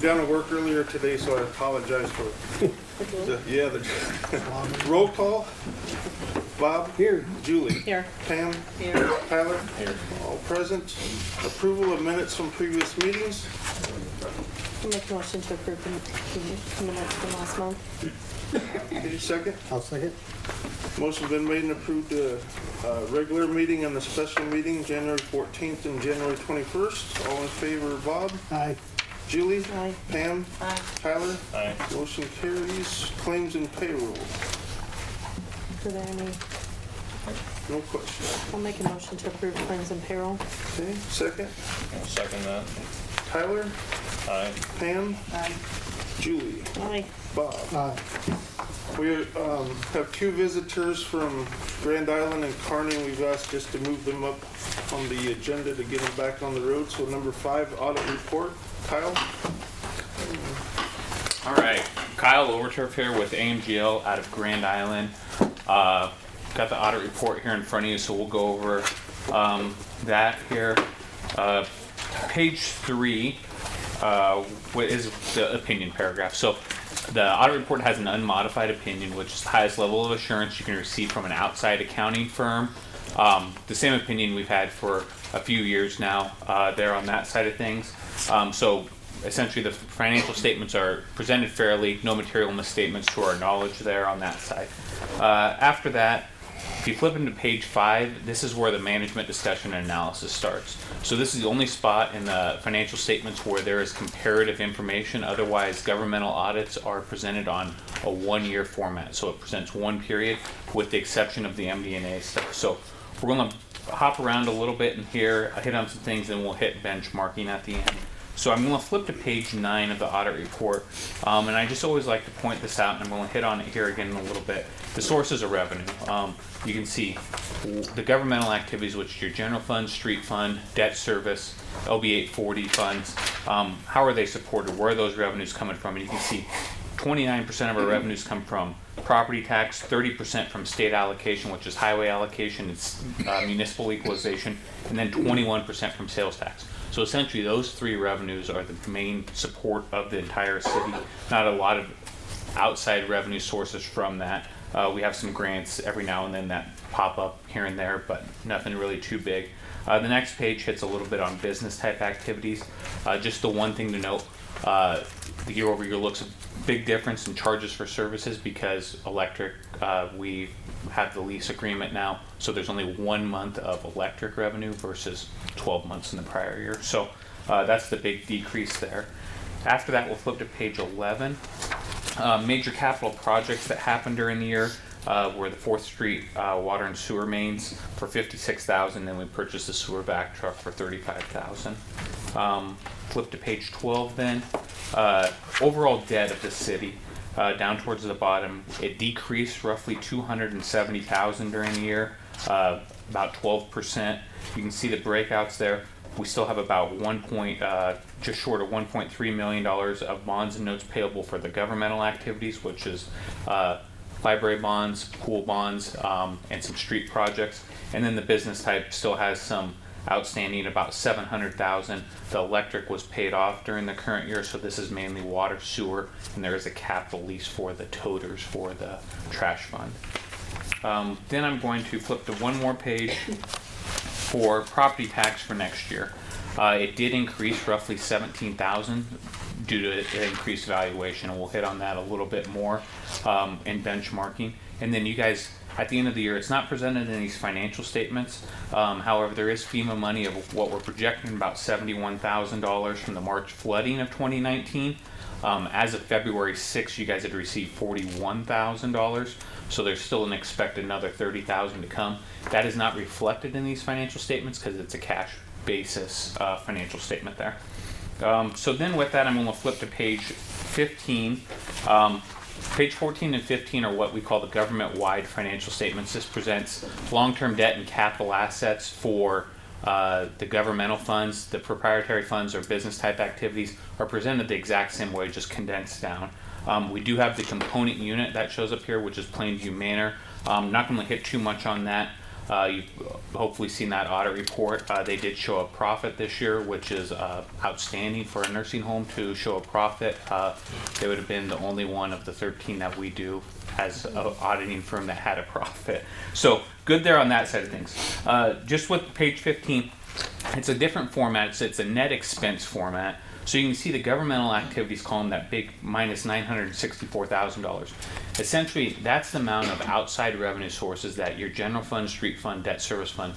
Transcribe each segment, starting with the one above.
down to work earlier today, so I apologize for the roll call. Bob? Here. Julie? Here. Pam? Here. Tyler? Here. All present. Approval of minutes from previous meetings. I'll make a motion to approve the minutes from last month. Any second? I'll second. Motion been made and approved the regular meeting and the special meeting, January 14th and January 21st. All in favor, Bob? Aye. Julie? Aye. Pam? Aye. Tyler? Aye. Motion carries. Claims and payroll. Are there any? No question. I'll make a motion to approve claims and payroll. Okay, second. I'll second that. Tyler? Aye. Pam? Aye. Julie? Aye. Bob? Aye. We have two visitors from Grand Island and Kearney. We've asked just to move them up on the agenda to get them back on the road. So number 5, audit report. Kyle? All right, Kyle Overturf here with AMGL out of Grand Island. Got the audit report here in front of you, so we'll go over that here. Page 3 is the opinion paragraph. So the audit report has an unmodified opinion, which is the highest level of assurance you can receive from an outside accounting firm. The same opinion we've had for a few years now there on that side of things. So essentially the financial statements are presented fairly, no material misstatements to our knowledge there on that side. After that, if you flip into page 5, this is where the management discussion and analysis starts. So this is the only spot in the financial statements where there is comparative information. Otherwise, governmental audits are presented on a 1-year format. So it presents one period with the exception of the MD&A stuff. So we're going to hop around a little bit in here, hit on some things, and we'll hit benchmarking at the end. So I'm going to flip to page 9 of the audit report, and I just always like to point this out, and I'm going to hit on it here again in a little bit. The sources of revenue. You can see the governmental activities, which is your general fund, street fund, debt service, LB 840 funds. How are they supported? Where are those revenues coming from? And you can see 29% of our revenues come from property tax, 30% from state allocation, which is highway allocation, it's municipal equalization, and then 21% from sales tax. So essentially those 3 revenues are the main support of the entire city. Not a lot of outside revenue sources from that. We have some grants every now and then that pop up here and there, but nothing really too big. The next page hits a little bit on business type activities. Just the one thing to note, the year over year looks a big difference in charges for services because electric, we have the lease agreement now, so there's only 1 month of electric revenue versus 12 months in the prior year. So that's the big decrease there. After that, we'll flip to page 11. Major capital projects that happened during the year were the 4th Street water and sewer mains for $56,000, then we purchased the sewer back truck for $35,000. Flip to page 12 then. Overall debt of the city, down towards the bottom, it decreased roughly $270,000 during the year, about 12%. You can see the breakouts there. We still have about just short of $1.3 million of bonds and notes payable for the governmental activities, which is library bonds, pool bonds, and some street projects. And then the business type still has some outstanding, about $700,000. The electric was paid off during the current year, so this is mainly water, sewer, and there is a capital lease for the toters for the trash fund. Then I'm going to flip to one more page for property tax for next year. It did increase roughly $17,000 due to increased valuation, and we'll hit on that a little bit more in benchmarking. And then you guys, at the end of the year, it's not presented in these financial statements. However, there is FEMA money of what we're projecting, about $71,000 from the March flooding of 2019. As of February 6th, you guys had received $41,000. So there's still an expected another $30,000 to come. That is not reflected in these financial statements because it's a cash basis financial statement there. So then with that, I'm going to flip to page 15. Page 14 and 15 are what we call the government-wide financial statements. This presents long-term debt and capital assets for the governmental funds. The proprietary funds or business-type activities are presented the exact same way, just condensed down. We do have the component unit that shows up here, which is Plainview Manor. I'm not going to hit too much on that. You've hopefully seen that audit report. They did show a profit this year, which is outstanding for a nursing home to show a profit. They would have been the only one of the 13 that we do as an auditing firm that had a profit. So good there on that side of things. Just with page 15, it's a different format. It's a net expense format. So you can see the governmental activities column, that big minus $964,000. Essentially, that's the amount of outside revenue sources that your general fund, street fund, debt service fund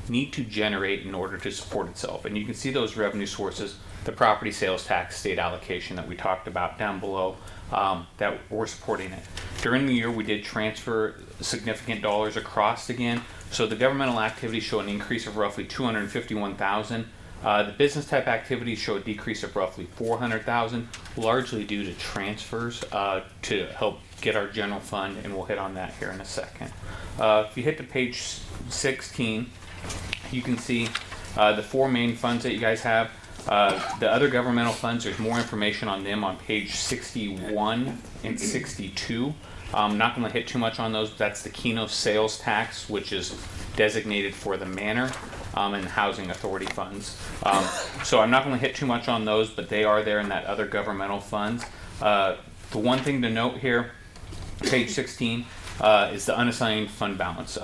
need to generate in order to support itself. And you can see those revenue sources, the property sales tax, state allocation that we talked about down below, that we're supporting it. During the year, we did transfer significant dollars across again. So the governmental activities show an increase of roughly $251,000. The business type activities show a decrease of roughly $400,000, largely due to transfers to help get our general fund, and we'll hit on that here in a second. If you hit to page 16, you can see the four main funds that you guys have. The other governmental funds, there's more information on them on page 61 and 62. I'm not going to hit too much on those. That's the Keno sales tax, which is designated for the manor and housing authority funds. So I'm not going to hit too much on those, but they are there in that other governmental funds. The one thing to note here, page 16, is the unassigned fund balance.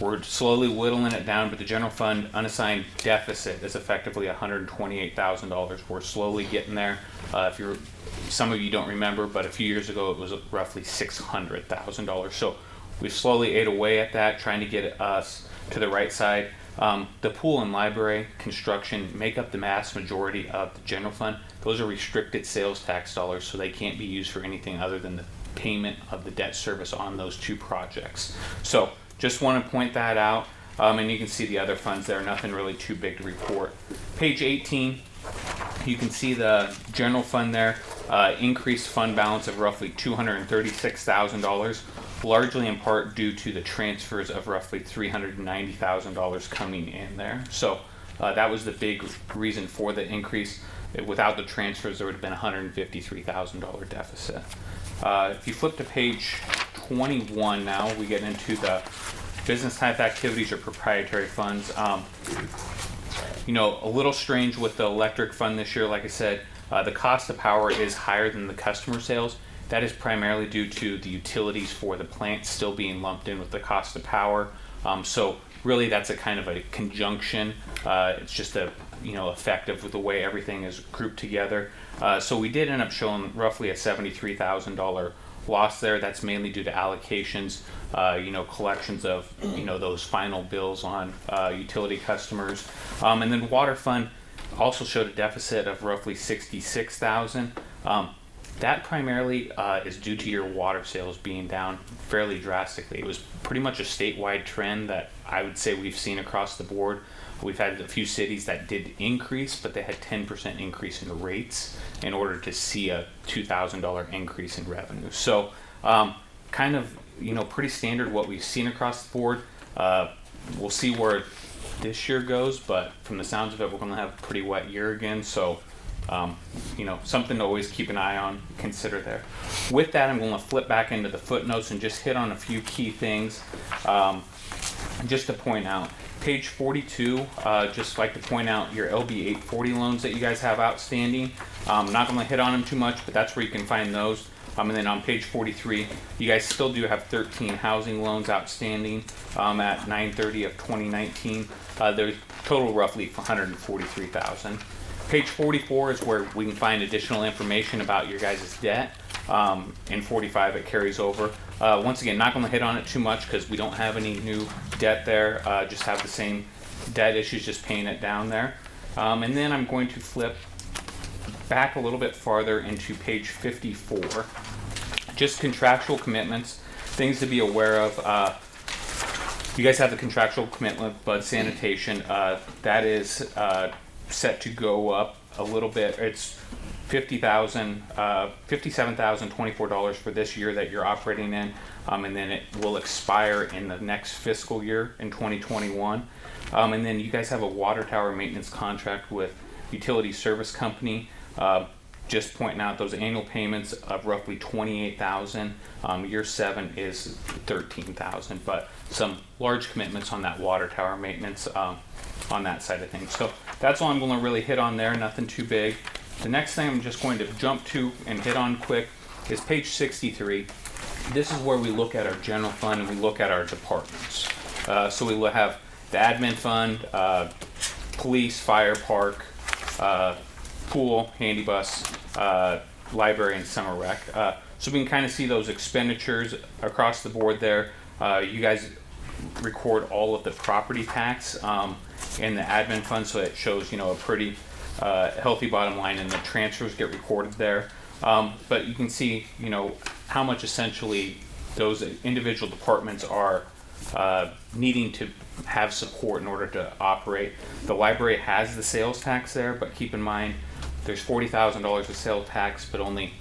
We're slowly whittling it down, but the general fund unassigned deficit is effectively $128,000. We're slowly getting there. Some of you don't remember, but a few years ago it was roughly $600,000. So we've slowly ate away at that, trying to get us to the right side. The pool and library construction make up the vast majority of the general fund. Those are restricted sales tax dollars, so they can't be used for anything other than the payment of the debt service on those two projects. So just want to point that out, and you can see the other funds there, nothing really too big to report. Page 18, you can see the general fund there, increased fund balance of roughly $236,000, largely in part due to the transfers of roughly $390,000 coming in there. So that was the big reason for the increase. Without the transfers, there would have been a $153,000 deficit. If you flip to page 21 now, we get into the business type activities or proprietary funds. A little strange with the electric fund this year. Like I said, the cost of power is higher than the customer sales. That is primarily due to the utilities for the plant still being lumped in with the cost of power. So really that's a kind of a conjunction. It's just a effect of the way everything is grouped together. So we did end up showing roughly a $73,000 loss there. That's mainly due to allocations, collections of those final bills on utility customers. And then water fund also showed a deficit of roughly $66,000. That primarily is due to your water sales being down fairly drastically. It was pretty much a statewide trend that I would say we've seen across the board. We've had a few cities that did increase, but they had 10% increase in the rates in order to see a $2,000 increase in revenue. So pretty standard what we've seen across the board. We'll see where this year goes, but from the sounds of it, we're going to have a pretty wet year again. So something to always keep an eye on, consider there. With that, I'm going to flip back into the footnotes and just hit on a few key things. Just to point out, page 42, just like to point out your LB 840 loans that you guys have outstanding. I'm not going to hit on them too much, but that's where you can find those. And then on page 43, you guys still do have 13 housing loans outstanding at 9/30 of 2019. There's total roughly $143,000. Page 44 is where we can find additional information about your guys' debt. In 45 it carries over. Once again, not going to hit on it too much because we don't have any new debt there. Just have the same debt issues, just paying it down there. And then I'm going to flip back a little bit farther into page 54. Just contractual commitments, things to be aware of. You guys have the contractual commitment with Bud Sanitation. That is set to go up a little bit. It's $57,024 for this year that you're operating in, and then it will expire in the next fiscal year in 2021. And then you guys have a water tower maintenance contract with Utility Service Company. just pointing out those annual payments of roughly $28,000. Year 7 is $13,000, but some large commitments on that water tower maintenance on that side of things. So that's all I'm going to really hit on there. Nothing too big. The next thing I'm just going to jump to and hit on quick is page 63. This is where we look at our general fund and we look at our departments. So we will have the admin fund, police, fire, park, pool, handy bus, library, and summer rec. So we can kind of see those expenditures across the board there. You guys record all of the property tax in the admin fund, so it shows, you know, a pretty healthy bottom line, and the transfers get recorded there. But you can see, you know, how much essentially those individual departments are needing to have support in order to operate. The library has the sales tax there, but keep in mind there's $40,000 of sales tax, but only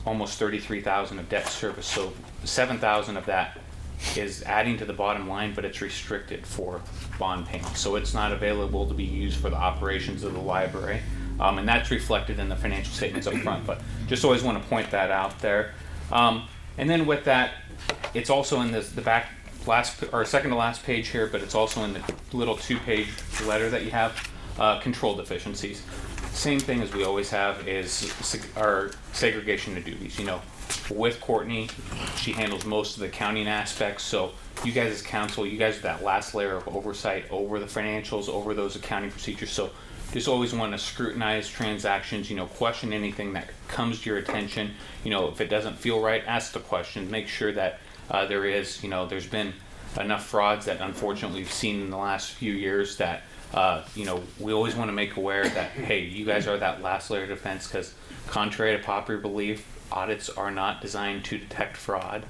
almost $33,000 of debt service. So $7,000 of that is adding to the bottom line, but it's restricted for bond payments. So it's not available to be used for the operations of the library. And that's reflected in the financial statements up front, but just always want to point that out there. And then with that, it's also in the back second to last page here, but it's also in the little 2-page letter that you have, control deficiencies. Same thing as we always have is our segregation of duties. You know, with Courtney, she handles most of the accounting aspects, so you guys as council, you guys are that last layer of oversight over the financials, over those accounting procedures. So just always want to scrutinize transactions, you know, question anything that comes to your attention. You know, if it doesn't feel right, ask the question. Make sure that there's been enough frauds that unfortunately we've seen in the last few years that, we always want to make aware that, hey, you guys are that last layer of defense, because contrary to popular belief, audits are not designed to detect fraud.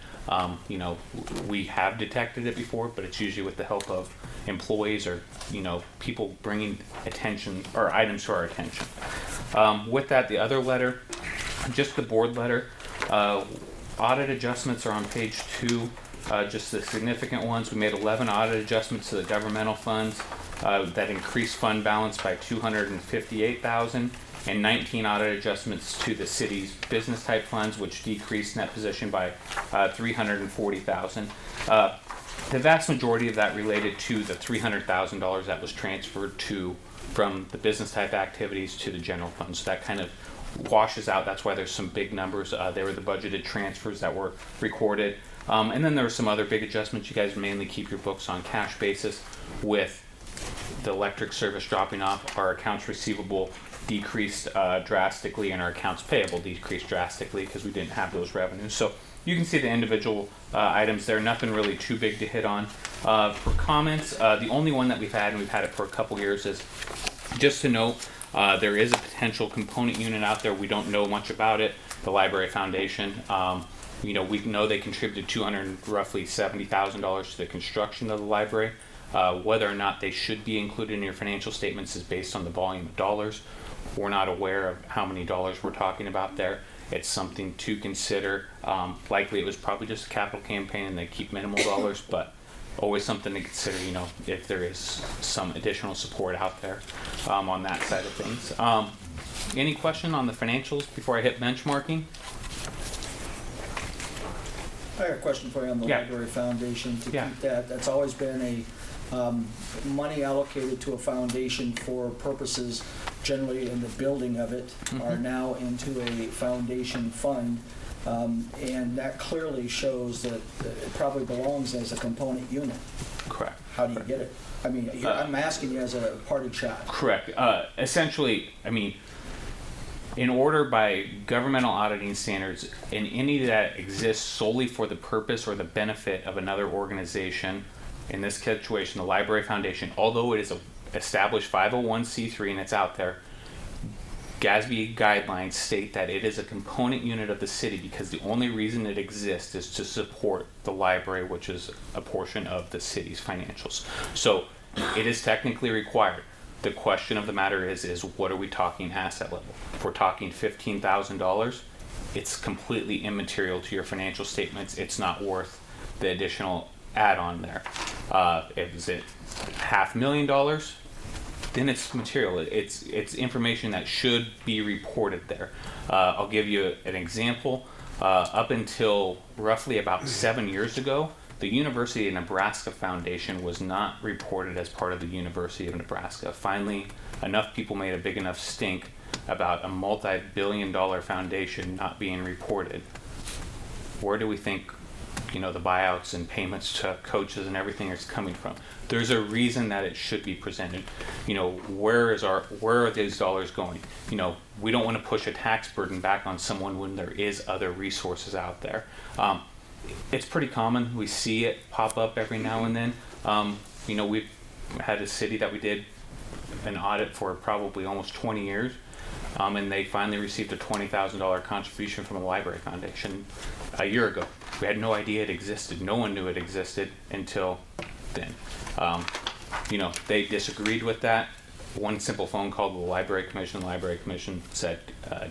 We have detected it before, but it's usually with the help of employees or, people bringing attention or items to our attention. With that, the other letter, just the board letter, audit adjustments are on page 2, just the significant ones. We made 11 audit adjustments to the governmental funds that increased fund balance by $258,000, and 19 audit adjustments to the city's business type funds, which decreased net position by $340,000. The vast majority of that related to the $300,000 that was transferred from the business type activities to the general fund. So that kind of washes out. That's why there's some big numbers. They were the budgeted transfers that were recorded. And then there were some other big adjustments. You guys mainly keep your books on cash basis. With the electric service dropping off, our accounts receivable decreased drastically, and our accounts payable decreased drastically because we didn't have those revenues. So you can see the individual items there. Nothing really too big to hit on. For comments, the only one that we've had, and we've had it for a couple years, is just to note there is a potential component unit out there. We don't know much about it. The Library Foundation. We know they contributed roughly $70,000 to the construction of the library. Whether or not they should be included in your financial statements is based on the volume of dollars. We're not aware of how many dollars we're talking about there. It's something to consider. Likely it was probably just a capital campaign and they keep minimal dollars, but always something to consider, if there is some additional support out there on that side of things. Any question on the financials before I hit benchmarking? I have a question for you on the Library Foundation. To keep that's always been a money allocated to a foundation for purposes generally in the building of it are now into a foundation fund, and that clearly shows that it probably belongs as a component unit. Correct. How do you get it? I mean, I'm asking you as a party shot. Correct. Essentially, in order by governmental auditing standards, in any that exists solely for the purpose or the benefit of another organization, in this situation, the Library Foundation, although it is an established 501c3 and it's out there, GASB guidelines state that it is a component unit of the city because the only reason it exists is to support the library, which is a portion of the city's financials. So it is technically required. The question of the matter is what are we talking asset level? If we're talking $15,000, it's completely immaterial to your financial statements. It's not worth the additional add-on there. Is it $500,000? then it's material. It's information that should be reported there. I'll give you an example. Up until roughly about 7 years ago, the University of Nebraska Foundation was not reported as part of the University of Nebraska. Finally, enough people made a big enough stink about a multi-billion-dollar foundation not being reported. Where do we think, the buyouts and payments to coaches and everything is coming from? There's a reason that it should be presented. Where are these dollars going? We don't want to push a tax burden back on someone when there is other resources out there. It's pretty common. We see it pop up every now and then. We've had a city that we did an audit for probably almost 20 years, and they finally received a $20,000 contribution from a library foundation a year ago. We had no idea it existed. No one knew it existed until then. They disagreed with that. One simple phone call to the Library Commission. The Library Commission said,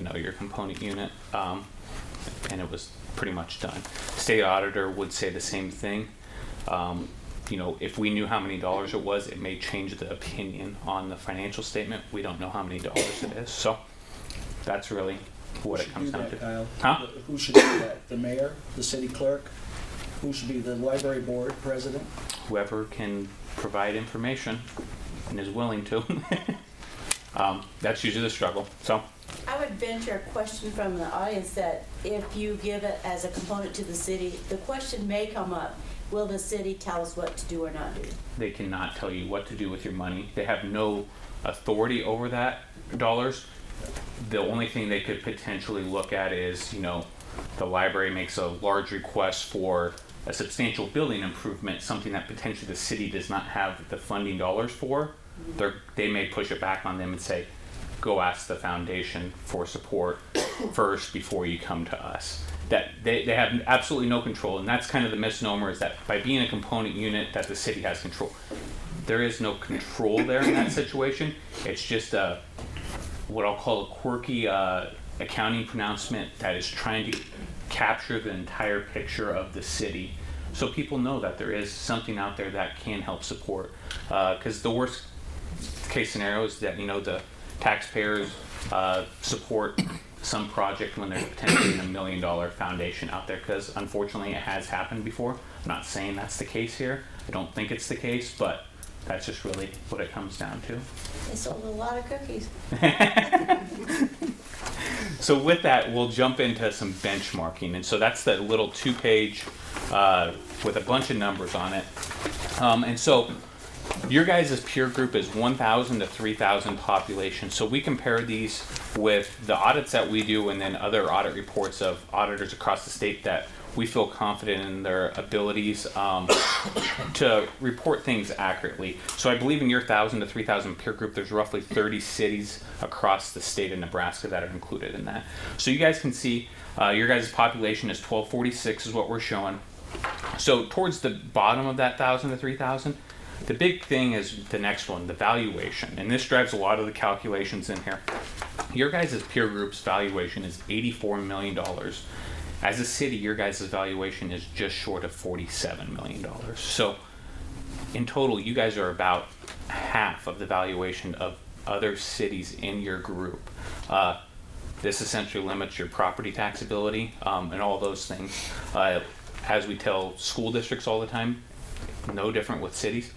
no, your component unit, and it was pretty much done. State auditor would say the same thing. If we knew how many dollars it was, it may change the opinion on the financial statement. We don't know how many dollars it is. So that's really what it comes down to. Kyle? Huh? Who should do that? The mayor, the city clerk? Who should be the library board president? Whoever can provide information and is willing to. That's usually the struggle. So I would venture a question from the audience that if you give it as a component to the city, the question may come up, will the city tell us what to do or not do? they cannot tell you what to do with your money. They have no authority over that dollars. The only thing they could potentially look at is, the library makes a large request for a substantial building improvement, something that potentially the city does not have the funding dollars for. They may push it back on them and say, go ask the foundation for support first before you come to us. That they have absolutely no control, and that's kind of the misnomer, is that by being a component unit that the city has control. There is no control there in that situation. It's just what I'll call a quirky accounting pronouncement that is trying to capture the entire picture of the city, so people know that there is something out there that can help support. Because the worst case scenario is that the taxpayers support some project when there's potentially a $1 million foundation out there, because unfortunately it has happened before. I'm not saying that's the case here. I don't think it's the case, but that's just really what it comes down to. They sold a lot of cookies. So with that, we'll jump into some benchmarking. And so that's that little 2-page with a bunch of numbers on it. And so your guys' peer group is 1,000 to 3,000 population. So we compare these with the audits that we do and then other audit reports of auditors across the state that we feel confident in their abilities to report things accurately. So I believe in your 1,000 to 3,000 peer group, there's roughly 30 cities across the state of Nebraska that are included in that. So you guys can see your guys' population is 1,246 is what we're showing. So towards the bottom of that 1,000 to 3,000, the big thing is the next one, the valuation. And this drives a lot of the calculations in here. Your guys' peer group's valuation is $84 million. As a city, your guys' valuation is just short of $47 million. So in total, you guys are about half of the valuation of other cities in your group. This essentially limits your property taxability and all those things. As we tell school districts all the time, no different with cities,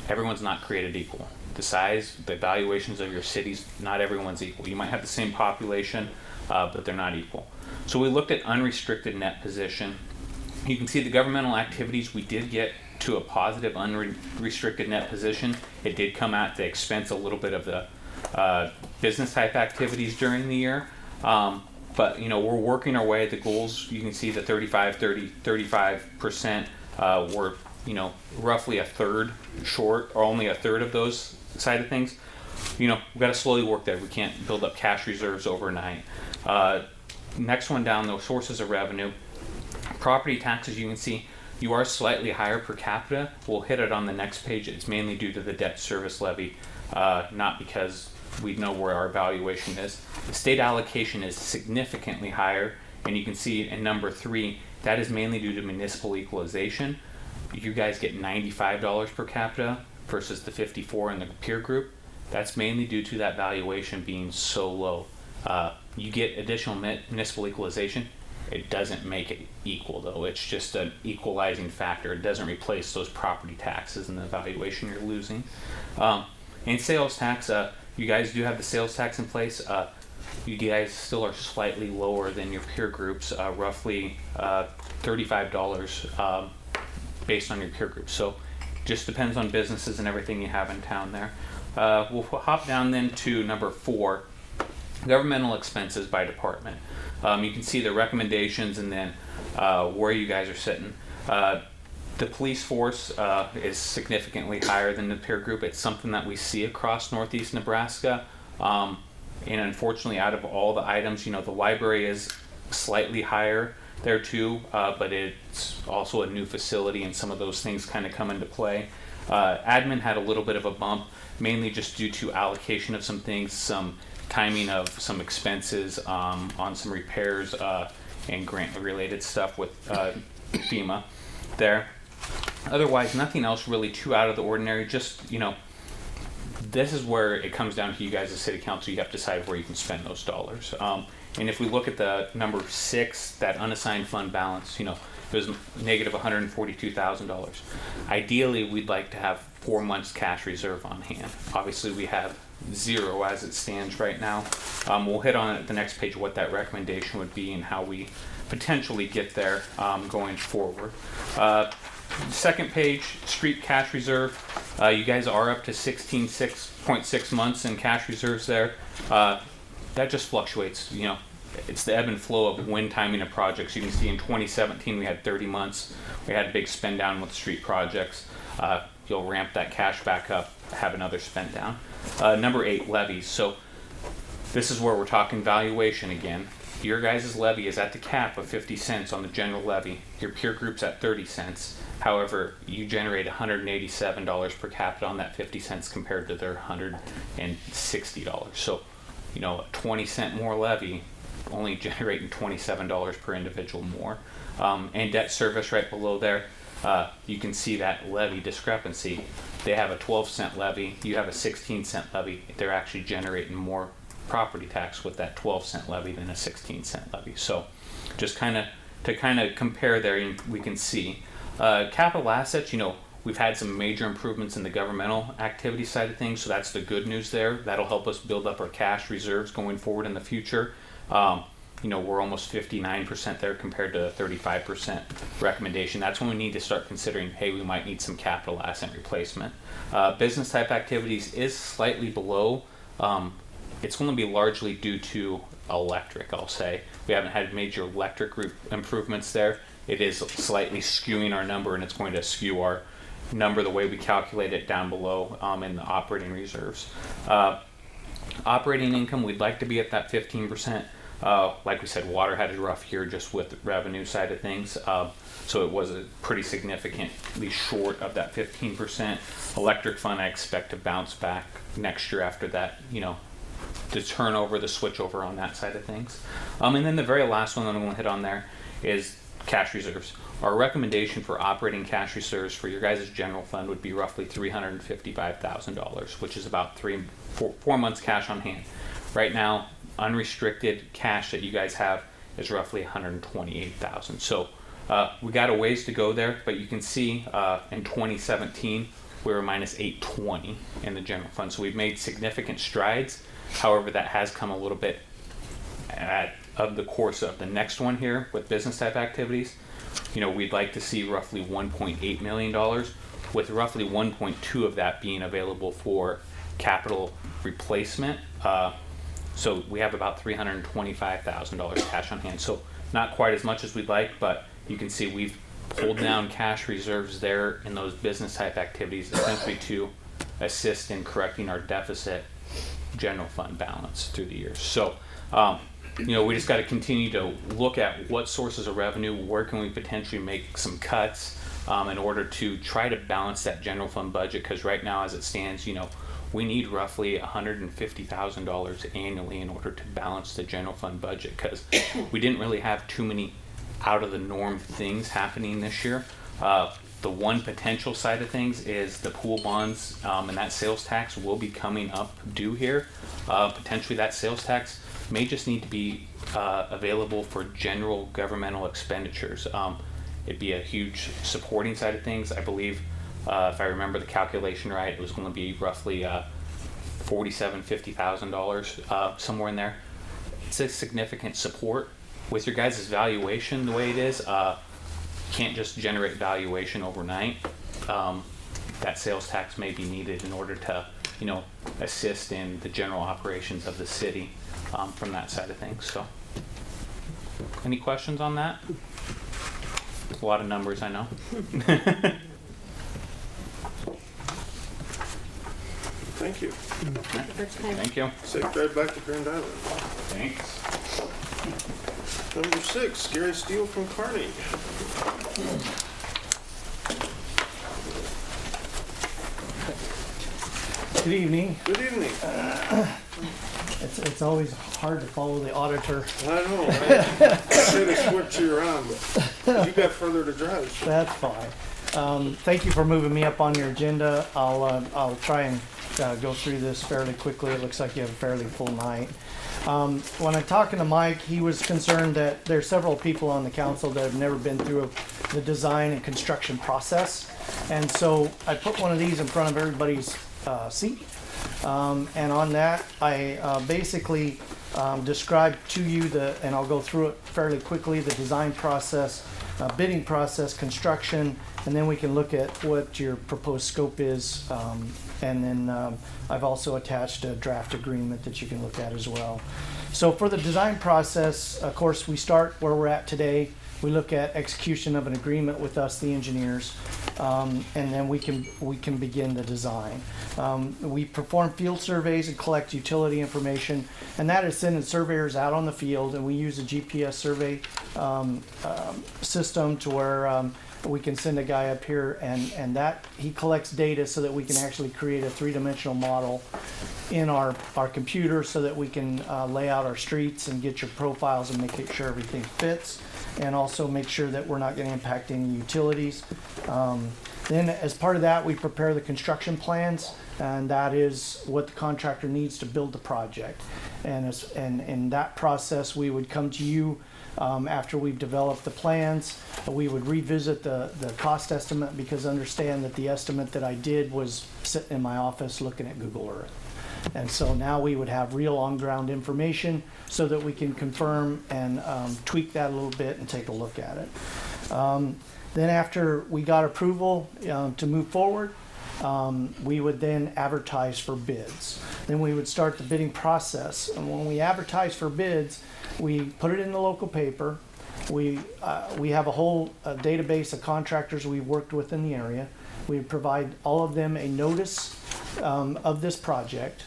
everyone's not created equal. The size, the valuations of your cities, not everyone's equal. You might have the same population, but they're not equal. So we looked at unrestricted net position. You can see the governmental activities, we did get to a positive unrestricted net position. It did come at the expense a little bit of the business type activities during the year. But we're working our way. The goals, you can see the 35%, were roughly a third short, or only a third of those side of things. We've got to slowly work there. We can't build up cash reserves overnight. Next one down, the sources of revenue. Property taxes, you can see you are slightly higher per capita. We'll hit it on the next page. It's mainly due to the debt service levy, not because we know where our valuation is. The state allocation is significantly higher, and you can see in number 3, that is mainly due to municipal equalization. You guys get $95 per capita versus the $54 in the peer group. That's mainly due to that valuation being so low. You get additional municipal equalization. It doesn't make it equal though. It's just an equalizing factor. It doesn't replace those property taxes and the valuation you're losing. And sales tax, you guys do have the sales tax in place. You guys still are slightly lower than your peer groups, roughly $35 based on your peer group. So just depends on businesses and everything you have in town there. We'll hop down then to number 4, governmental expenses by department. You can see the recommendations and then where you guys are sitting. The police force is significantly higher than the peer group. It's something that we see across Northeast Nebraska. And unfortunately, out of all the items, the library is slightly higher there too, but it's also a new facility and some of those things kind of come into play. Admin had a little bit of a bump, mainly just due to allocation of some things, some timing of some expenses on some repairs and grant-related stuff with FEMA there. Otherwise, nothing else really too out of the ordinary. Just, this is where it comes down to you guys as city council. You have to decide where you can spend those dollars. And if we look at the number 6, that unassigned fund balance, it was negative $142,000. Ideally, we'd like to have 4 months cash reserve on hand. Obviously, we have 0 as it stands right now. We'll hit on at the next page what that recommendation would be and how we potentially get there going forward. Second page, street cash reserve. You guys are up to 16.6 months in cash reserves there. That just fluctuates, it's the ebb and flow of when timing of projects. You can see in 2017 we had 30 months. We had a big spend down with street projects. You'll ramp that cash back up, have another spend down. Number 8, levies. So this is where we're talking valuation again. Your guys' levy is at the cap of 50 cents on the general levy. Your peer group's at 30 cents. However, you generate $187 per capita on that 50 cents compared to their $160. So, a 20-cent more levy, only generating $27 per individual more. And debt service right below there, you can see that levy discrepancy. They have a 12-cent levy, you have a 16-cent levy. They're actually generating more property tax with that 12-cent levy than a 16-cent levy. So just to compare there, we can see capital assets. We've had some major improvements in the governmental activity side of things, so that's the good news there. That'll help us build up our cash reserves going forward in the future. We're almost 59% there compared to 35% recommendation. That's when we need to start considering, hey, we might need some capital asset replacement. Business type activities is slightly below. It's going to be largely due to electric, I'll say. We haven't had major electric improvements there. It is slightly skewing our number, and it's going to skew our number the way we calculate it down below in the operating reserves. Operating income, we'd like to be at that 15%. Like we said, water had a rough year just with the revenue side of things. So it was a pretty significantly short of that 15%. Electric fund, I expect to bounce back next year after that, the turnover, the switch over on that side of things. And then the very last one that I'm going to hit on there is cash reserves. Our recommendation for operating cash reserves for your guys' general fund would be roughly $355,000, which is about 4 months cash on hand. Right now, unrestricted cash that you guys have is roughly $128,000. So we got a ways to go there, but you can see in 2017 we were minus $820 in the general fund. So we've made significant strides. However, that has come a little bit of the course of the next one here with business type activities. We'd like to see roughly $1.8 million, with roughly 1.2 of that being available for capital replacement. So we have about $325,000 cash on hand. So not quite as much as we'd like, but you can see we've pulled down cash reserves there in those business type activities, essentially to assist in correcting our deficit general fund balance through the years. So we just got to continue to look at what sources of revenue, where can we potentially make some cuts in order to try to balance that general fund budget, because right now as it stands, we need roughly $150,000 annually in order to balance the general fund budget, because we didn't really have too many out of the norm things happening this year. The The one potential side of things is the pool bonds, and that sales tax will be coming up due here. Potentially that sales tax may just need to be available for general governmental expenditures. It'd be a huge supporting side of things. I believe, if I remember the calculation right, it was going to be roughly $50,000, somewhere in there. It's a significant support. With your guys' valuation the way it is, can't just generate valuation overnight. That sales tax may be needed in order to, assist in the general operations of the city from that side of things. So, any questions on that? A lot of numbers, I know. Thank you. Thank you. Safe drive back to Grand Island. Thanks. Number 6, Gary Steele from Kearney. Good evening. Good evening. It's always hard to follow the auditor. I know, right? I should have switched you around, but you got further to drive. So. That's fine. Thank you for moving me up on your agenda. I'll try and go through this fairly quickly. It looks like you have a fairly full night. When I'm talking to Mike, he was concerned that there's several people on the council that have never been through the design and construction process. And so I put one of these in front of everybody's seat. And on that, I basically described to you and I'll go through it fairly quickly, the design process, bidding process, construction, and then we can look at what your proposed scope is. And then I've also attached a draft agreement that you can look at as well. So for the design process, of course, we start where we're at today. We look at execution of an agreement with us, the engineers, and then we can begin the design. We perform field surveys and collect utility information, and that is sending surveyors out on the field, and we use a GPS survey system to where we can send a guy up here and that he collects data so that we can actually create a three-dimensional model in our computer so that we can lay out our streets and get your profiles and make sure everything fits, and also make sure that we're not going to impact any utilities. Then as part of that, we prepare the construction plans, and that is what the contractor needs to build the project. And in that process, we would come to you after we've developed the plans. We would revisit the cost estimate, because understand that the estimate that I did was sitting in my office looking at Google Earth. And so now we would have real on-ground information so that we can confirm and tweak that a little bit and take a look at it. Then after we got approval to move forward, we would then advertise for bids. Then we would start the bidding process. And when we advertise for bids, we put it in the local paper. We have a whole database of contractors we've worked with in the area. We provide all of them a notice of this project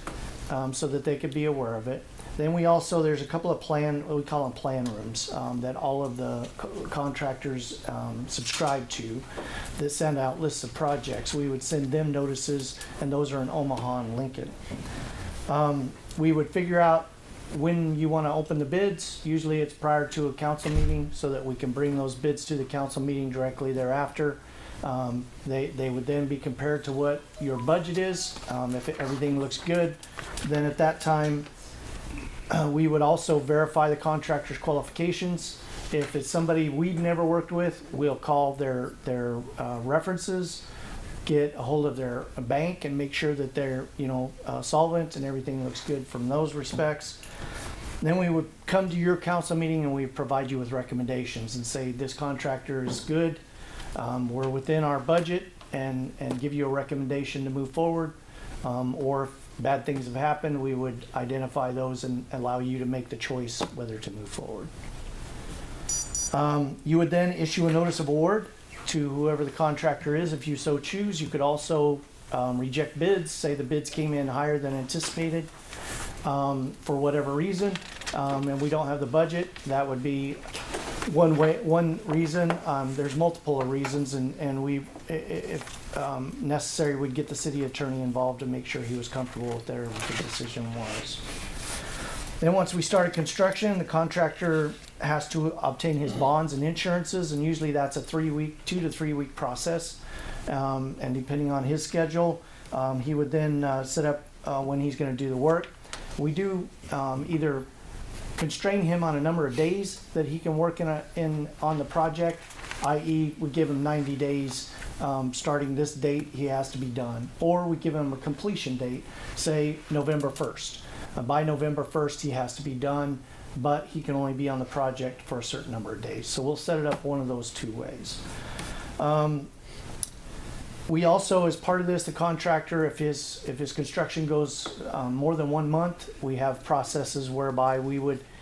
so that they could be aware of it. Then there's a couple of we call them plan rooms that all of the contractors subscribe to that send out lists of projects. We would send them notices, and those are in Omaha and Lincoln. We would figure out when you want to open the bids. Usually it's prior to a council meeting so that we can bring those bids to the council meeting directly thereafter. They would then be compared to what your budget is. If everything looks good, then at that time we would also verify the contractor's qualifications. If it's somebody we've never worked with, we'll call their references, get a hold of their bank, and make sure that they're solvent and everything looks good from those respects. Then we would come to your council meeting and we provide you with recommendations and say this contractor is good, we're within our budget, and give you a recommendation to move forward. Or if bad things have happened, we would identify those and allow you to make the choice whether to move forward. You would then issue a notice of award to whoever the contractor is if you so choose. You could also reject bids, say the bids came in higher than anticipated for whatever reason, and we don't have the budget. That would be one reason. There's multiple reasons, and we, if necessary, we'd get the city attorney involved to make sure he was comfortable with whatever the decision was. Then once we started construction, the contractor has to obtain his bonds and insurances, and usually that's a 2 to 3 week process. And depending on his schedule, he would then set up when he's going to do the work. We do either constrain him on a number of days that he can work on the project, i.e. we give him 90 days starting this date he has to be done, or we give him a completion date, say November 1st. By November 1st he has to be done, but he can only be on the project for a certain number of days. So we'll set it up one of those two ways. We also, as part of this, the contractor, if his construction goes more than 1 month, we have processes whereby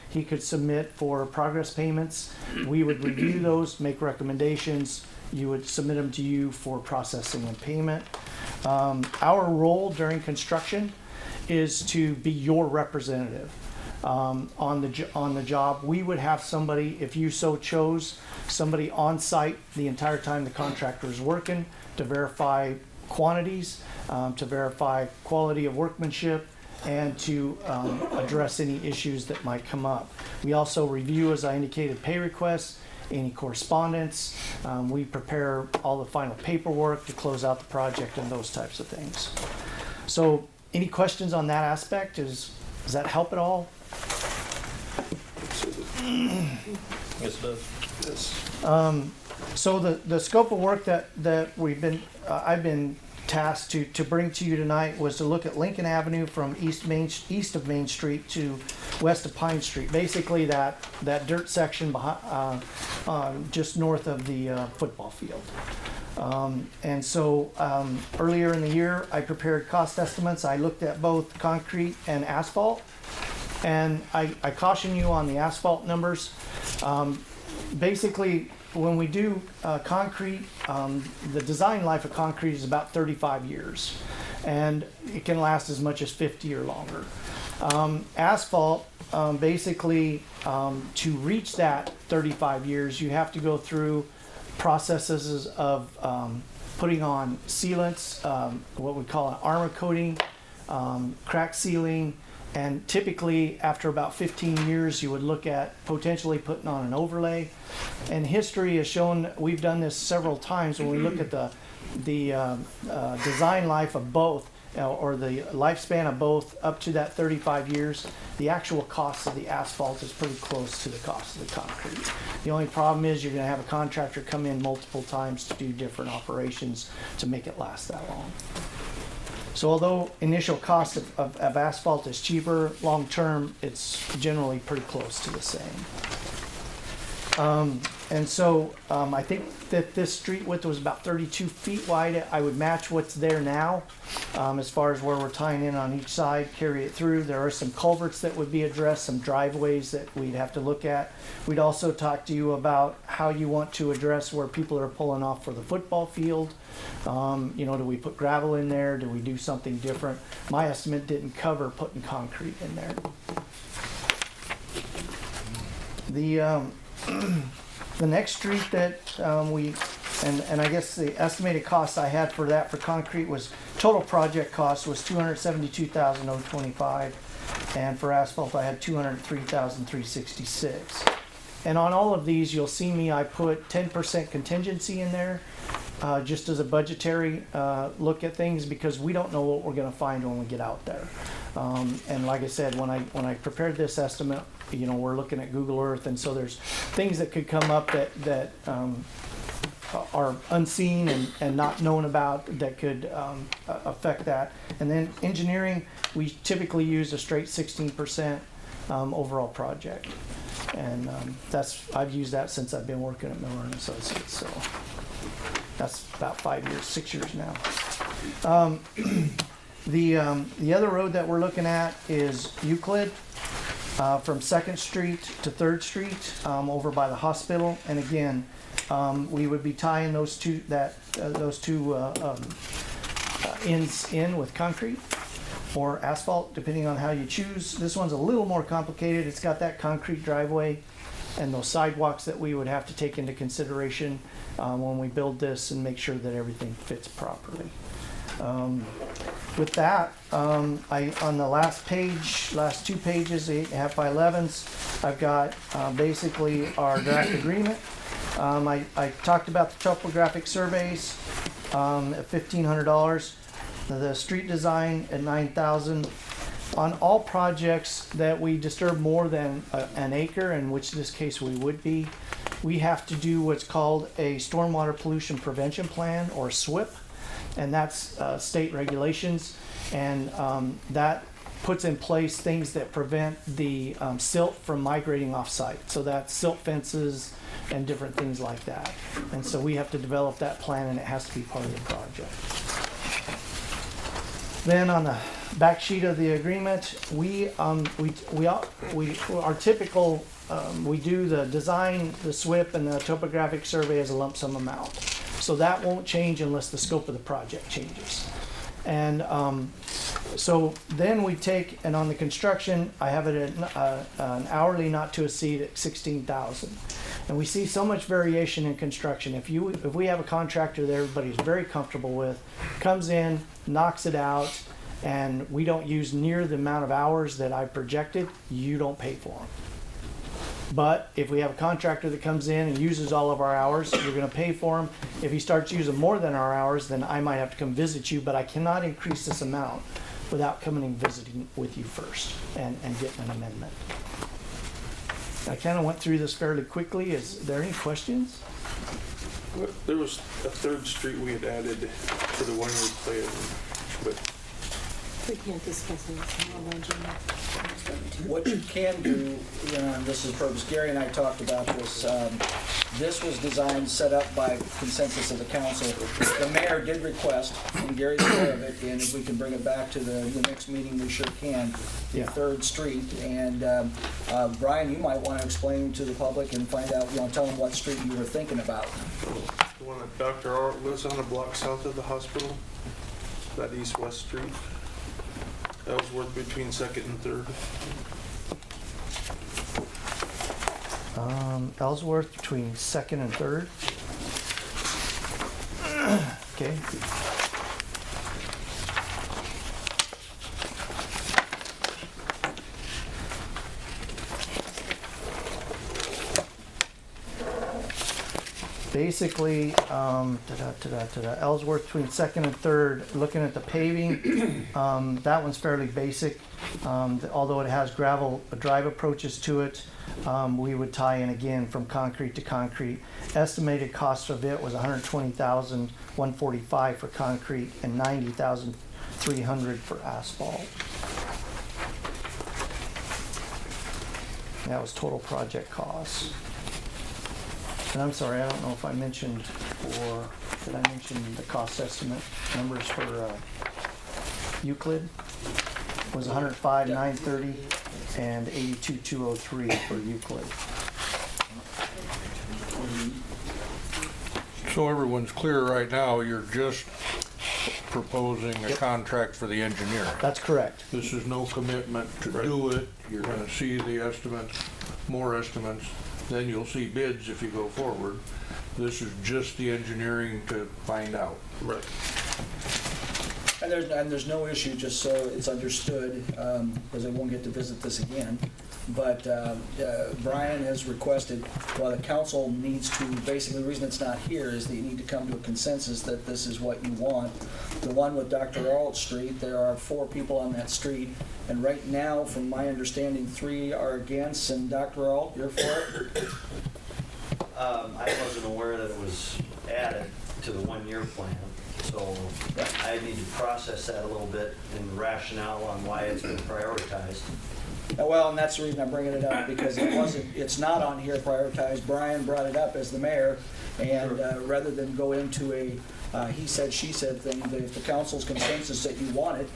he could submit for progress payments. We would review those, make recommendations. You would submit them to you for processing and payment. Our role during construction is to be your representative on the job. We would have somebody, if you so chose, somebody on site the entire time the contractor is working to verify quantities, to verify quality of workmanship, and to address any issues that might come up. We also review, as I indicated, pay requests, any correspondence. We prepare all the final paperwork to close out the project and those types of things. So any questions on that aspect? Does that help at all? Yes, it does. Yes. So the scope of work that I've been tasked to bring to you tonight was to look at Lincoln Avenue from east of Main Street to west of Pine Street. Basically that dirt section behind, just north of the football field. And so earlier in the year, I prepared cost estimates. I looked at both concrete and asphalt. And I caution you on the asphalt numbers. Basically, when we do concrete, the design life of concrete is about 35 years. And it can last as much as 50 or longer. Asphalt, basically, to reach that 35 years, you have to go through processes of putting on sealants, what we call an armor coating, crack sealing, and typically after about 15 years you would look at potentially putting on an overlay. And history has shown, we've done this several times when we look at the design life of both, or the lifespan of both up to that 35 years, the actual cost of the asphalt is pretty close to the cost of the concrete. The only problem is you're going to have a contractor come in multiple times to do different operations to make it last that long. So although initial cost of asphalt is cheaper, long term it's generally pretty close to the same. And so I think that this street width was about 32 feet wide. I would match what's there now as far as where we're tying in on each side, carry it through. There are some culverts that would be addressed, some driveways that we'd have to look at. We'd also talk to you about how you want to address where people are pulling off for the football field. You know, do we put gravel in there? Do we do something different? My estimate didn't cover putting concrete in there. The next street that and I guess the estimated cost I had for that for concrete was, total project cost was $272,025, and for asphalt I had $203,366. And on all of these, you'll see me, I put 10% contingency in there, just as a budgetary look at things, because we don't know what we're going to find when we get out there. And like I said, when I prepared this estimate, you know, we're looking at Google Earth, and so there's things that could come up that are unseen and not known about that could affect that. And then engineering, we typically use a straight 16% overall project. And I've used that since I've been working at Miller & Associates, so that's about 6 years now. The other road that we're looking at is Euclid, from 2nd Street to 3rd Street, over by the hospital. And again, we would be tying those two ends in with concrete or asphalt, depending on how you choose. This one's a little more complicated. It's got that concrete driveway and those sidewalks that we would have to take into consideration when we build this and make sure that everything fits properly. With that, on the last two pages, 8.5 by 11s, I've got basically our draft agreement. I talked about the topographic surveys. at $1,500. The street design at $9,000. On all projects that we disturb more than an acre, in which this case we would be, we have to do what's called a stormwater pollution prevention plan, or SWIP, and that's state regulations, and that puts in place things that prevent the silt from migrating off-site. So that's silt fences and different things like that. And so we have to develop that plan, and it has to be part of the project. Then on the back sheet of the agreement, we do the design, the SWIP, and the topographic survey as a lump sum amount. So that won't change unless the scope of the project changes. And so then we take, and on the construction, I have it at an hourly not to exceed at $16,000. And we see so much variation in construction. If we have a contractor that everybody's very comfortable with, comes in, knocks it out, and we don't use near the amount of hours that I projected, you don't pay for them. But if we have a contractor that comes in and uses all of our hours, you're going to pay for him. If he starts using more than our hours, then I might have to come visit you, but I cannot increase this amount without coming and visiting with you first and getting an amendment. I kind of went through this fairly quickly. Is there any questions? There was a third street we had added to the one-year plan, but We can't discuss it. It's not on the agenda. What you can do, and this is purpose, Gary and I talked about this. This was designed, set up by consensus of the council. The mayor did request, and Gary's aware of it, and if we can bring it back to the next meeting, we sure can, the Third Street. And Brian, you might want to explain to the public and find out, tell them what street you were thinking about. the one that Dr. Art lives on, a block south of the hospital, that east-west street. Ellsworth between 2nd and 3rd. Ellsworth between 2nd and 3rd. Okay. Basically, Ellsworth between 2nd and 3rd, looking at the paving, that one's fairly basic. Although it has gravel drive approaches to it, we would tie in again from concrete to concrete. Estimated cost of it was $120,145 for concrete and $90,300 for asphalt. That was total project costs. And I'm sorry, I don't know if I mentioned, or did I mention the cost estimate numbers for Euclid? It was $105,930 and $82,203 for Euclid. So everyone's clear right now, you're just proposing a contract for the engineering. That's correct. This is no commitment to do it. You're gonna see the estimates, more estimates, then you'll see bids if you go forward. This is just the engineering to find out. Right. And there's no issue, just so it's understood, because I won't get to visit this again. But Brian has requested, well, the council needs to, basically the reason it's not here is that you need to come to a consensus that this is what you want. The one with Dr. Alt Street, there are 4 people on that street, and right now, from my understanding, 3 are against, and Dr. Alt, you're for it? I wasn't aware that it was added to the one-year plan, so I need to process that a little bit and the rationale on why it's been prioritized. Well, and that's the reason I'm bringing it up, because it's not on here prioritized. Brian brought it up as the mayor, and rather than go into a he said, she said thing, that if the council's consensus that you want it,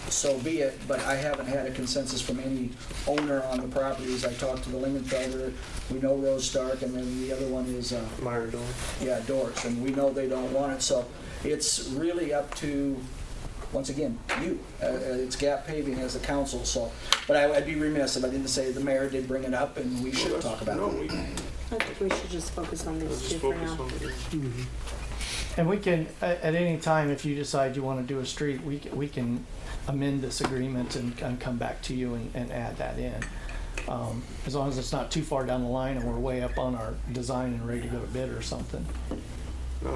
so be it, but I haven't had a consensus from any owner on the properties. I talked to the Lingenfelder, we know Rose Stark, and then the other one is Meyer Dorn. Yeah, Doris, and we know they don't want it, so it's really up to, once again, you. It's Gap Paving as a council, so, but I'd be remiss if I didn't say the mayor did bring it up, and we should talk about it. I think we should just focus on these Let's two just for focus now. on the. And we can, at any time, if you decide you want to do a street, we can amend this agreement and come back to you and add that in. As long as it's not too far down the line and we're way up on our design and ready to go to bid or something.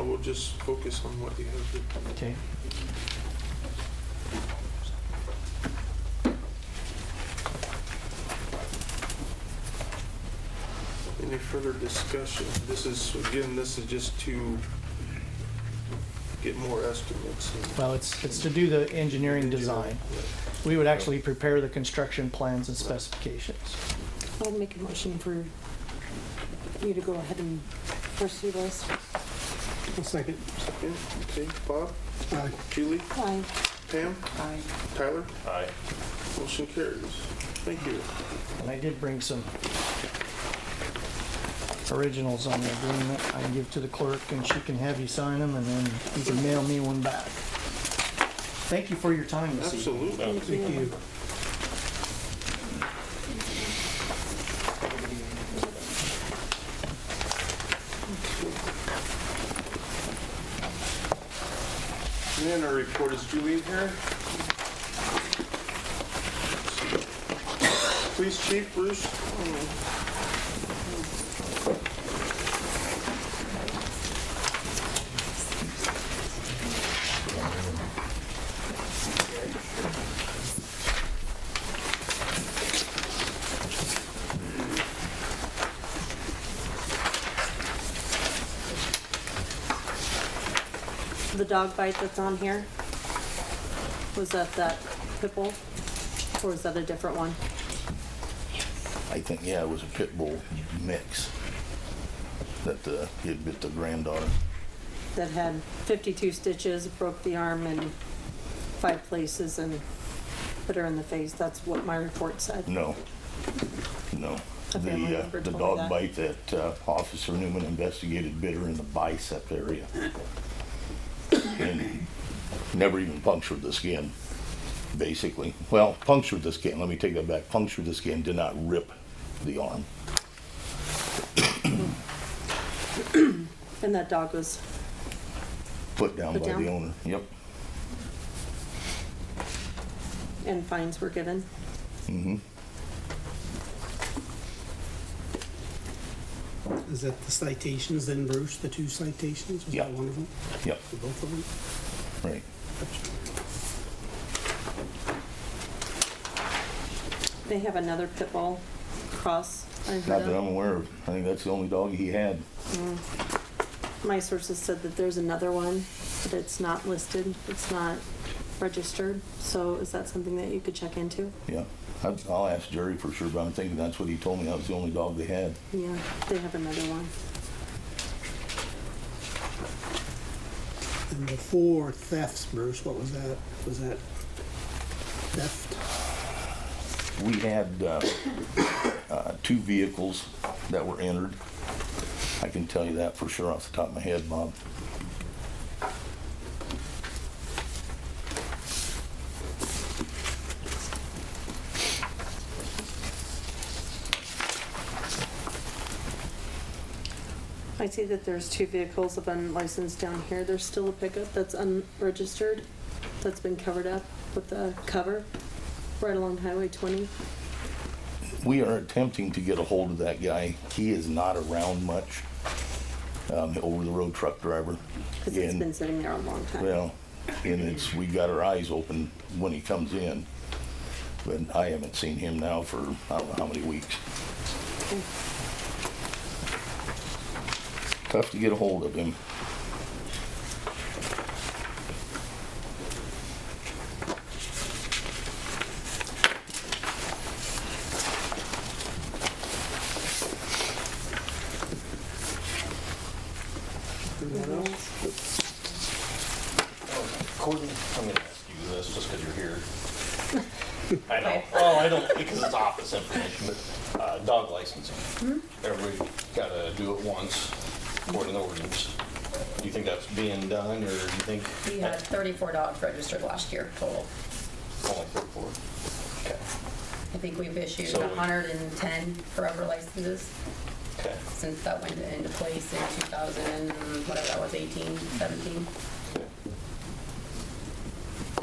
We'll just focus on what you have here. Okay. Any further discussion? This is just to get more estimates. Well, it's to do the engineering design. We would actually prepare the construction plans and specifications. I'll make a motion for you to go ahead and pursue this. A second. Second, okay, Bob? Aye. Julie? Aye. Pam? Aye. Tyler? Aye. Motion carries. Thank you. And I did bring some originals on the agreement I can give to the clerk, and she can have you sign them, and then you can mail me one back. Thank you for your time this evening. Absolutely. Thank you. And our report, is Julie here? Police Chief Bruce? The dog bite that's on here, was that pit bull? Or was that a different one? I think, yeah, it was a pit bull mix that he had bit the granddaughter. That had 52 stitches, broke the arm in 5 places and bit her in the face. That's what my report said. No. A family member The told me dog that. bite that Officer Newman investigated bit her in the bicep area. And never even punctured the skin, basically. Well, punctured the skin, let me take that back. Punctured the skin, did not rip the arm. And that dog was, Put down Put by down? the owner, yep. and fines were given. Mm-hmm. Is that the citations then, Bruce, the 2 citations? Was Yeah. that one of them? Yep, For both of them? right. They have another pit bull cross. I Not heard that I'm of. aware of. I think that's the only dog he had. My sources said that there's another one, but it's not listed. It's not registered. So is that something that you could check into? Yeah, I'll ask Jerry for sure, but I'm thinking that's what he told me. That was the only dog they had. Yeah, they have another one. And the 4 thefts, Bruce, what was that? Was that theft? We had 2 vehicles that were entered. I can tell you that for sure off the top of my head, Bob. I see that there's 2 vehicles of unlicensed down here. There's still a pickup that's unregistered, that's been covered up with a cover right along Highway 20. We are attempting to get a hold of that guy. He is not around much, over-the-road truck driver. Because it's And- been sitting there a long time. Well, and we got our eyes open when he comes in, but I haven't seen him now for I don't know how many weeks. Tough to get a hold of him. Courtney, I'm gonna ask you this just because you're here. I know. Well, I don't, because it's office information, but dog licensing. Everybody gotta do it once, according to ordinance. Do you think that's being done, or do you think? We had 34 dogs registered last year total. Only 34? Okay, I think we've issued So- 110 forever licenses okay. since that went into place in 2000, whatever that was, 18, 17.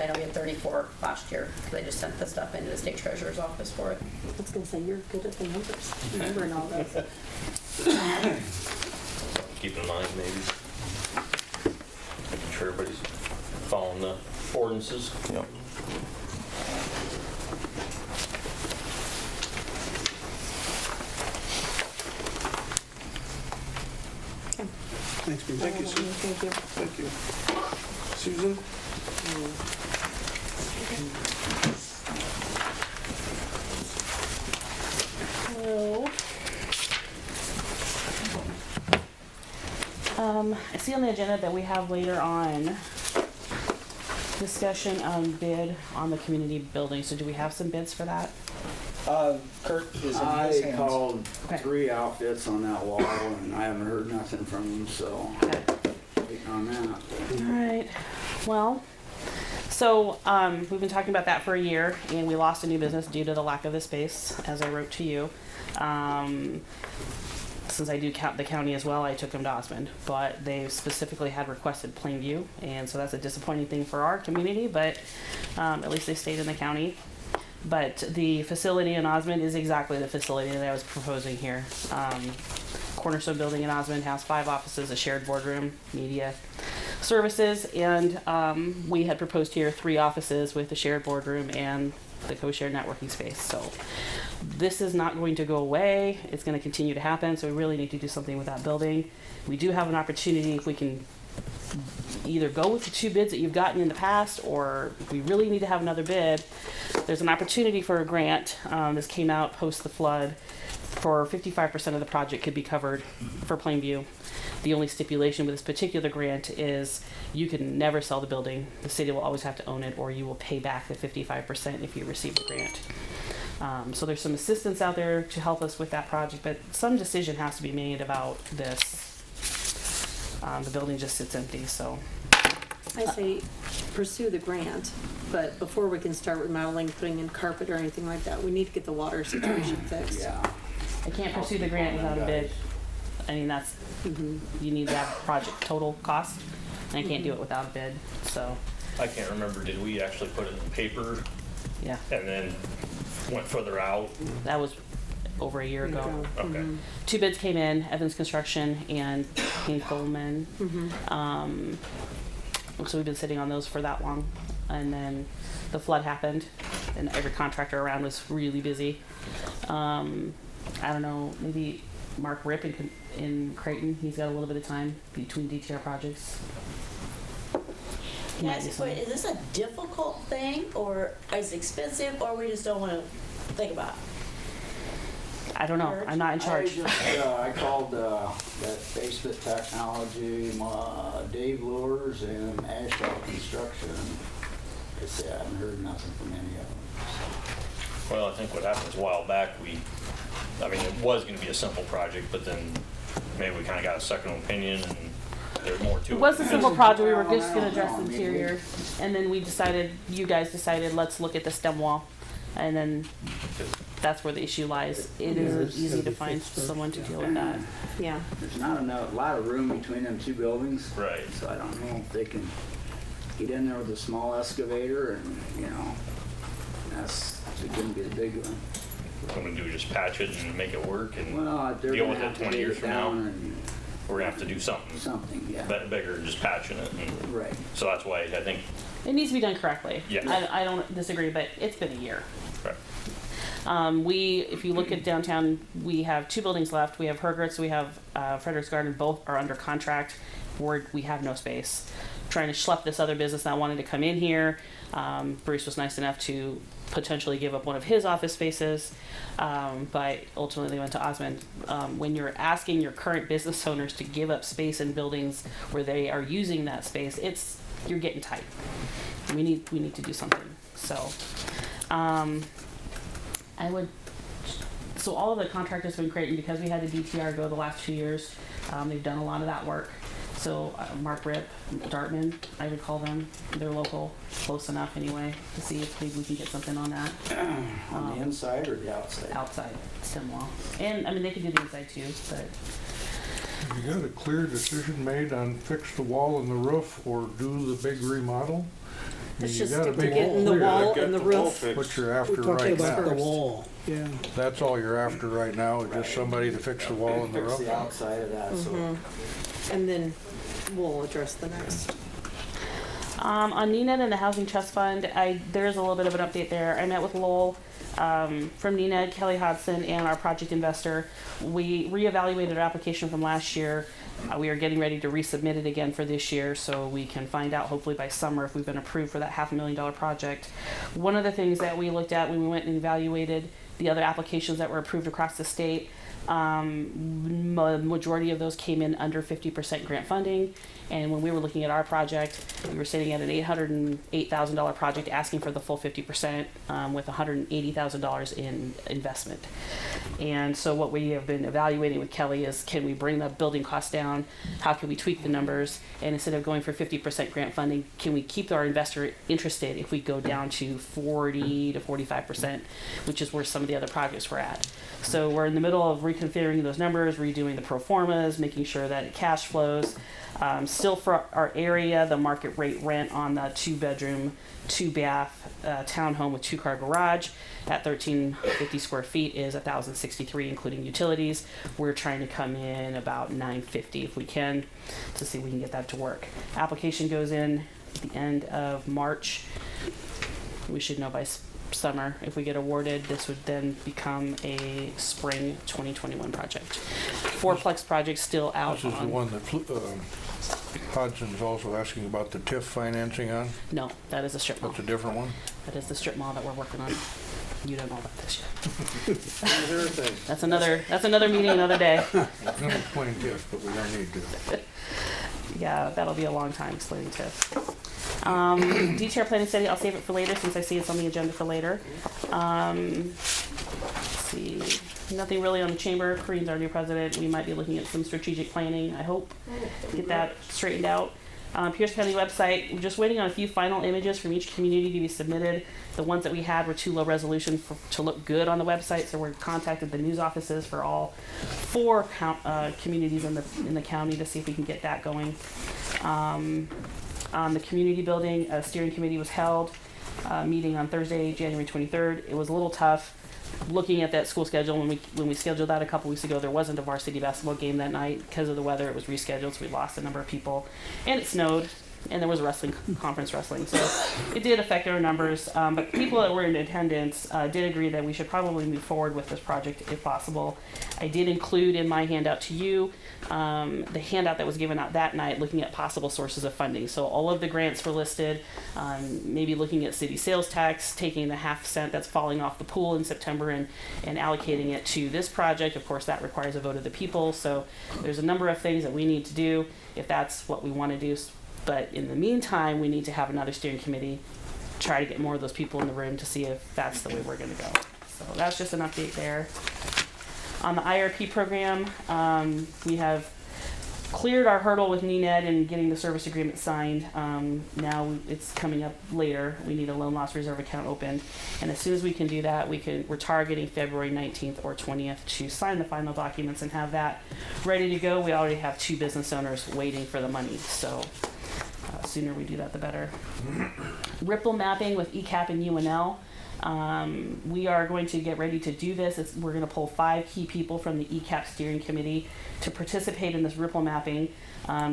I know we had 34 last year, because I just sent the stuff into the state treasurer's office for it. I was gonna say, you're good at the numbers, remembering all this. Keep in mind, maybe. sure everybody's following the ordinances. Yep. Thanks, Bruce. Thank you, Susan. Thank you. Thank you. Susan? I see on the agenda that we have later on discussion on bid on the community building. So do we have some bids for that? Kurt is in his I hands. called Okay. 3 outfits on that wall, and I haven't heard nothing from them, so Okay. waiting on that. All right. Well, so we've been talking about that for a year, and we lost a new business due to the lack of the space, as I wrote to you. Since I do count the county as well, I took them to Osmond, but they specifically had requested Plainview, and so that's a disappointing thing for our community, but at least they stayed in the county. But the facility in Osmond is exactly the facility that I was proposing here. Cornerstone Building in Osmond has 5 offices, a shared boardroom, media, services, and we had proposed here 3 offices with a shared boardroom and the co-shared networking space. So this is not going to go away. It's going to continue to happen. So we really need to do something with that building. We do have an opportunity if we can either go with the 2 bids that you've gotten in the past, or if we really need to have another bid. There's an opportunity for a grant. This came out post the flood. For 55% of the project could be covered for Plainview. The only stipulation with this particular grant is you can never sell the building. The city will always have to own it, or you will pay back the 55% if you receive the grant. So there's some assistance out there to help us with that project, but some decision has to be made about this. The building just sits empty, so. I say pursue the grant, but before we can start remodeling, putting in carpet or anything like that, we need to get the water situation fixed. Yeah. I can't pursue the grant without a bid. I mean, that's, you need to have project total cost, and I can't do it without a bid, so, I can't remember, did we actually put it in the paper yeah. and then went further out? That was over a year ago. Okay. 2 bids came in, Evans Construction and Hinkleman. So we've been sitting on those for that long. And then the flood happened, and every contractor around was really busy. I don't know, maybe Mark Ripp in Creighton, he's got a little bit of time between DTR projects. He might do Yes, something. is this a difficult thing, or is it expensive, or we just don't want to think about it? I don't know, I'm not in charge. I called that Basement Technology, Dave Lures, and Asphalt Construction. I said, I haven't heard nothing from any of them. Well, I think what happened was a while back, it was gonna be a simple project, but then maybe we kinda got a second opinion and there's more to it. It was a simple project, we were just gonna address the interior, and then you guys decided, let's look at the stem wall, and then that's where the issue lies. It is easy to find someone to deal with that. Yeah. There's not a lot of room between them 2 buildings. Right. So I don't know if they can get in there with a small excavator and, that's gonna be the big one. What we're gonna do is just patch it and make it work and Well, they're deal gonna with have it to 20 dig years it from now. down and We're gonna have to do something yeah. bigger than just patching it. And Right. so that's why I think, It needs to be done correctly. Yeah. I don't disagree, but it's been a year. right. If you look at downtown, we have 2 buildings left. We have Hergert's, we have Frederick's Garden. Both are under contract. We have no space. Trying to schlep this other business that wanted to come in here. Bruce was nice enough to potentially give up one of his office spaces, but ultimately they went to Osmond. When you're asking your current business owners to give up space in buildings where they are using that space, you're getting tight. We need to do something. So, so all of the contractors have been Creighton, because we had the DTR go the last 2 years. They've done a lot of that work. So Mark Ripp, Dartman, I would call them. They're local, close enough anyway, to see if maybe we can get something on that. On the inside or the outside? Outside, stem wall. And, they could do the inside too, but Have you got a clear decision made on fix the wall and the roof or do the big remodel? Let's You just got a stick to big getting the hole wall there. and the Get the wall roof. fixed. What you're We're after talking right about the now. wall, yeah. That's all you're after right now, is just somebody to fix the wall and the Fix roof? the outside of that, so. And then we'll address the next. On NENAD and the Housing Trust Fund, there's a little bit of an update there. I met with Lowell from NENAD, Kelly Hodson, and our project investor. We reevaluated our application from last year. We are getting ready to resubmit it again for this year, so we can find out hopefully by summer if we've been approved for that $500,000 project. One of the things that we looked at when we went and evaluated the other applications that were approved across the state, majority of those came in under 50% grant funding. And when we were looking at our project, we were sitting at an $808,000 project asking for the full 50% with $180,000 in investment. And so what we have been evaluating with Kelly is, can we bring the building costs down? How can we tweak the numbers? And instead of going for 50% grant funding, can we keep our investor interested if we go down to 40 to 45%, which is where some of the other projects were at. So we're in the middle of reconfiguring those numbers, redoing the pro formas, making sure that it cash flows. Still for our area, the market rate rent on the 2-bedroom, 2-bath townhome with 2-car garage at 1,350 square feet is $1,063, including utilities. We're trying to come in about $950 if we can, to see if we can get that to work. Application goes in at the end of March. We should know by summer if we get awarded. This would then become a spring 2021 project. Fourplex project still out. This is the one that Hudson's also asking about the TIF financing on? No, that is a strip mall. That's a different one? That is the strip mall that we're working on. You don't know about this yet. Everything. That's another meeting, another day. We're going to explain TIF, but we don't need to. Yeah, that'll be a long time explaining TIF. Detail planning study, I'll save it for later since I see it's on the agenda for later. Let's see, nothing really on the chamber. Kareem's our new president. We might be looking at some strategic planning, I hope, get that straightened out. Pierce County website, we're just waiting on a few final images from each community to be submitted. The ones that we had were too low resolution to look good on the website, so we contacted the news offices for all 4 communities in the county to see if we can get that going. On the community building, a steering committee was held, meeting on Thursday, January 23rd. It was a little tough. Looking at that school schedule, when we scheduled that a couple weeks ago, there wasn't a varsity basketball game that night because of the weather. It was rescheduled, so we lost a number of people, and it snowed, and there was conference wrestling, so it did affect our numbers. But people that were in attendance did agree that we should probably move forward with this project if possible. I did include in my handout to you the handout that was given out that night, looking at possible sources of funding. So all of the grants were listed. Maybe looking at city sales tax, taking the half cent that's falling off the pool in September and allocating it to this project. Of course, that requires a vote of the people. So there's a number of things that we need to do if that's what we want to do. But in the meantime, we need to have another steering committee, try to get more of those people in the room to see if that's the way we're going to go. So that's just an update there. On the IRP program, we have cleared our hurdle with NENAD and getting the service agreement signed. Now it's coming up later. We need a loan loss reserve account opened. And as soon as we can do that, we're targeting February 19th or 20th to sign the final documents and have that ready to go. We already have 2 business owners waiting for the money. So sooner we do that, the better. Ripple mapping with ECAP and UNL. We are going to get ready to do this. We're going to pull 5 key people from the ECAP steering committee to participate in this ripple mapping.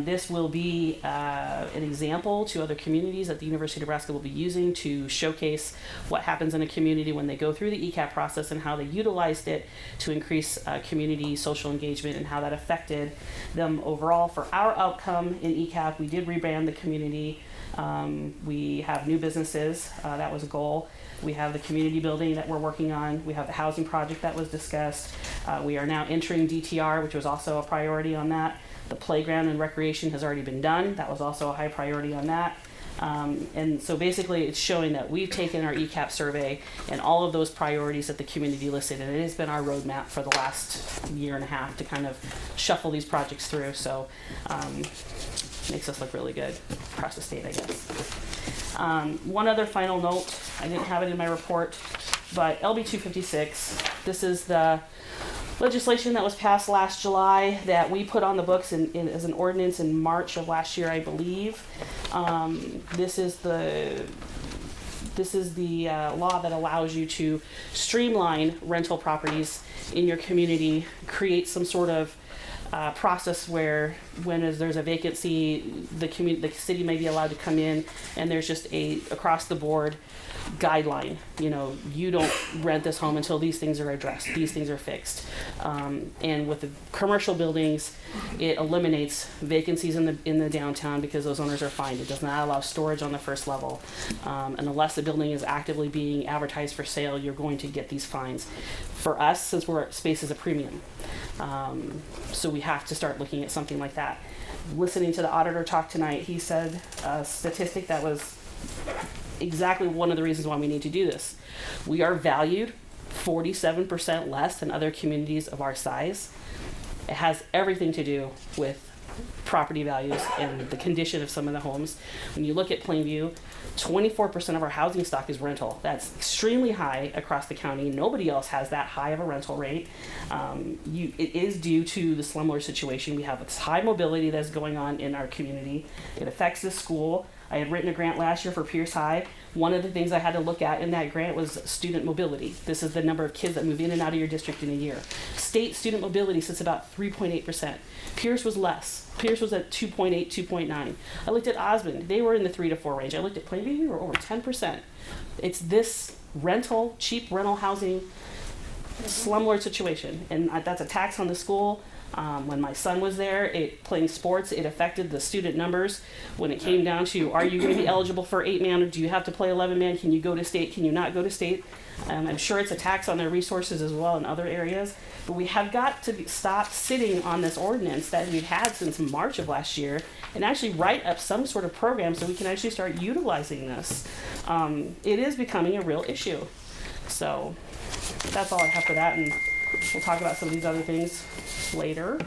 This will be an example to other communities that the University of Nebraska will be using to showcase what happens in a community when they go through the ECAP process and how they utilized it to increase community social engagement and how that affected them overall. For our outcome in ECAP, we did rebrand the community. We have new businesses. That was a goal. We have the community building that we're working on. We have the housing project that was discussed. We are now entering DTR, which was also a priority on that. The playground and recreation has already been done. That was also a high priority on that. And so basically it's showing that we've taken our ECAP survey and all of those priorities that the community listed, and it has been our roadmap for the last year and a half to kind of shuffle these projects through. So makes us look really good across the state, I guess. One other final note, I didn't have it in my report, but LB 256, this is the legislation that was passed last July that we put on the books as an ordinance in March of last year, I believe. This is the law that allows you to streamline rental properties in your community, create some sort of process where there's a vacancy, the city may be allowed to come in and there's just a across the board guideline. You know, you don't rent this home until these things are addressed, these things are fixed. And with the commercial buildings, it eliminates vacancies in the downtown because those owners are fined. It does not allow storage on the first level. And unless the building is actively being advertised for sale, you're going to get these fines. For us, since space is a premium, so we have to start looking at something like that. Listening to the auditor talk tonight, he said a statistic that was exactly one of the reasons why we need to do this. We are valued 47% less than other communities of our size. It has everything to do with property values and the condition of some of the homes. When you look at Plainview, 24% of our housing stock is rental. That's extremely high across the county. Nobody else has that high of a rental rate. It is due to the slumlord situation. We have this high mobility that's going on in our community. It affects the school. I had written a grant last year for Pierce High. One of the things I had to look at in that grant was student mobility. This is the number of kids that move in and out of your district in a year. State student mobility sits about 3.8%. Pierce was less. Pierce was at 2.8, 2.9. I looked at Osmond. They were in the 3 to 4 range. I looked at Plainview. We were over 10%. It's this cheap rental housing slumlord situation. And that's a tax on the school. When my son was there, playing sports, it affected the student numbers. When it came down to, are you going to be eligible for 8-man or do you have to play 11-man? Can you go to state? Can you not go to state? I'm sure it's a tax on their resources as well in other areas. But we have got to stop sitting on this ordinance that we've had since March of last year and actually write up some sort of program so we can actually start utilizing this. It is becoming a real issue. So that's all I have for that, and we'll talk about some of these other things later.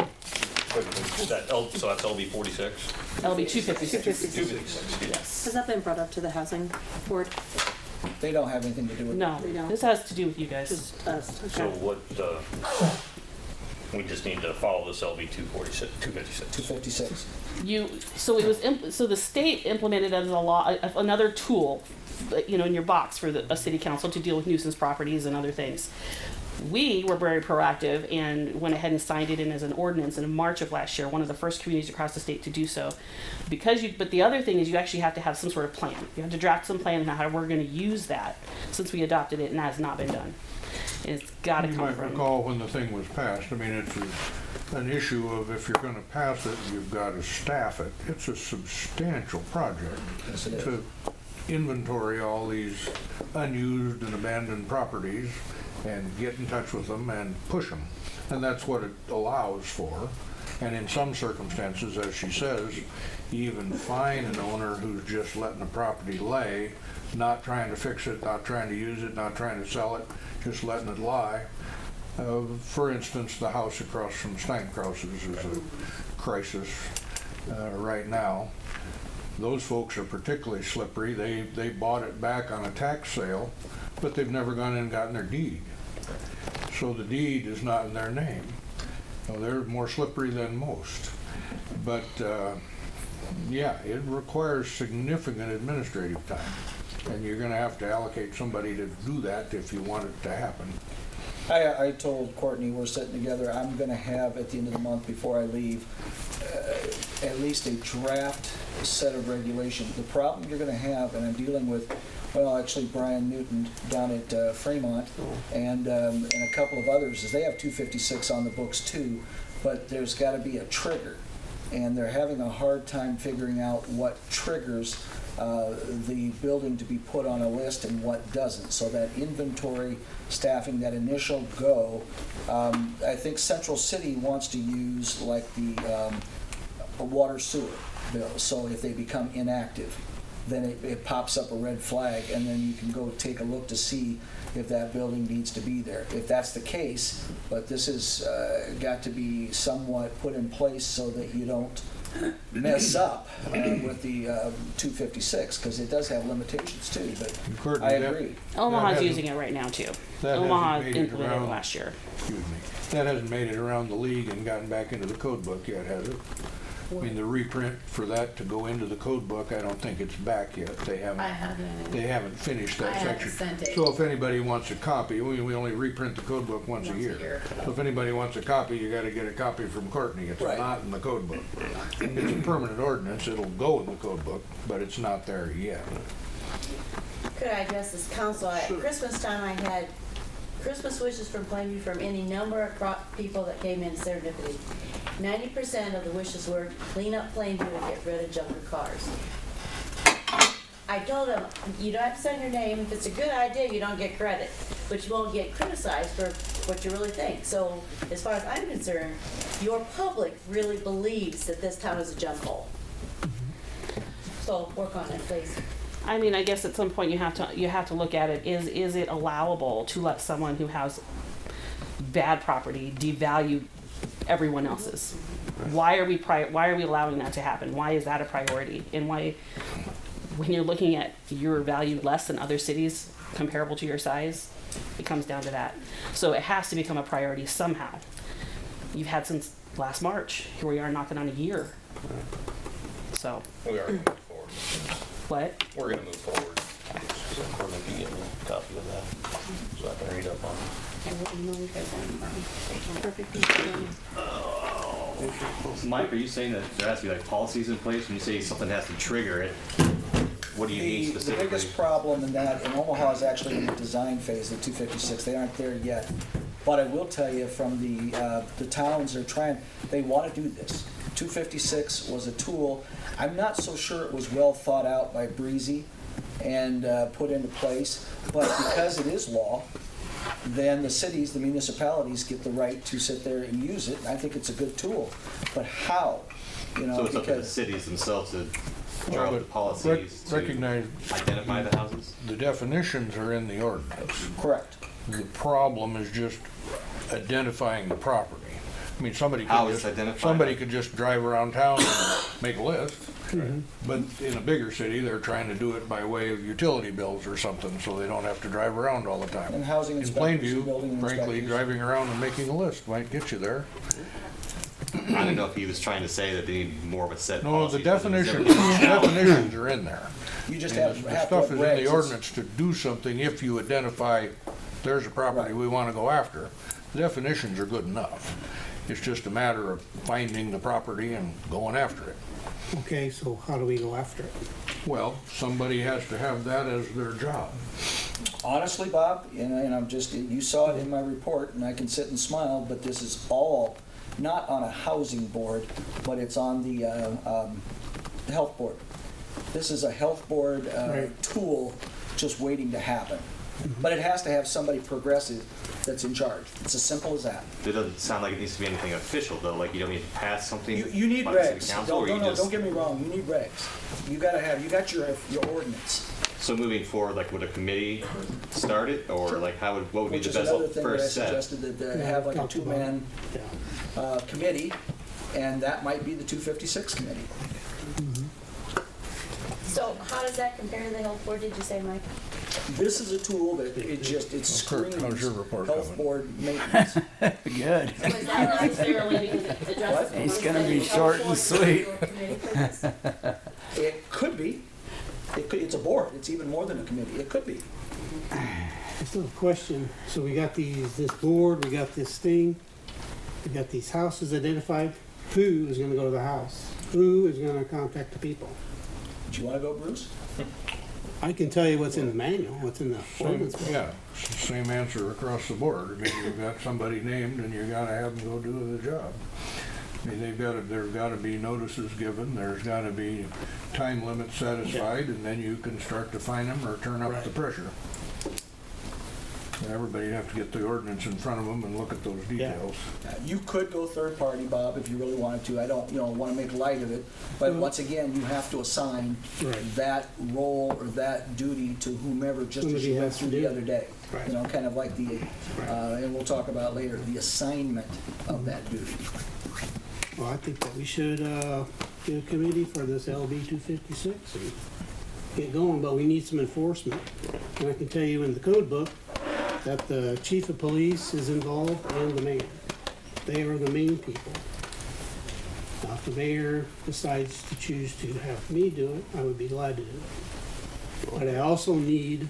So that's LB 46? LB 256. 256. Yes. Has that been brought up to the housing board? They don't have anything to do with it. No, They don't. this has to do with you guys. Just us, So okay. what, we just need to follow this LB 256. 256. So the state implemented as a law, another tool, in your box for a city council to deal with nuisance properties and other things. We were very proactive and went ahead and signed it in as an ordinance in March of last year, one of the first communities across the state to do so. But the other thing is you actually have to have some sort of plan. You have to draft some plan on how we're going to use that since we adopted it, and that has not been done. It's got to come You from. might recall when the thing was passed, I mean, it's an issue of if you're gonna pass it, you've gotta staff it. It's a substantial project. Yes, it is. To inventory all these unused and abandoned properties and get in touch with them and push them. And that's what it allows for. And in some circumstances, as she says, you even fine an owner who's just letting the property lay, not trying to fix it, not trying to use it, not trying to sell it, just letting it lie. For instance, the house across from Steinkraus's is a crisis right now. Those folks are particularly slippery. They bought it back on a tax sale, but they've never gone in and gotten their deed. So the deed is not in their name. So they're more slippery than most. But yeah, it requires significant administrative time. And you're gonna have to allocate somebody to do that if you want it to happen. I told Courtney, we're sitting together, I'm gonna have at the end of the month before I leave, at least a draft set of regulations. The problem you're gonna have, and I'm dealing with, well, actually Brian Newton down at Fremont and a couple of others, is they have 256 on the books too, but there's gotta be a trigger. And they're having a hard time figuring out what triggers the building to be put on a list and what doesn't. So that inventory staffing, that initial go, I think Central City wants to use like the water sewer bill. So if they become inactive, then it pops up a red flag, and then you can go take a look to see if that building needs to be there. If that's the case, but this has got to be somewhat put in place so that you don't mess up with the 256, because it does have limitations too, but I agree. Omaha's using it right now too. Omaha implemented it last year. Excuse me. That hasn't made it around the league and gotten back into the code book yet, has it? I mean, the reprint for that to go into the code book, I don't think it's back yet. They haven't finished that section. Sent it. So if anybody wants a copy, we only reprint the code book once a year. So if anybody wants a copy, you gotta get a copy from Courtney. It's not in the code book. It's a permanent ordinance, it'll go in the code book, but it's not there yet. Could I address this council? At Christmas time, I had Christmas wishes from Plainview from any number of people that came in serendipity. 90% of the wishes were clean up Plainview and get rid of junker cars. I told them, you don't have to send your name. If it's a good idea, you don't get credit, but you won't get criticized for what you really think. So as far as I'm concerned, your public really believes that this town is a junk hole. So work on it, please. I mean, I guess at some point you have to look at it. Is it allowable to let someone who has bad property devalue everyone else's? Why are we allowing that to happen? Why is that a priority? And why, when you're looking at your value less than other cities comparable to your size, it comes down to that. So it has to become a priority somehow. You've had since last March. Here we are knocking on a year. So. We are moving forward. What? We're gonna move forward. So we're gonna be getting a copy of that, so I can read up on it. Mike, are you saying that there has to be like policies in place when you say something has to trigger it? What do you mean The specifically? biggest problem in that, in Omaha, is actually in the design phase of 256. They aren't there yet. But I will tell you, from the towns they want to do this. 256 was a tool. I'm not so sure it was well thought out by Breezy and put into place, but because it is law, then the cities, the municipalities get the right to sit there and use it. I think it's a good tool, but how? So it's up to the cities themselves to draw up the policies to Recognize identify the houses? the definitions are in the ordinance. Correct. The problem is just identifying the property. I mean, somebody could just drive around town and make a list. But in a bigger city, they're trying to do it by way of utility bills or something, so they don't have to drive around all the time. And housing In inspectors and building Plainview, frankly, inspectors. driving around and making a list might get you there. I don't know if he was trying to say that they need more of a set No, policy. the definitions are in there. You just And have the to stuff is in the regs. ordinance to do something if you identify there's a property we want to go after. The definitions are good enough. It's just a matter of finding the property and going after it. Okay, so how do we go after it? Well, somebody has to have that as their job. Honestly, Bob, and I'm just, you saw it in my report, and I can sit and smile, but this is all not on a housing board, but it's on the health board. This is a health board tool just waiting to happen. But it has to have somebody progressive that's in charge. It's as simple as that. It doesn't sound like it needs to be anything official though, like you don't need to pass something You need by the regs. city council, or you just... Don't get me wrong, you need regs. You got your ordinance. So moving forward, like would a committee start it, or like what would be the best first step? Which is another thing that I suggested, that have like a two-man committee, and that might be the 256 committee. So how does that compare to the health board, did you say, Mike? This is a tool that it screens how's your report health coming? board maintenance. Good. So is that necessarily because it addresses... It's gonna be short and sweet. It could be. It's a board. It's even more than a committee. It could be. Still a question. So we got this board, we got this thing, we got these houses identified. Who is gonna go to the house? Who is gonna contact the people? Do you want to go, Bruce? I can tell you what's in the manual, what's in the ordinance book. Yeah, it's the same answer across the board. I mean, you've got somebody named and you gotta have them go do the job. I mean, there's gotta be notices given, there's gotta be time limits satisfied, and then you can start to fine them or turn up the pressure. Everybody have to get the ordinance in front of them and look at those details. You could go third party, Bob, if you really wanted to. I don't, want to make light of it. But once again, you have to assign that role or that duty to whomever, just as you went through the other day. Kind of like the, and we'll talk about later, the assignment of that duty. Well, I think that we should get a committee for this LB 256 and get going, but we need some enforcement. And I can tell you in the code book that the chief of police is involved and the mayor. They are the main people. Now, if the mayor decides to choose to have me do it, I would be glad to do it. But I also need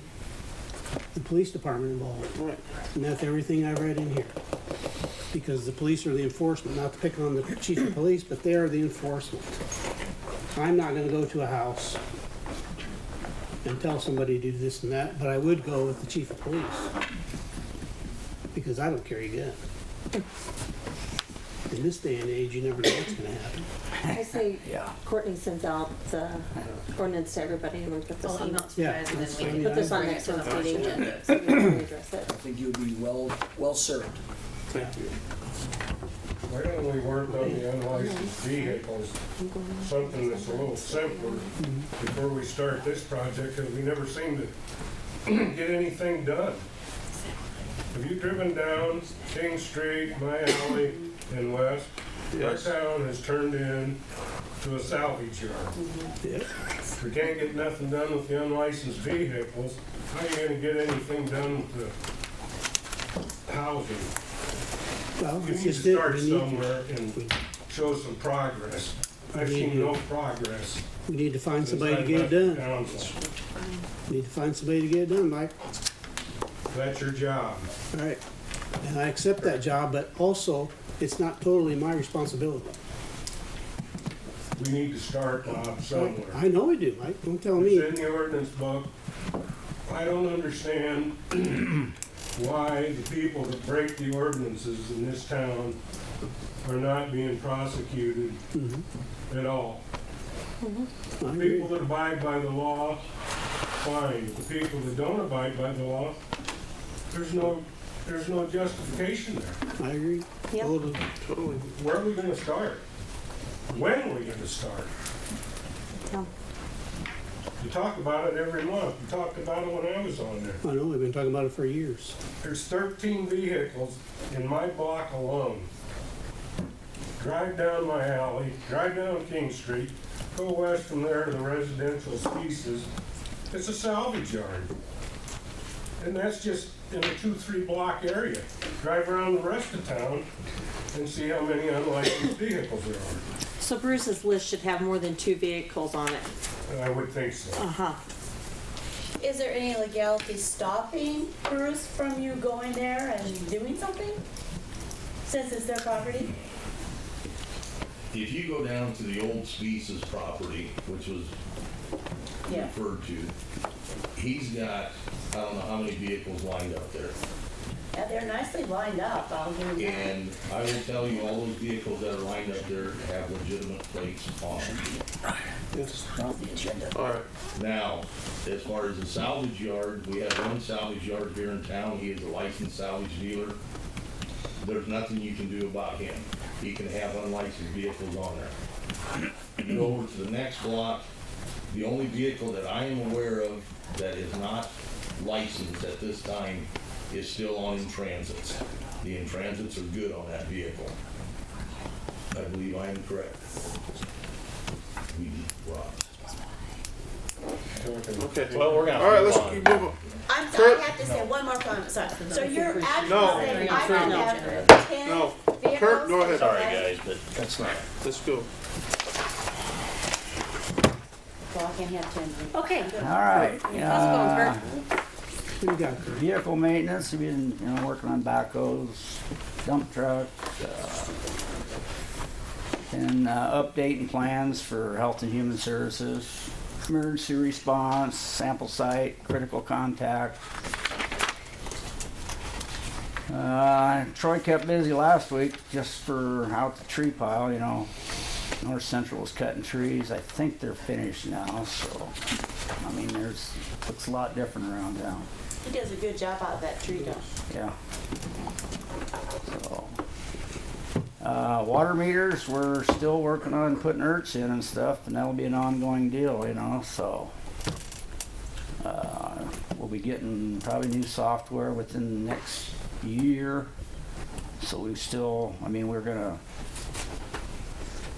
the police department involved. Right. And that's everything I read in here. Because the police are the enforcement, not to pick on the chief of police, but they are the enforcement. I'm not gonna go to a house and tell somebody to do this and that, but I would go with the chief of police. Because I don't carry a gun. In this day and age, you never know what's gonna happen. I say Yeah. Courtney sends out the ordinance to everybody and we put this I'll on. email it to Yeah, you guys and that's then we fine. can Put this on bring it next to the month's March meeting. agenda. So we can address it. I think you'd be well served. Thank you. Why don't we work on the unlicensed vehicles, something that's a little simpler before we start this project, because we never seem to get anything done. Have you driven down King Street, my alley, and west? Our Yes. town has turned in to a salvage yard. Yeah. If we can't get nothing done with the unlicensed vehicles, how are you gonna get anything done with the housing? Well, You it's need to just it. start We need somewhere and show some progress. I've seen no progress. We need to find since somebody to I get it left done. council. We need to find somebody to get it done, Mike. That's your job. All right. And I accept that job, but also, it's not totally my responsibility. We need to start, Bob, somewhere. I know we do, Mike. Don't tell It's me. in the ordinance book. I don't understand why the people that break the ordinances in this town are not being prosecuted at all. I The agree. people that abide by the law, fine. The people that don't abide by the law, there's no justification there. I agree. Yep. Totally. Totally. Where are we gonna start? When are we gonna start? Yeah. You talk about it every month. You talked about it when I was on there. I know, we've been talking about it for years. There's 13 vehicles in my block alone. Drive down my alley, drive down King Street, go west from there to the residential spaces. It's a salvage yard. And that's just in a 2-3 block area. Drive around the rest of town and see how many unlicensed vehicles there are. So Bruce's list should have more than 2 vehicles on it. I would think so. Uh-huh. Is there any legality stopping Bruce from you going there and doing something? Since it's their property? If you go down to the old Spee's property, which was Yeah. referred to, he's got, I don't know how many vehicles lined up there. Yeah, they're nicely lined up, I'll give you that. And I will tell you, all those vehicles that are lined up there have legitimate plates on them. Yes. Not the agenda. All right. Now, as far as the salvage yard, we have one salvage yard here in town. He is a licensed salvage dealer. There's nothing you can do about him. He can have unlicensed vehicles on there. You go over to the next block, the only vehicle that I am aware of that is not licensed at this time is still on in-transits. The in-transits are good on that vehicle. I believe I am correct. Okay. Well, we're gonna All right, move let's on. keep moving. I'm sorry, I have to say one more comment, sorry. So you're actually No. saying I can No. have 10 No. vehicles? Kurt, go ahead. Sorry, guys, but that's not. Let's go. Well, I can't have 10. Okay. All right. How's it going, Kurt? What do you got, Kurt? Vehicle maintenance, we've been, working on backhoes, dump truck, and updating plans for health and human services, emergency response, sample site, critical contact. Troy kept busy last week just for out the tree pile, North Central was cutting trees. I think they're finished now, so, looks a lot different around town. He does a good job out of that tree, though. Yeah. So, water meters, we're still working on putting ERTs in and stuff, and that'll be an ongoing deal, so. We'll be getting probably new software within the next year. So we still, we're gonna,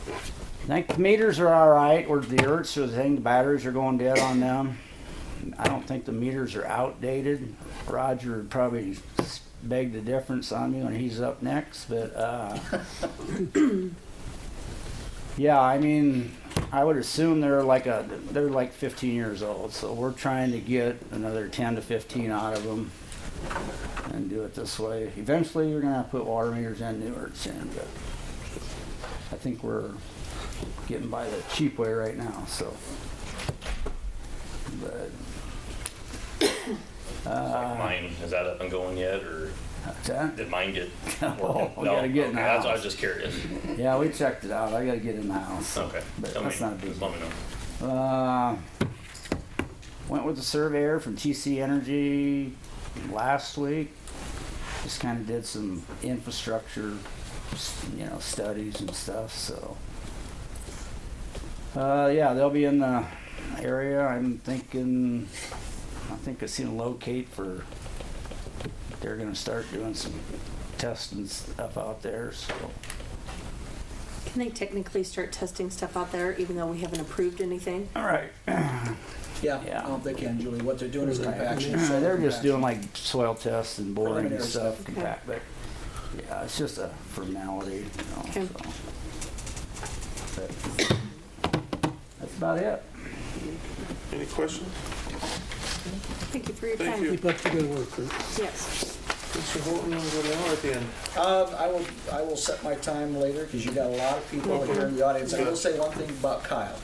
I think the meters are all right, or the ERTs, or the thing, the batteries are going dead on them. I don't think the meters are outdated. Roger would probably beg the difference on me when he's up next, but Yeah, I mean, I would assume they're like 15 years old, so we're trying to get another 10 to 15 out of them and do it this way. Eventually, you're gonna have to put water meters and Newards in, but I think we're getting by the cheap way right now, so. But, Mine, is that up and going yet, or what's that? did mine get Oh, working? we gotta get in the That's, I house. was just curious. Yeah, we checked it out. I gotta get in the house. Okay. But Tell that's me, not a big just let me know. Went with the surveyor from TC Energy last week. Just kind of did some infrastructure, studies and stuff. So, yeah, they'll be in the area. I think it's in locate for. They're gonna start doing some testing stuff out there. So. Can they technically start testing stuff out there even though we haven't approved anything? All right. Yeah, they can, Julie. What they're doing is compaction. They're just doing like soil tests and boring and Preliminary stuff. stuff. Compact, but yeah, it's just a formality. Okay. So. But that's about it. Any questions? Thank you for your Thank time. you. Keep up the good work, Kurt. Yes. Mr. Horton, we'll go now at the end. I will set my time later because you got a lot of people here in the audience. I will say one thing about Kyle.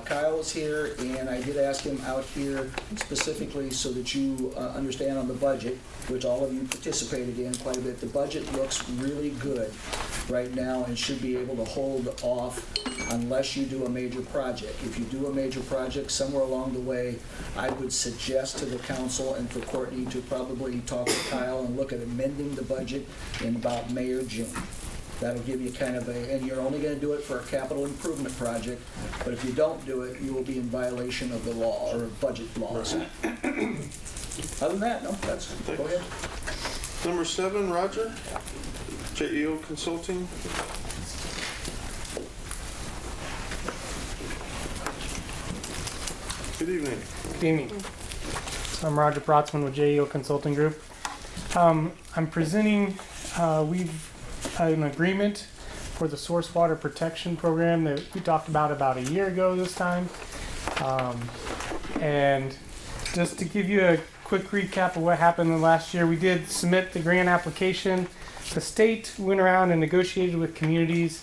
Kyle is here, and I did ask him out here specifically so that you understand on the budget, which all of you participated in quite a bit. The budget looks really good right now and should be able to hold off unless you do a major project. If you do a major project somewhere along the way, I would suggest to the council and for Courtney to probably talk to Kyle and look at amending the budget in about May or June. That'll give you kind of and you're only gonna do it for a capital improvement project, but if you don't do it, you will be in violation of the law or budget laws. Other than that, no, go ahead. Number 7, Roger, JEO Consulting. Good evening. Good evening. I'm Roger Brotzman with JEO Consulting Group. I'm presenting, we've an agreement for the source water protection program that we talked about a year ago this time. And just to give you a quick recap of what happened in the last year, we did submit the grant application. The state went around and negotiated with communities,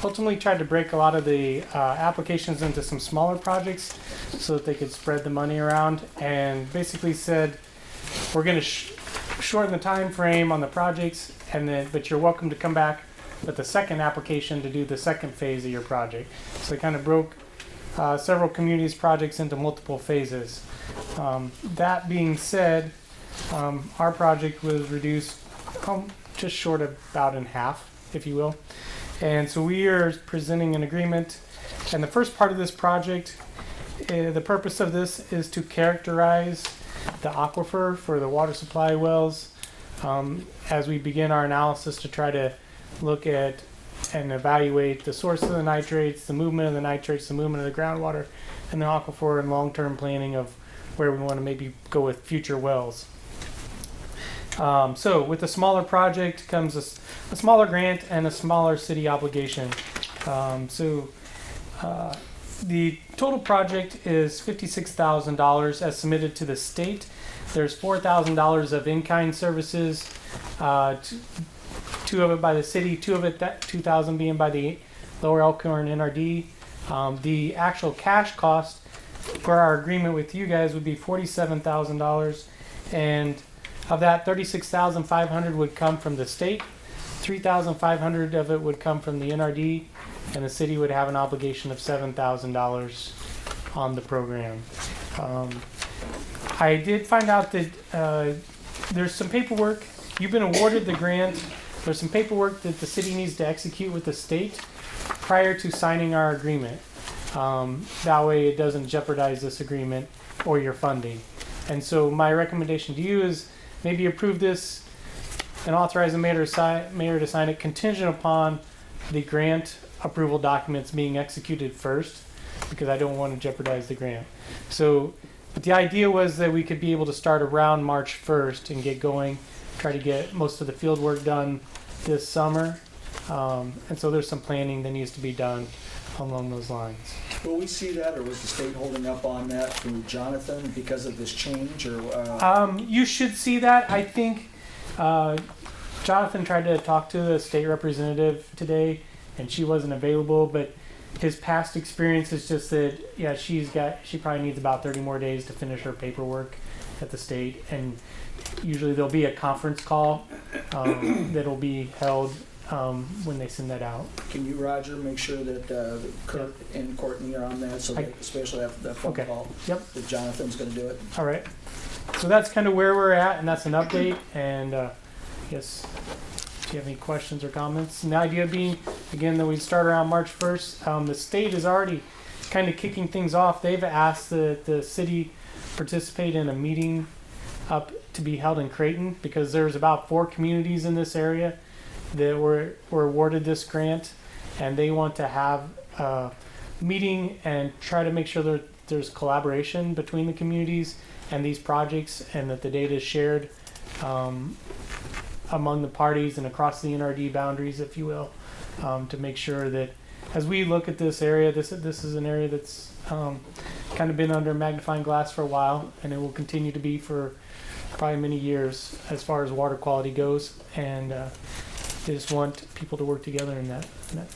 ultimately tried to break a lot of the applications into some smaller projects so that they could spread the money around, and basically said, we're going to shorten the time frame on the projects, but you're welcome to come back with the second application to do the second phase of your project. So they kind of broke several communities' projects into multiple phases. That being said, our project was reduced just short of about in half, if you will. And so we are presenting an agreement. And the first part of this project, the purpose of this is to characterize the aquifer for the water supply wells as we begin our analysis to try to look at and evaluate the source of the nitrates, the movement of the nitrates, the movement of the groundwater, and the aquifer, and long-term planning of where we want to maybe go with future wells. So with a smaller project comes a smaller grant and a smaller city obligation. The total project is $56,000 as submitted to the state. There's $4,000 of in-kind services, two of it by the city, two of it, that $2,000 being by the Lower Elkhorn NRD. The actual cash cost for our agreement with you guys would be $47,000, and of that, $36,500 would come from the state, $3,500 of it would come from the NRD, and the city would have an obligation of $7,000 on the program. I did find out that there's some paperwork. You've been awarded the grant. There's some paperwork that the city needs to execute with the state prior to signing our agreement. That way it doesn't jeopardize this agreement or your funding. And so my recommendation to you is maybe approve this and authorize the mayor to sign it contingent upon the grant approval documents being executed first, because I don't want to jeopardize the grant. So, but the idea was that we could be able to start around March 1st and get going, try to get most of the field work done this summer, And so there's some planning that needs to be done along those lines. Will we see that, or was the state holding up on that through Jonathan because of this change, or? You should see that. I think Jonathan tried to talk to the state representative today, and she wasn't available. But his past experience is just that, yeah, she probably needs about 30 more days to finish her paperwork at the state, and usually there'll be a conference call that'll be held when they send that out. Can you, Roger, make sure that Kurt and Courtney are on that, so that especially after that phone call, that Jonathan's going to do it? All right. So that's kind of where we're at, and that's an update. And yes, if you have any questions or comments. And the idea being, again, that we start around March 1st. The state is already kind of kicking things off. They've asked the city participate in a meeting up to be held in Creighton, because there's about 4 communities in this area that were awarded this grant, and they want to have a meeting and try to make sure that there's collaboration between the communities and these projects, and that the data is shared among the parties and across the NRD boundaries, if you will, to make sure that as we look at this area, this is an area that's kind of been under magnifying glass for a while, and it will continue to be for probably many years as far as water quality goes. And they just want people to work together in that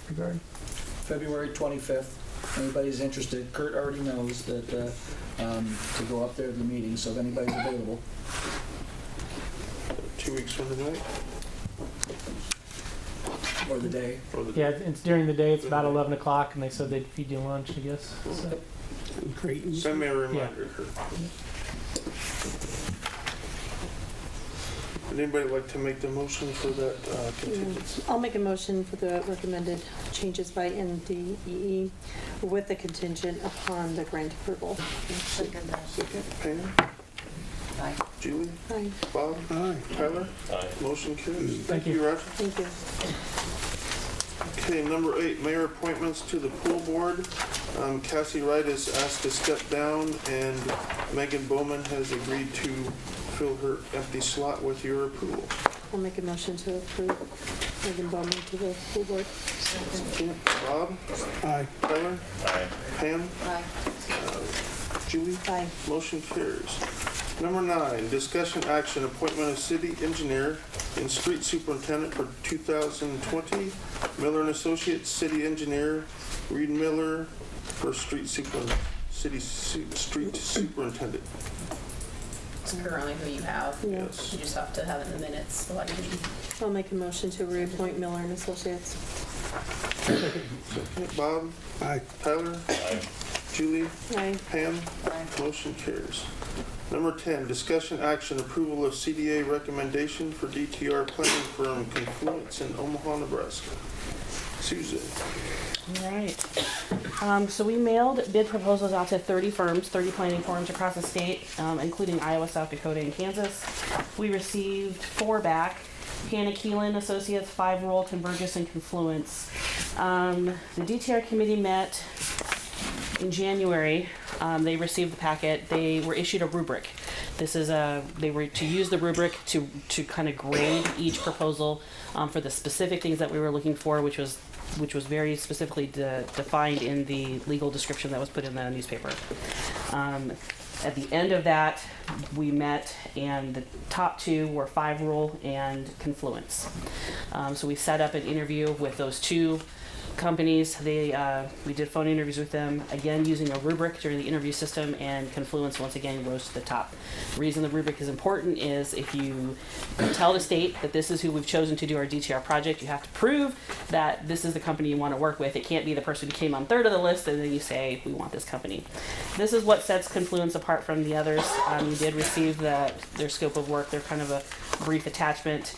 regard. February 25th. Anybody's interested, Kurt already knows that to go up there to the meeting, so if anybody's available. 2 weeks from tonight? Or the day. Yeah, it's during the day. It's about 11 o'clock, and they said they'd feed you lunch, I guess. So. Send me a reminder. Yeah. Would anybody like to make the motion for that contingency? I'll make a motion for the recommended changes by NDEE with the contingent upon the grant approval. Second, Pam? Aye. Julie? Aye. Bob? Aye. Tyler? Aye. Motion carries. Thank you. Roger. Thank you. Okay, number 8, mayor appointments to the pool board. Cassie Wright is asked to step down, and Megan Bowman has agreed to fill her empty slot with your approval. I'll make a motion to approve Megan Bowman to the pool board. Second. Bob? Aye. Tyler? Aye. Pam? Aye. Julie? Aye. Motion carries. Number 9, discussion action, appointment of city engineer and street superintendent for 2020. Miller and Associates, city engineer. Reed Miller for street superintendent. It's currently who you have. Yes. You just have to have it in the minutes. So I'll make a motion to reappoint Miller and Associates. Second. Bob? Aye. Tyler? Aye. Julie? Aye. Pam? Motion carries. Number 10, discussion action, approval of CDA recommendation for DTR planning firm Confluence in Omaha, Nebraska. Susan. All right. So we mailed bid proposals out to 30 firms, 30 planning firms across the state, including Iowa, South Dakota, and Kansas. We received 4 back. Hannah Keelan Associates, 5 Roll, Convergys, and Confluence. The DTR committee met in January. They received the packet. They were issued a rubric. This is they were to use the rubric to kind of grade each proposal for the specific things that we were looking for, which was very specifically defined in the legal description that was put in the newspaper. At the end of that, we met, and the top 2 were 5 Roll and Confluence. So we set up an interview with those 2 companies. We did phone interviews with them, again using a rubric during the interview system, and Confluence once again rose to the top. The reason the rubric is important is if you tell the state that this is who we've chosen to do our DTR project, you have to prove that this is the company you want to work with. It can't be the person who came on 3rd of the list and then you say, we want this company. This is what sets Confluence apart from the others. You did receive their scope of work. They're kind of a brief attachment.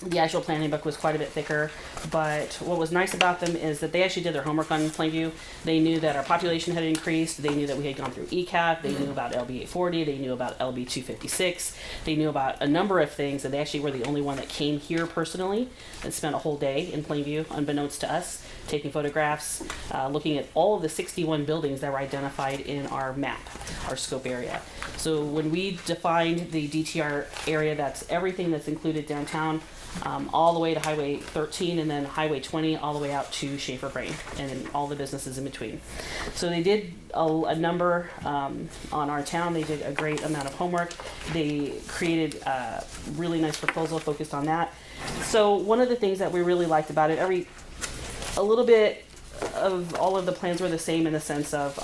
The actual planning book was quite a bit thicker, but what was nice about them is that they actually did their homework on Plainview. They knew that our population had increased. They knew that we had gone through ECAP. They knew about LB 840. They knew about LB 256. They knew about a number of things, and they actually were the only one that came here personally and spent a whole day in Plainview, unbeknownst to us, taking photographs, looking at all of the 61 buildings that were identified in our map, our scope area. So when we defined the DTR area, that's everything that's included downtown, all the way to Highway 13 and then Highway 20 all the way out to Schaefer Brain and then all the businesses in between. So they did a number on our town. They did a great amount of homework. They created a really nice proposal focused on that. So one of the things that we really liked about it, a little bit of all of the plans were the same in the sense of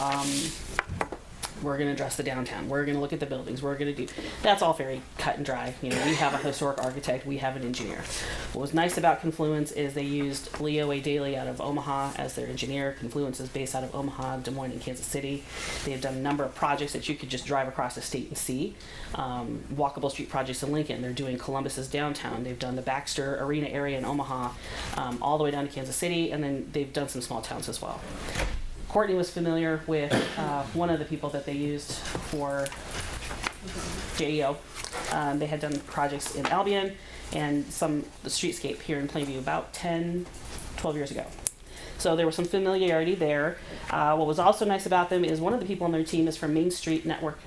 we're going to address the downtown. We're going to look at the buildings. We're going to do, that's all very cut and dry. You know, we have a historic architect. We have an engineer. What was nice about Confluence is they used Leo A. Daly out of Omaha as their engineer. Confluence is based out of Omaha, Des Moines, and Kansas City. They have done a number of projects that you could just drive across the state and see. Walkable street projects in Lincoln. They're doing Columbus's downtown. They've done the Baxter Arena area in Omaha, all the way down to Kansas City, and then they've done some small towns as well. Courtney was familiar with one of the people that they used for JEO. They had done projects in Albion and the streetscape here in Plainview about 10, 12 years ago. So there was some familiarity there. What was also nice about them is one of the people on their team is from Main Street Network,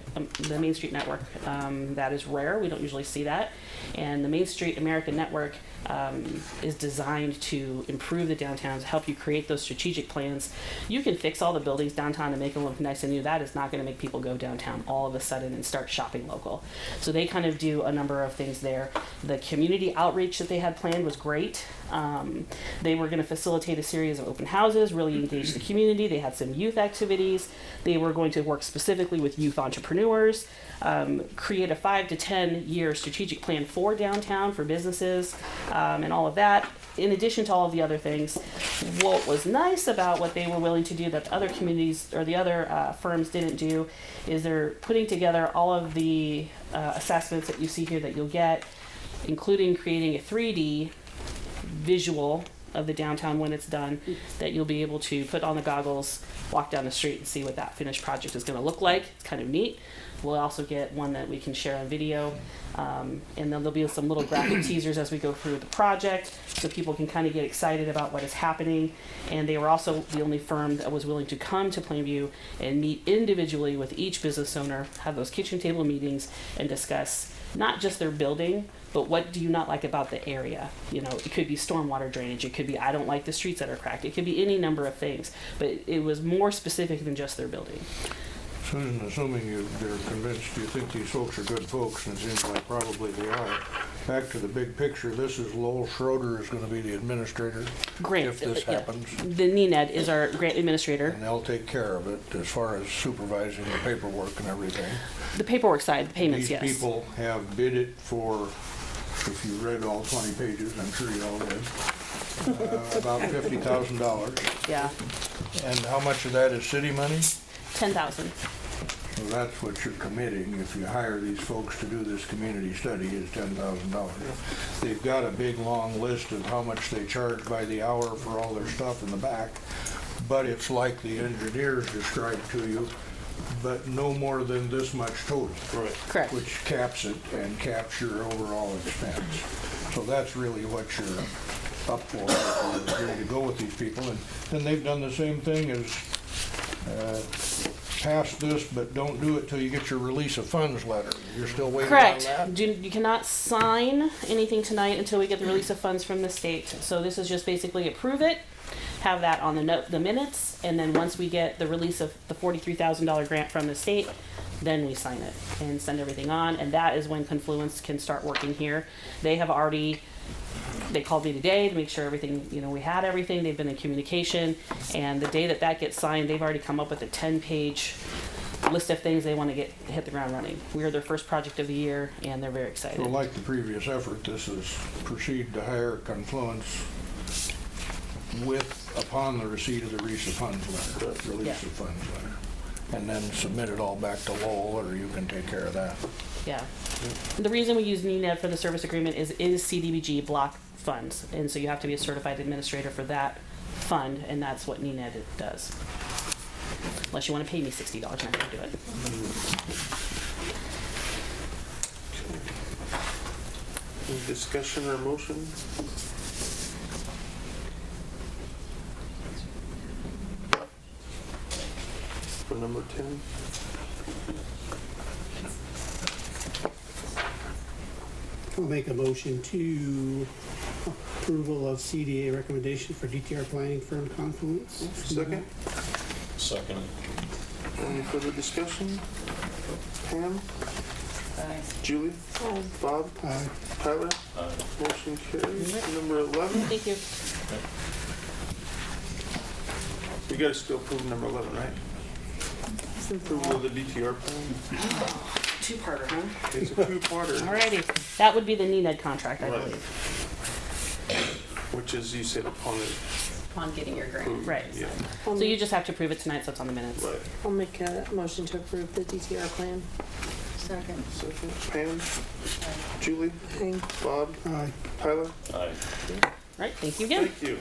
the Main Street Network. That is rare. We don't usually see that. And the Main Street American Network is designed to improve the downtowns, help you create those strategic plans. You can fix all the buildings downtown and make them look nice and new. That is not going to make people go downtown all of a sudden and start shopping local. So they kind of do a number of things there. The community outreach that they had planned was great. They were going to facilitate a series of open houses, really engage the community. They had some youth activities. They were going to work specifically with youth entrepreneurs, create a 5 to 10 year strategic plan for downtown, for businesses, and all of that. In addition to all of the other things, what was nice about what they were willing to do that the other communities or the other firms didn't do is they're putting together all of the assessments that you see here that you'll get, including creating a 3D visual of the downtown when it's done, that you'll be able to put on the goggles, walk down the street and see what that finished project is going to look like. It's kind of neat. We'll also get one that we can share on video, and then there'll be some little graphic teasers as we go through the project so people can kind of get excited about what is happening. And they were also the only firm that was willing to come to Plainview and meet individually with each business owner, have those kitchen table meetings and discuss not just their building, but what do you not like about the area? You know, it could be stormwater drainage. It could be, I don't like the streets that are cracked. It could be any number of things, but it was more specific than just their building. Susan, assuming they're convinced you think these folks are good folks, and it seems like probably they are. Back to the big picture, this is Lowell Schroeder is going to be the administrator if this happens. The NENED is our grant administrator. And they'll take care of it as far as supervising the paperwork and everything. The paperwork side, the payments, yes. These people have bid it for, if you read all 20 pages, I'm sure you all did, about $50,000. Yeah. And how much of that is city money? $10,000. So that's what you're committing if you hire these folks to do this community study is $10,000. They've got a big long list of how much they charge by the hour for all their stuff in the back, but it's like the engineers described to you, but no more than this much total. Right. Correct. Which caps it and caps your overall expense. So that's really what you're up for, if you're ready to go with these people. And then they've done the same thing as pass this, but don't do it till you get your release of funds letter. You're still waiting Correct. on that? You cannot sign anything tonight until we get the release of funds from the state. So this is just basically approve it, have that on the minutes, and then once we get the release of the $43,000 grant from the state, then we sign it and send everything on, and that is when Confluence can start working here. They called me today to make sure everything, we had everything. They've been in communication, and the day that gets signed, they've already come up with a 10-page list of things they want to hit the ground running. We are their first project of the year, and they're very excited. So like the previous effort, this is proceed to hire Confluence upon the receipt of the release of funds letter. And then submit it all back to Lowell, or you can take care of that. Yeah. The reason we use NENED for the service agreement is CDBG block funds, and so you have to be a certified administrator for that fund, and that's what NENED does. Unless you want to pay me $60, I'm not going to do it. Any discussion or motion? For number 10. I'll make a motion to approval of CDA recommendation for DTR planning firm Confluence. Second. Second. Any further discussion? Pam? Aye. Julie? Aye. Bob? Aye. Tyler? Aye. Motion carries. Number 11. Thank you. You gotta still approve number 11, right? Approval of the DTR plan. Two-parter, huh? It's a two-parter. Alrighty, that would be the NENAD contract, I Right. believe. Which is, you said upon it. On getting your grant. approved. Right. Yeah, I'll So you make- just have to approve it tonight, so it's on the minutes. right. I'll make a motion to approve the DTR plan. Second. Second. Pam? Julie? Aye. Bob? Aye. Tyler? Aye. Right, thank you again. Thank you.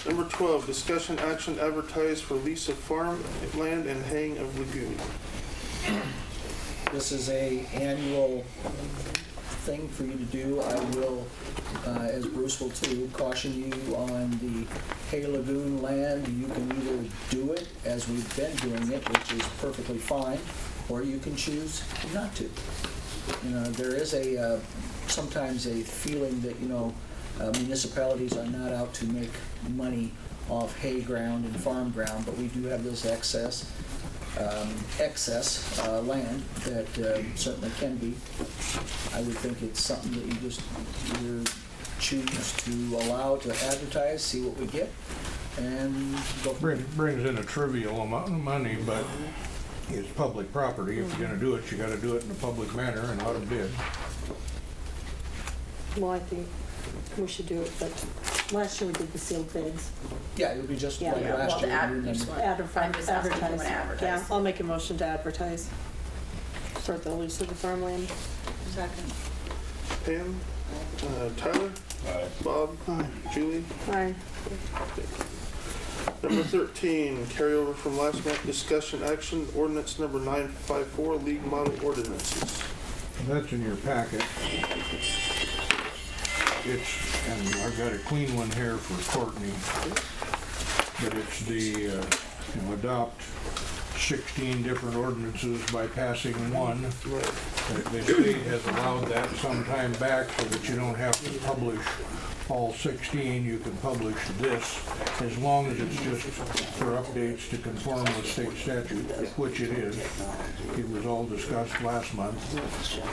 Number 12, discussion action advertise for lease of farm land and haying of lagoon. This is a annual thing for you to do. I will, as Bruce will too, caution you on the Hay Lagoon land. You can either do it as we've been doing it, which is perfectly fine, or you can choose not to. You know, there is a, sometimes a feeling that, municipalities are not out to make money off hay ground and farm ground, but we do have this excess land that certainly can be. I would think it's something that you just either choose to allow to advertise, see what we get, and go from there. Brings in a trivial amount of money, but it's public property. If you're gonna do it, you gotta do it in a public manner and out of bid. Well, I think we should do it, but last year we did the sealed bids. Yeah, it would be just like Yeah. last Well, year. the ad- you you remember. just want- I'm just asking if you Advertise. want to advertise. Yeah, I'll make a motion to advertise for the lease of the farmland. Second. Pam? Tyler? Aye. Bob? Aye. Julie? Aye. Number 13, carryover from last month, discussion action, ordinance number 954, league model ordinances. That's in your packet. And I've got a clean one here for Courtney. But it's the, adopt 16 different ordinances by passing one. The state has allowed that some time back so that you don't have to publish all 16. You can publish this as long as it's just for updates to conform with state statute, which it is. It was all discussed last month.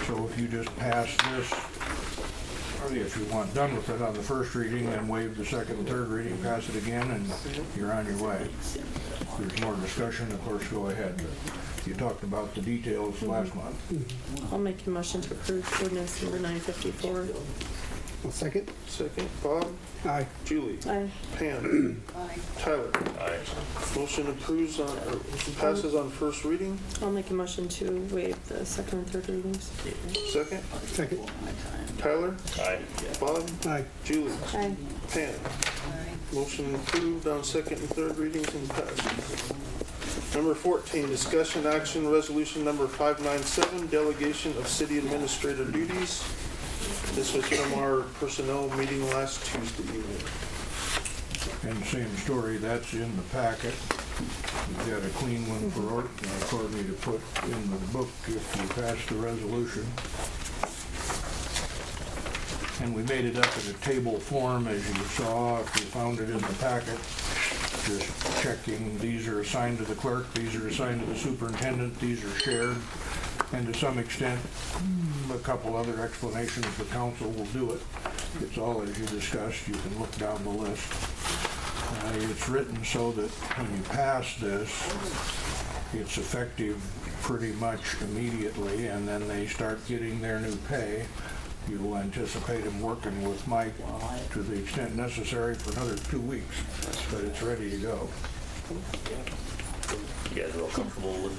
So if you just pass this, if you want done with it on the first reading, then waive the second and third reading, pass it again, and you're on your way. If there's more discussion, of course, go ahead. You talked about the details last month. I'll make a motion to approve ordinance number 954. I'll second. Second, Bob? Aye. Julie? Aye. Pam? Aye. Tyler? Aye. Motion approves on, or passes on first reading. I'll make a motion to waive the second and third readings. Second, Second. Tyler? Aye. Bob? Aye. Julie? Aye. Pam? Motion approved on second and third readings and passes. Number 14, discussion action resolution number 597, delegation of city administrator duties. This was from our personnel meeting last Tuesday evening. And same story, that's in the packet. We've got a clean one for Courtney to put in the book if you pass the resolution. And we made it up in a table form, as you saw, if you found it in the packet. Just checking, these are assigned to the clerk, these are assigned to the superintendent, these are shared. And to some extent, a couple other explanations, the council will do it. It's all as you discussed, you can look down the list. It's written so that when you pass this, it's effective pretty much immediately, and then they start getting their new pay. You'll anticipate them working with Mike to the extent necessary for another 2 weeks, but it's ready to go. You guys are all comfortable with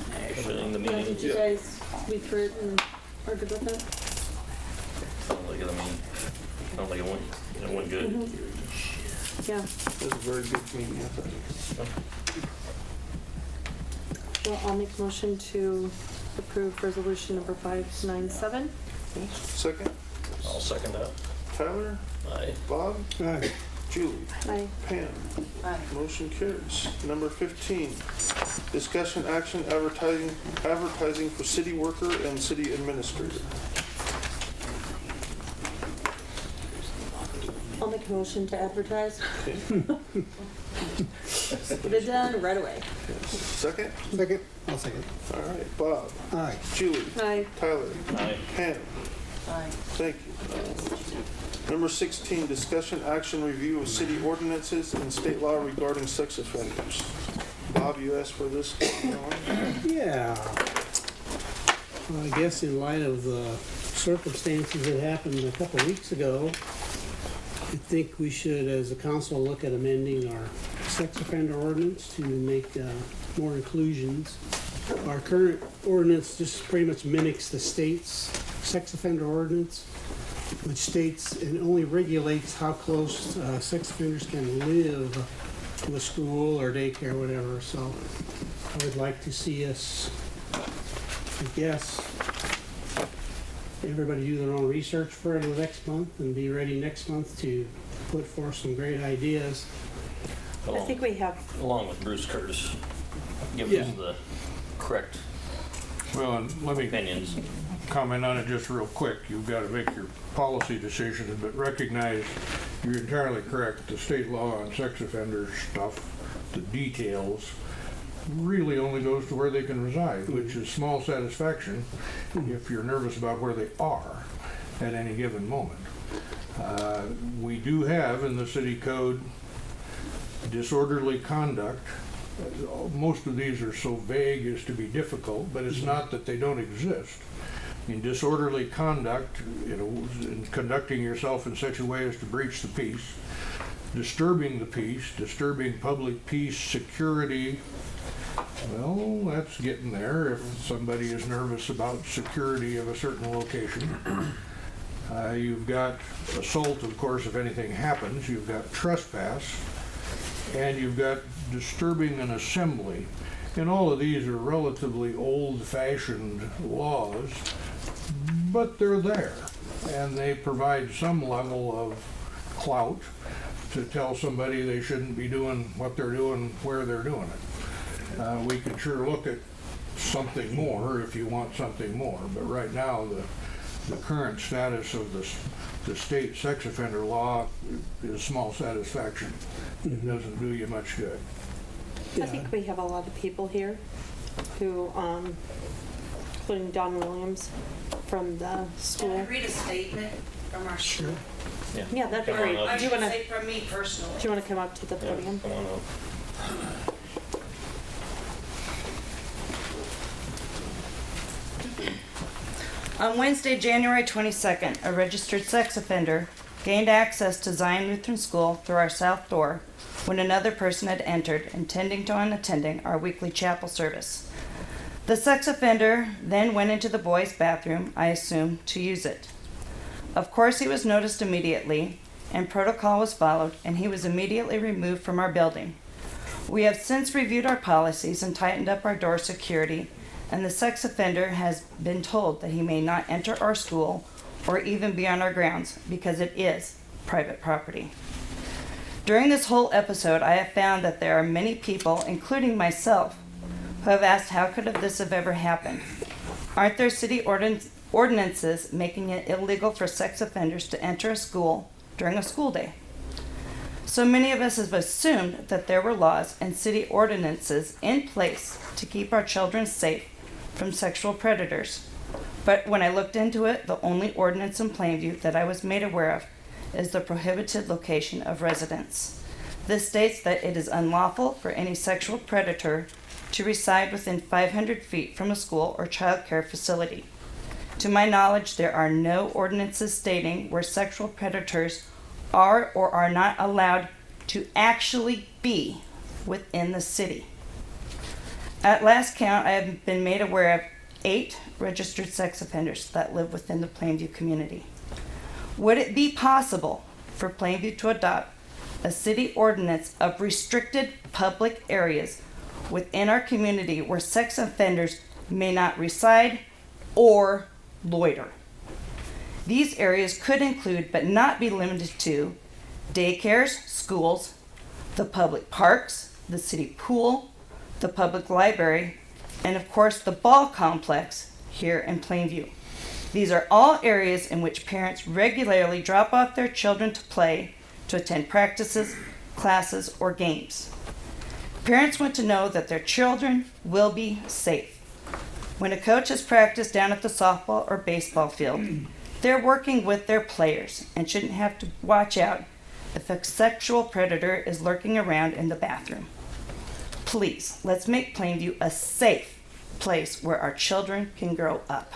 filling the Yeah, meeting? did you guys read through it and are good with it? Sounds like it went good. Yeah. It was a very good meeting, I thought. Well, I'll make a motion to approve resolution number 597. Second, I'll second that. Tyler? Aye. Bob? Aye. Julie? Aye. Pam? Aye. Motion carries. Number 15, discussion action advertising for city worker and city administrator. I'll make make a motion to advertise. Get it done right away. Second? Second? I'll second. All right, Bob. Aye. Julie. Aye. Tyler. Aye. Pam. Aye. Thank you. Number 16, discussion action review of city ordinances and state law regarding sex offenders. Bob, you asked for this. Yeah. Well, I guess in light of the circumstances that happened a couple of weeks ago, I think we should, as a council, look at amending our sex offender ordinance to make more inclusions. Our current ordinance just pretty much mimics the state's sex offender ordinance, which states and only regulates how close sex offenders can live to a school or daycare or whatever. So I would like to see us, I guess, everybody do their own research for it next month and be ready next month to put forth some great ideas. I think we have. Along with Bruce Curtis, give us the correct Well, and let me opinions. comment on it just real quick. You've got to make your policy decisions, but recognize you're entirely correct. The state law on sex offender stuff, the details, really only goes to where they can reside, which is small satisfaction if you're nervous about where they are at any given moment. We do have in the city code disorderly conduct. Most of these are so vague as to be difficult, but it's not that they don't exist. In disorderly conduct, in conducting yourself in such a way as to breach the peace, disturbing the peace, disturbing public peace, security. Well, that's getting there if somebody is nervous about security of a certain location. You've got assault, of course, if anything happens. You've got trespass, and you've got disturbing an assembly. And all of these are relatively old-fashioned laws, but they're there, and they provide some level of clout to tell somebody they shouldn't be doing what they're doing where they're doing it. We can sure look at something more if you want something more, but right now the current status of the state sex offender law is small satisfaction. It doesn't do you much good. I think we have a lot of people here who, including Don Williams from the school. Can I read a statement from our school? Yeah, that'd be Come on great. up. I Do you should want say to? from me personally. Do you want to come up to the podium? Come on up. On Wednesday, January 22nd, a registered sex offender gained access to Zion Lutheran School through our south door when another person had entered, intending on attending our weekly chapel service. The sex offender then went into the boys' bathroom, I assume, to use it. Of course, he was noticed immediately, and protocol was followed, and he was immediately removed from our building. We have since reviewed our policies and tightened up our door security, and the sex offender has been told that he may not enter our school or even be on our grounds because it is private property. During this whole episode, I have found that there are many people, including myself, who have asked how could this have ever happened. Aren't there city ordinances making it illegal for sex offenders to enter a school during a school day? So many of us have assumed that there were laws and city ordinances in place to keep our children safe from sexual predators. But when I looked into it, the only ordinance in Plainview that I was made aware of is the prohibited location of residence. This states that it is unlawful for any sexual predator to reside within 500 feet from a school or child care facility. To my knowledge, there are no ordinances stating where sexual predators are or are not allowed to actually be within the city. At last count, I have been made aware of 8 registered sex offenders that live within the Plainview community. Would it be possible for Plainview to adopt a city ordinance of restricted public areas within our community where sex offenders may not reside or loiter? These areas could include, but not be limited to, daycares, schools, the public parks, the city pool, the public library, and of course the ball complex here in Plainview. These are all areas in which parents regularly drop off their children to play to attend practices, classes, or games. Parents want to know that their children will be safe. When a coach has practiced down at the softball or baseball field, they're working with their players and shouldn't have to watch out if a sexual predator is lurking around in the bathroom. Please, let's make Plainview a safe place where our children can grow up.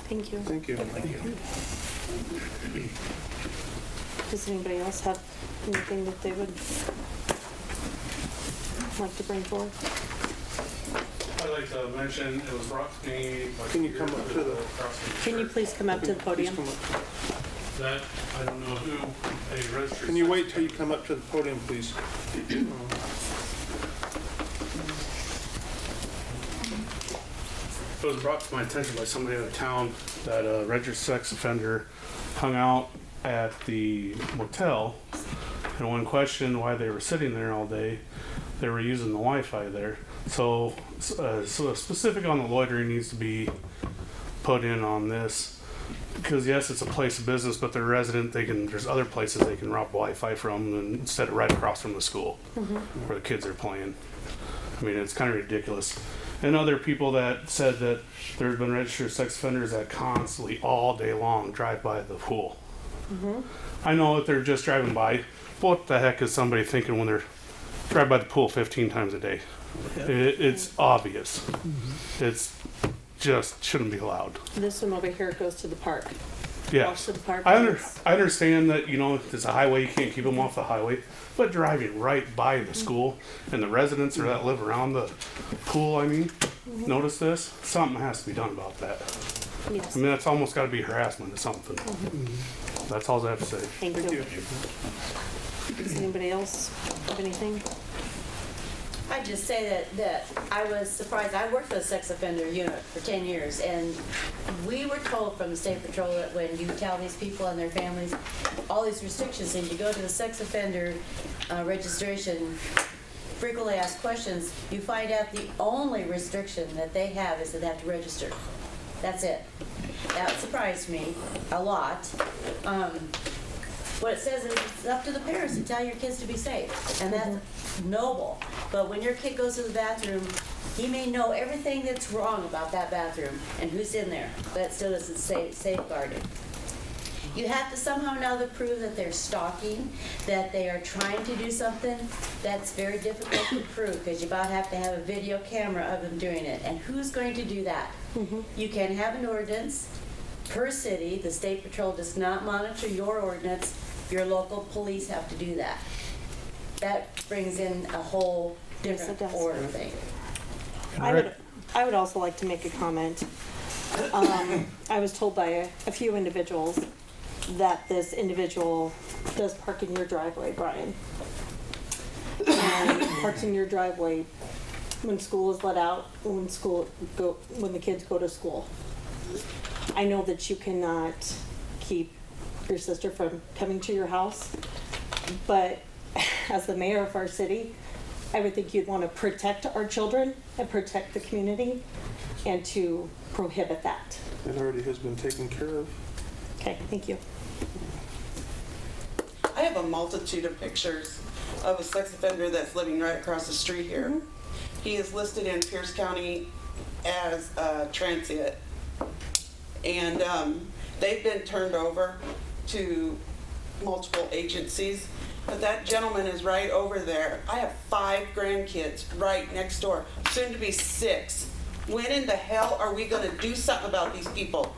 Thank you. Thank you. Does anybody else have anything that they would like to bring forward? I'd like to mention, it was brought to me. Can you come up to the? Can you please come up to the podium? That, I don't know who a registered. Can you wait till you come up to the podium, please? It was brought to my attention by somebody in the town that a registered sex offender hung out at the motel, and when questioned why they were sitting there all day, they were using the Wi-Fi there. So specific on the loitering needs to be put in on this, because yes, it's a place of business, but they're resident. There's other places they can rob Wi-Fi from, instead of right across from the school where the kids are playing. I mean, it's kind of ridiculous. And other people that said that there's been registered sex offenders that constantly, all day long, drive by the pool. I know that they're just driving by. What the heck is somebody thinking when they're drive by the pool 15 times a day? It's obvious. It's just shouldn't be allowed. This one over here goes to the park. Yeah, Walks to the park. I understand that, you know, it's a highway, you can't keep them off the highway, but driving right by the school and the residents or that live around the pool, I mean, notice this? Something has to be done about that. Yes. I mean, that's almost got to be harassment or something. That's all I have to say. Thank you. Does anybody else have anything? I'd just say that I was surprised. I worked for the sex offender unit for 10 years, and we were told from the state patrol that when you tell these people and their families all these restrictions, and you go to the sex offender registration, frequently asked questions, you find out the only restriction that they have is that they have to register. That's it. That surprised me a lot. What it says is it's up to the parents to tell your kids to be safe, and that's noble. But when your kid goes to the bathroom, he may know everything that's wrong about that bathroom and who's in there, but it still isn't safeguarded. You have to somehow or another prove that they're stalking, that they are trying to do something. That's very difficult to prove, because you about have to have a video camera of them doing it. And who's going to do that? You can have an ordinance per city. The state patrol does not monitor your ordinance. Your local police have to do that. That brings in a whole different order thing. I would also like to make a comment. I was told by a few individuals that this individual does park in your driveway, Brian. And parks in your driveway when school is let out, when the kids go to school. I know that you cannot keep your sister from coming to your house, but as the mayor of our city, I would think you'd want to protect our children and protect the community and to prohibit that. It already has been taken care of. Okay, thank you. I have a multitude of pictures of a sex offender that's living right across the street here. He is listed in Pierce County as transient, and they've been turned over to multiple agencies, but that gentleman is right over there. I have 5 grandkids right next door, soon to be 6. When in the hell are we going to do something about these people?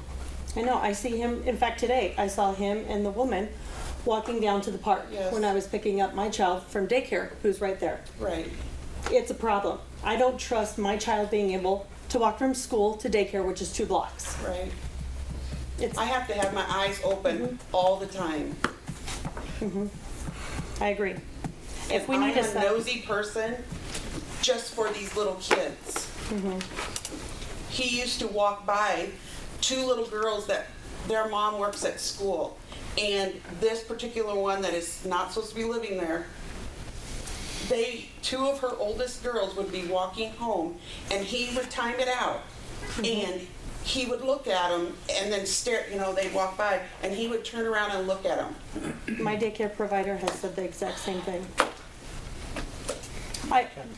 I know, I see him, in fact today, I saw him and the woman walking down to the park when I was picking up my child from daycare, who's right there. Right. It's a problem. I don't trust my child being able to walk from school to daycare, which is 2 blocks. Right. I have to have my eyes open all the time. I agree. If we need a nosy person just for these little kids. He used to walk by 2 little girls that their mom works at school, and this particular one that is not supposed to be living there, 2 of her oldest girls would be walking home, and he would time it out, and he would look at them and then stare, you know, they'd walk by, and he would turn around and look at them. My daycare provider has said the exact same thing.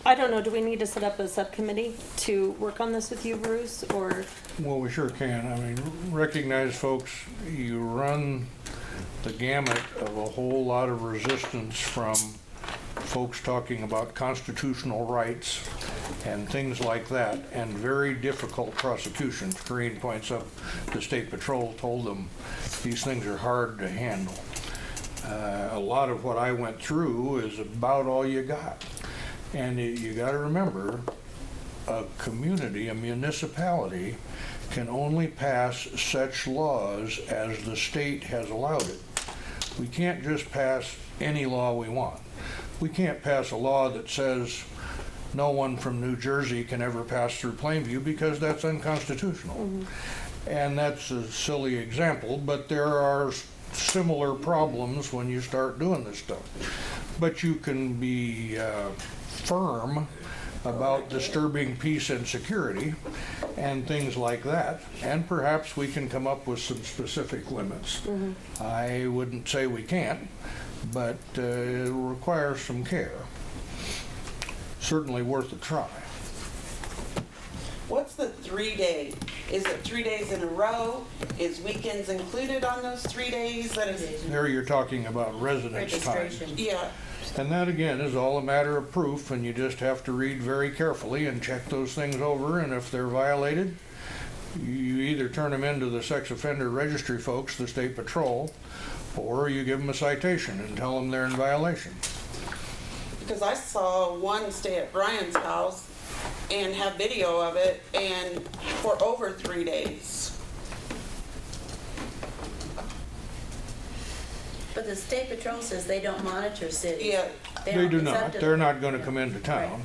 I don't know, do we need to set up a subcommittee to work on this with you, Bruce, or? Well, we sure can. I mean, recognize, folks, you run the gamut of a whole lot of resistance from folks talking about constitutional rights and things like that, and very difficult prosecutions. Green points up, the State Patrol told them these things are hard to handle. A lot of what I went through is about all you got. And you got to remember, a community, a municipality, can only pass such laws as the state has allowed it. We can't just pass any law we want. We can't pass a law that says no one from New Jersey can ever pass through Plainview, because that's unconstitutional. Mm-hmm. And that's a silly example, but there are similar problems when you start doing this stuff. But you can be firm about disturbing peace and security and things like that, and perhaps we can come up with some specific limits. Mm-hmm. I wouldn't say we can't, but it requires some care. Certainly worth a try. What's the 3-day? Is it 3 days in a row? Is weekends included on those 3 days? That is. There you're talking about residence time. Yeah. And that, again, is all a matter of proof, and you just have to read very carefully and check those things over, and if they're violated, you either turn them into the sex offender registry folks, the State Patrol, or you give them a citation and tell them they're in violation. Because I saw one stay at Brian's house and have video of it, and for over 3 days. But the State Patrol says they don't monitor cities. Yeah. They do not. They're not going to come into town.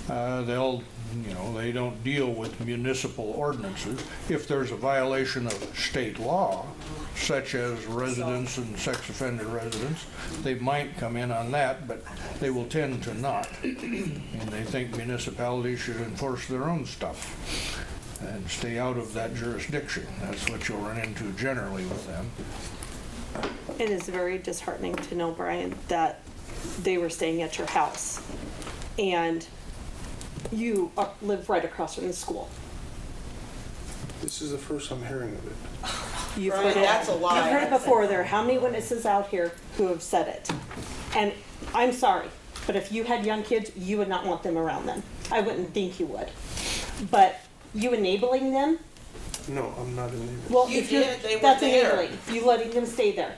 They'll, you know, they don't deal with municipal ordinances. If there's a violation of state law, such as residence and sex offender residence, they might come in on that, but they will tend to not. And they think municipalities should enforce their own stuff and stay out of that jurisdiction. That's what you'll run into generally with them. It is very disheartening to know, Brian, that they were staying at your house and you live right across from the school. This is the first I'm hearing of it. You've Brian, heard it. that's a lie. You've heard it before. There are how many witnesses out here who have said it? And I'm sorry, but if you had young kids, you would not want them around them. I wouldn't think you would. But you enabling them? No, I'm not enabling. Well, You if did, they were that's there. enabling. You letting them stay there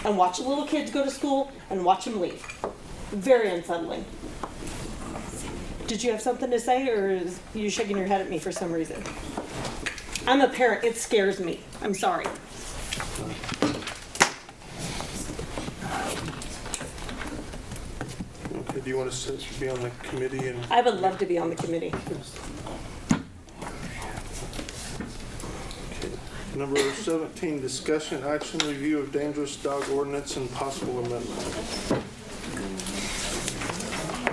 and watch the little kids go to school and watch them leave. Very unsettling. Did you have something to say, or is you shaking your head at me for some reason? I'm a parent. It scares me. I'm sorry. Okay, do you want us to be on the committee? And I would love to be on the committee. Number 17, discussion, action, review of dangerous dog ordinance and possible amendment.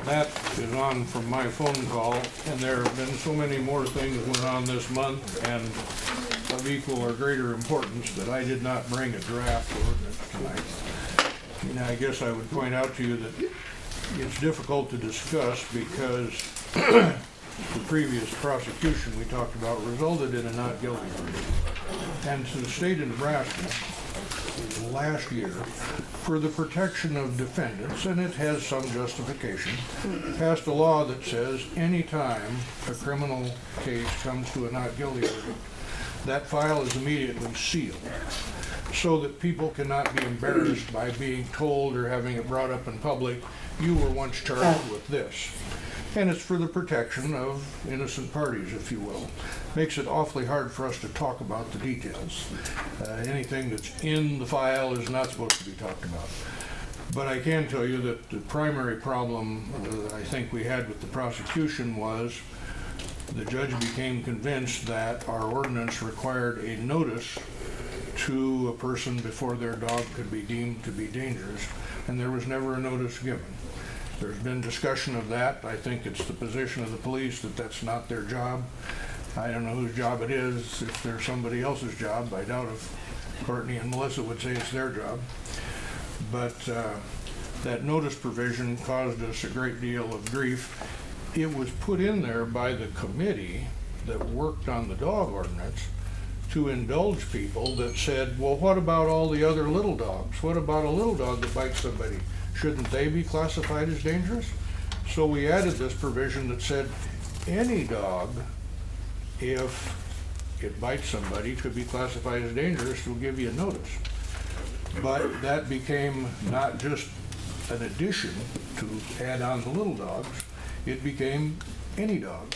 That is on from my phone call, and there have been so many more things went on this month and of equal or greater importance that I did not bring a draft ordinance tonight. And I guess I would point out to you that it's difficult to discuss because the previous prosecution we talked about resulted in a not guilty verdict. And to the state of Nebraska, last year, for the protection of defendants, and it has some justification, passed a law that says anytime a criminal case comes to a not guilty verdict, that file is immediately sealed so that people cannot be embarrassed by being told or having it brought up in public, you were once charged with this. And it's for the protection of innocent parties, if you will. Makes it awfully hard for us to talk about the details. Anything that's in the file is not supposed to be talked about. But I can tell you that the primary problem I think we had with the prosecution was the judge became convinced that our ordinance required a notice to a person before their dog could be deemed to be dangerous, and there was never a notice given. There's been discussion of that. I think it's the position of the police that that's not their job, I don't know whose job it is. If there's somebody else's job, I doubt if Courtney and Melissa would say it's their job. But that notice provision caused us a great deal of grief. It was put in there by the committee that worked on the dog ordinance to indulge people that said, well, what about all the other little dogs? What about a little dog that bites somebody? Shouldn't they be classified as dangerous? So we added this provision that said any dog, if it bites somebody, could be classified as dangerous. We'll give you a notice. But that became not just an addition to add on the little dogs, it became any dog.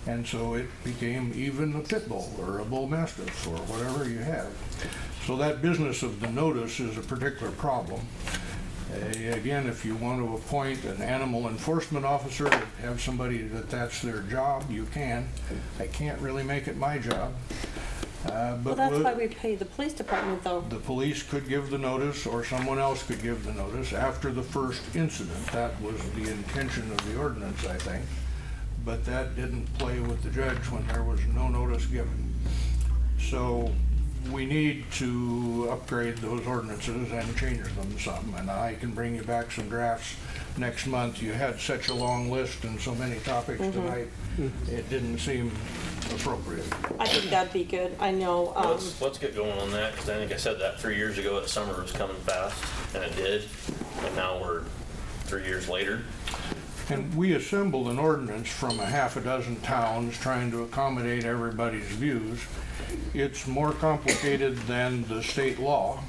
And so it became even a pit bull or a bull mastiff or whatever you have. So that business of the notice is a particular problem. Again, if you want to appoint an animal enforcement officer, have somebody that's their job, you can. I can't really make it my job. But well, that's why we pay the police department, though. The police could give the notice, or someone else could give the notice after the first incident. That was the intention of the ordinance, I think. But that didn't play with the judge when there was no notice given. So we need to upgrade those ordinances and change them some. And I can bring you back some drafts next month. You had such a long list and so many topics tonight, it didn't seem appropriate. I think that'd be good. I know. Let's get going on that, because I think I said that 3 years ago that summer was coming fast, and it did. And now we're 3 years later. And we assembled an ordinance from a half a dozen towns trying to accommodate everybody's views. It's more complicated than the state law.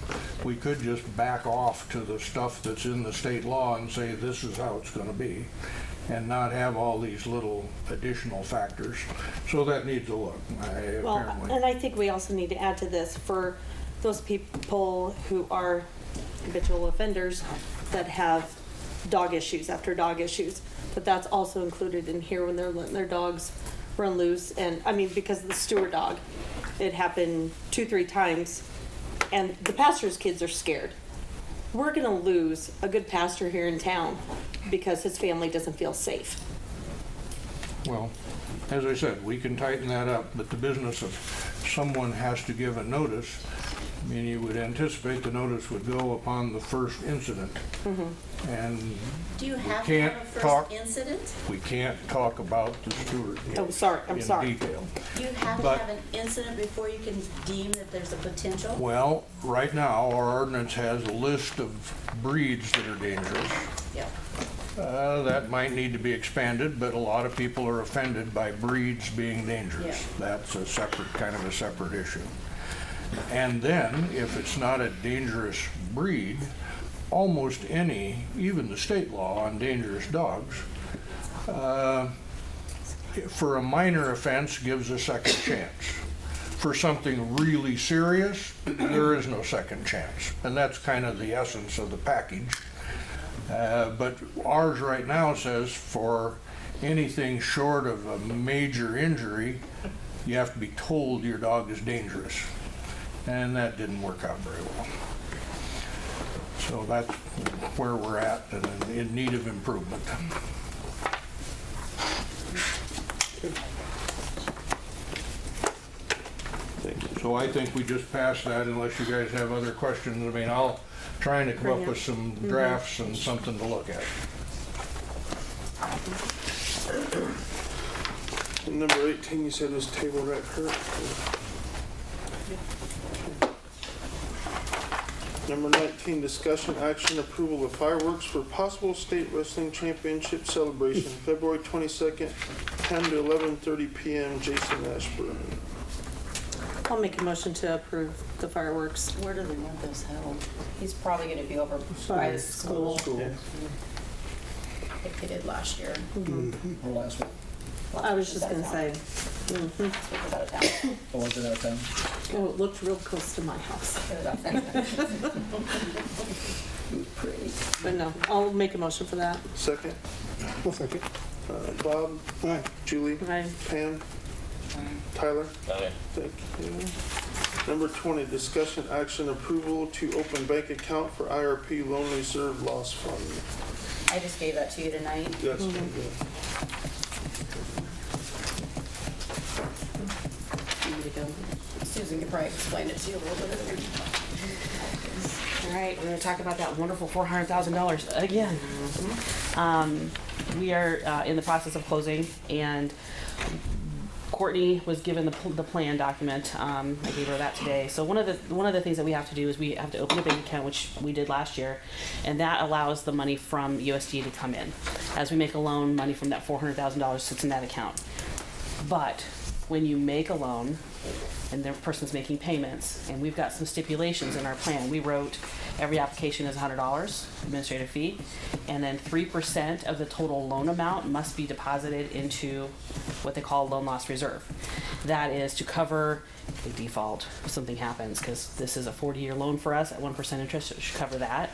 We could just back off to the stuff that's in the state law and say this is how it's going to be, and not have all these little additional factors. So that needs a look. And I think we also need to add to this for those people who are habitual offenders that have dog issues after dog issues, but that's also included in here when they're letting their dogs run loose. And I mean, because of the Stewart dog, it happened 2-3 times, and the pastor's kids are scared. We're gonna lose a good pastor here in town because his family doesn't feel safe. Well, as I said, we can tighten that up, but the business of someone has to give a notice, I mean, you would anticipate the notice would go upon the first incident. And do you have we to can't have a first talk, incident? We can't talk about the Stewart Oh, sorry, I'm sorry. in detail. Do you have to have an incident before you can deem that there's a potential? Well, right now, our ordinance has a list of breeds that are dangerous. Yeah. That might need to be expanded, but a lot of people are offended by breeds being dangerous. Yeah. That's a separate, kind of a separate issue. And then, if it's not a dangerous breed, almost any, even the state law on dangerous dogs, for a minor offense gives a second chance. For something really serious, there is no second chance. And that's kind of the essence of the package. But ours right now says for anything short of a major injury, you have to be told your dog is dangerous. And that didn't work out very well. So that's where we're at and in need of improvement. So I think we just pass that unless you guys have other questions. I mean, I'll try to come up with some drafts and something to look at. Number 18, you said was tabled, right, Kurt? Number 19, discussion, action, approval of fireworks for possible state wrestling championship celebration, February 22nd, 10 to 11:30 p.m., Jason Ashburn. I'll make a motion to approve the fireworks. Where do they want this held? He's probably gonna be over by the school. Like they did last year. Or last week. I was just gonna say. This week was out of town. Oh, was it out of town? Oh, it looked real close to my house. It was out of town. Pretty. But no, I'll make a motion for that. Second. I'll second. Bob? Aye. Julie? Aye. Pam? Tyler? Okay. Thank you. Number 20, discussion, action, approval to open bank account for IRP Loan Reserve Loss Fund. I just gave that to you tonight. That's Susan can probably explain it to you a little bit better. All right, we're gonna talk about that wonderful $400,000 again. We are in the process of closing, and Courtney was given the plan document. I gave her that today. So one of the things that we have to do is we have to open a bank account, which we did last year, and that allows the money from USDA to come in. As we make a loan, money from that $400,000 sits in that account. But when you make a loan and the person's making payments, and we've got some stipulations in our plan, we wrote every application is $100 administrative fee, and then 3% of the total loan amount must be deposited into what they call a loan loss reserve. That is to cover a default if something happens, because this is a 40-year loan for us at 1% interest, so it should cover that.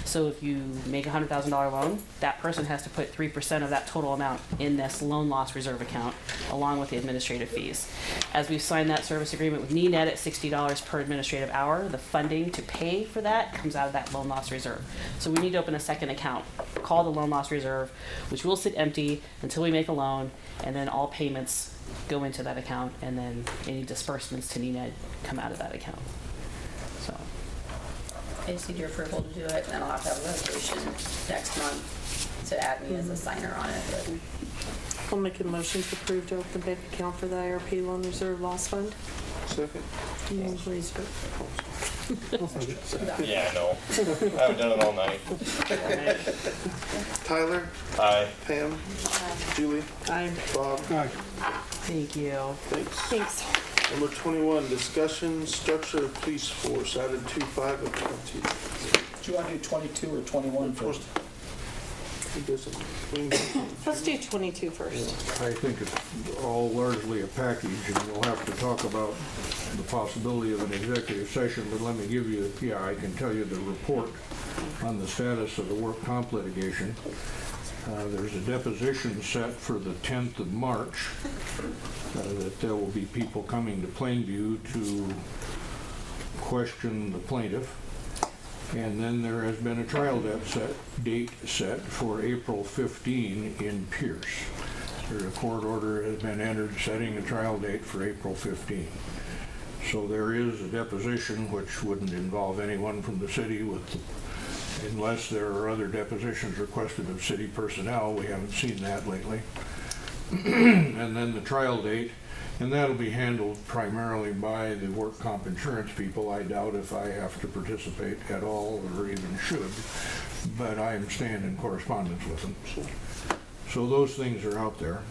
So if you make a $100,000 loan, that person has to put 3% of that total amount in this loan loss reserve account, along with the administrative fees. As we've signed that service agreement with NENET at $60 per administrative hour, the funding to pay for that comes out of that loan loss reserve. So we need to open a second account called the loan loss reserve, which will sit empty until we make a loan, and then all payments go into that account, and then any disbursements to NENET come out of that account. So I just need your approval to do it, and then I'll have to have a resolution next month to add me as a signer on it. But I'll make a motion to approve to open bank account for the IRP Loan Reserve Loss Fund. Second. Please vote. Yeah, no. I haven't done it all night. Tyler? Aye. Pam? Aye. Julie? Aye. Bob? Aye. Thank you. Thanks. Number 21, discussion structure of police force, added 2-5 of 20. Do you want to do 22 or 21 first? Let's do 22 first. I think it's all largely a package, and we'll have to talk about the possibility of an executive session, but let me give you, I can tell you the report on the status of the work comp litigation. There's a deposition set for the 10th of March, that there will be people coming to Plainview to question the plaintiff. And then there has been a trial date set for April 15 in Pierce. A court order has been entered setting a trial date for April 15. So there is a deposition which wouldn't involve anyone from the city unless there are other depositions requested of city personnel. We haven't seen that lately. And then the trial date, and that'll be handled primarily by the work comp insurance people. I doubt if I have to participate at all or even should, but I am staying in correspondence with them. So those things are out there.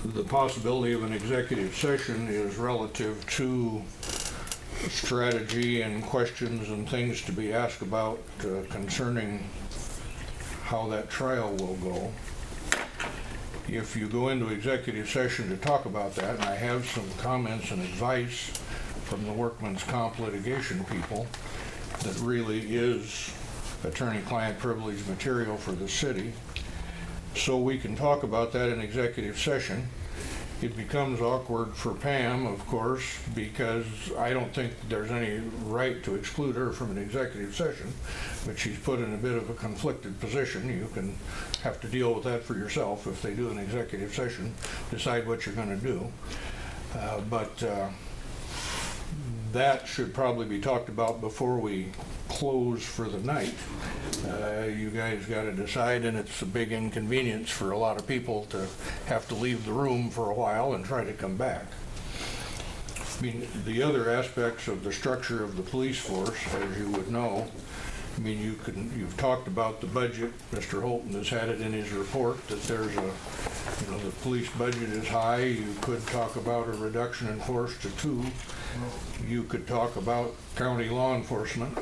The possibility of an executive session is relative to strategy and questions and things to be asked about concerning how that trial will go. If you go into executive session to talk about that, and I have some comments and advice from the workman's comp litigation people that really is attorney-client privilege material for the city, so we can talk about that in executive session. It becomes awkward for Pam, of course, because I don't think there's any right to exclude her from an executive session, but she's put in a bit of a conflicted position. You can have to deal with that for yourself if they do an executive session, decide what you're going to do. But that should probably be talked about before we close for the night. You guys got to decide, and it's a big inconvenience for a lot of people to have to leave the room for a while and try to come back. I mean, the other aspects of the structure of the police force, as you would know, I mean, you've talked about the budget. Mr. Holton has had it in his report that there's the police budget is high. You could talk about a reduction in force to 2. You could talk about county law enforcement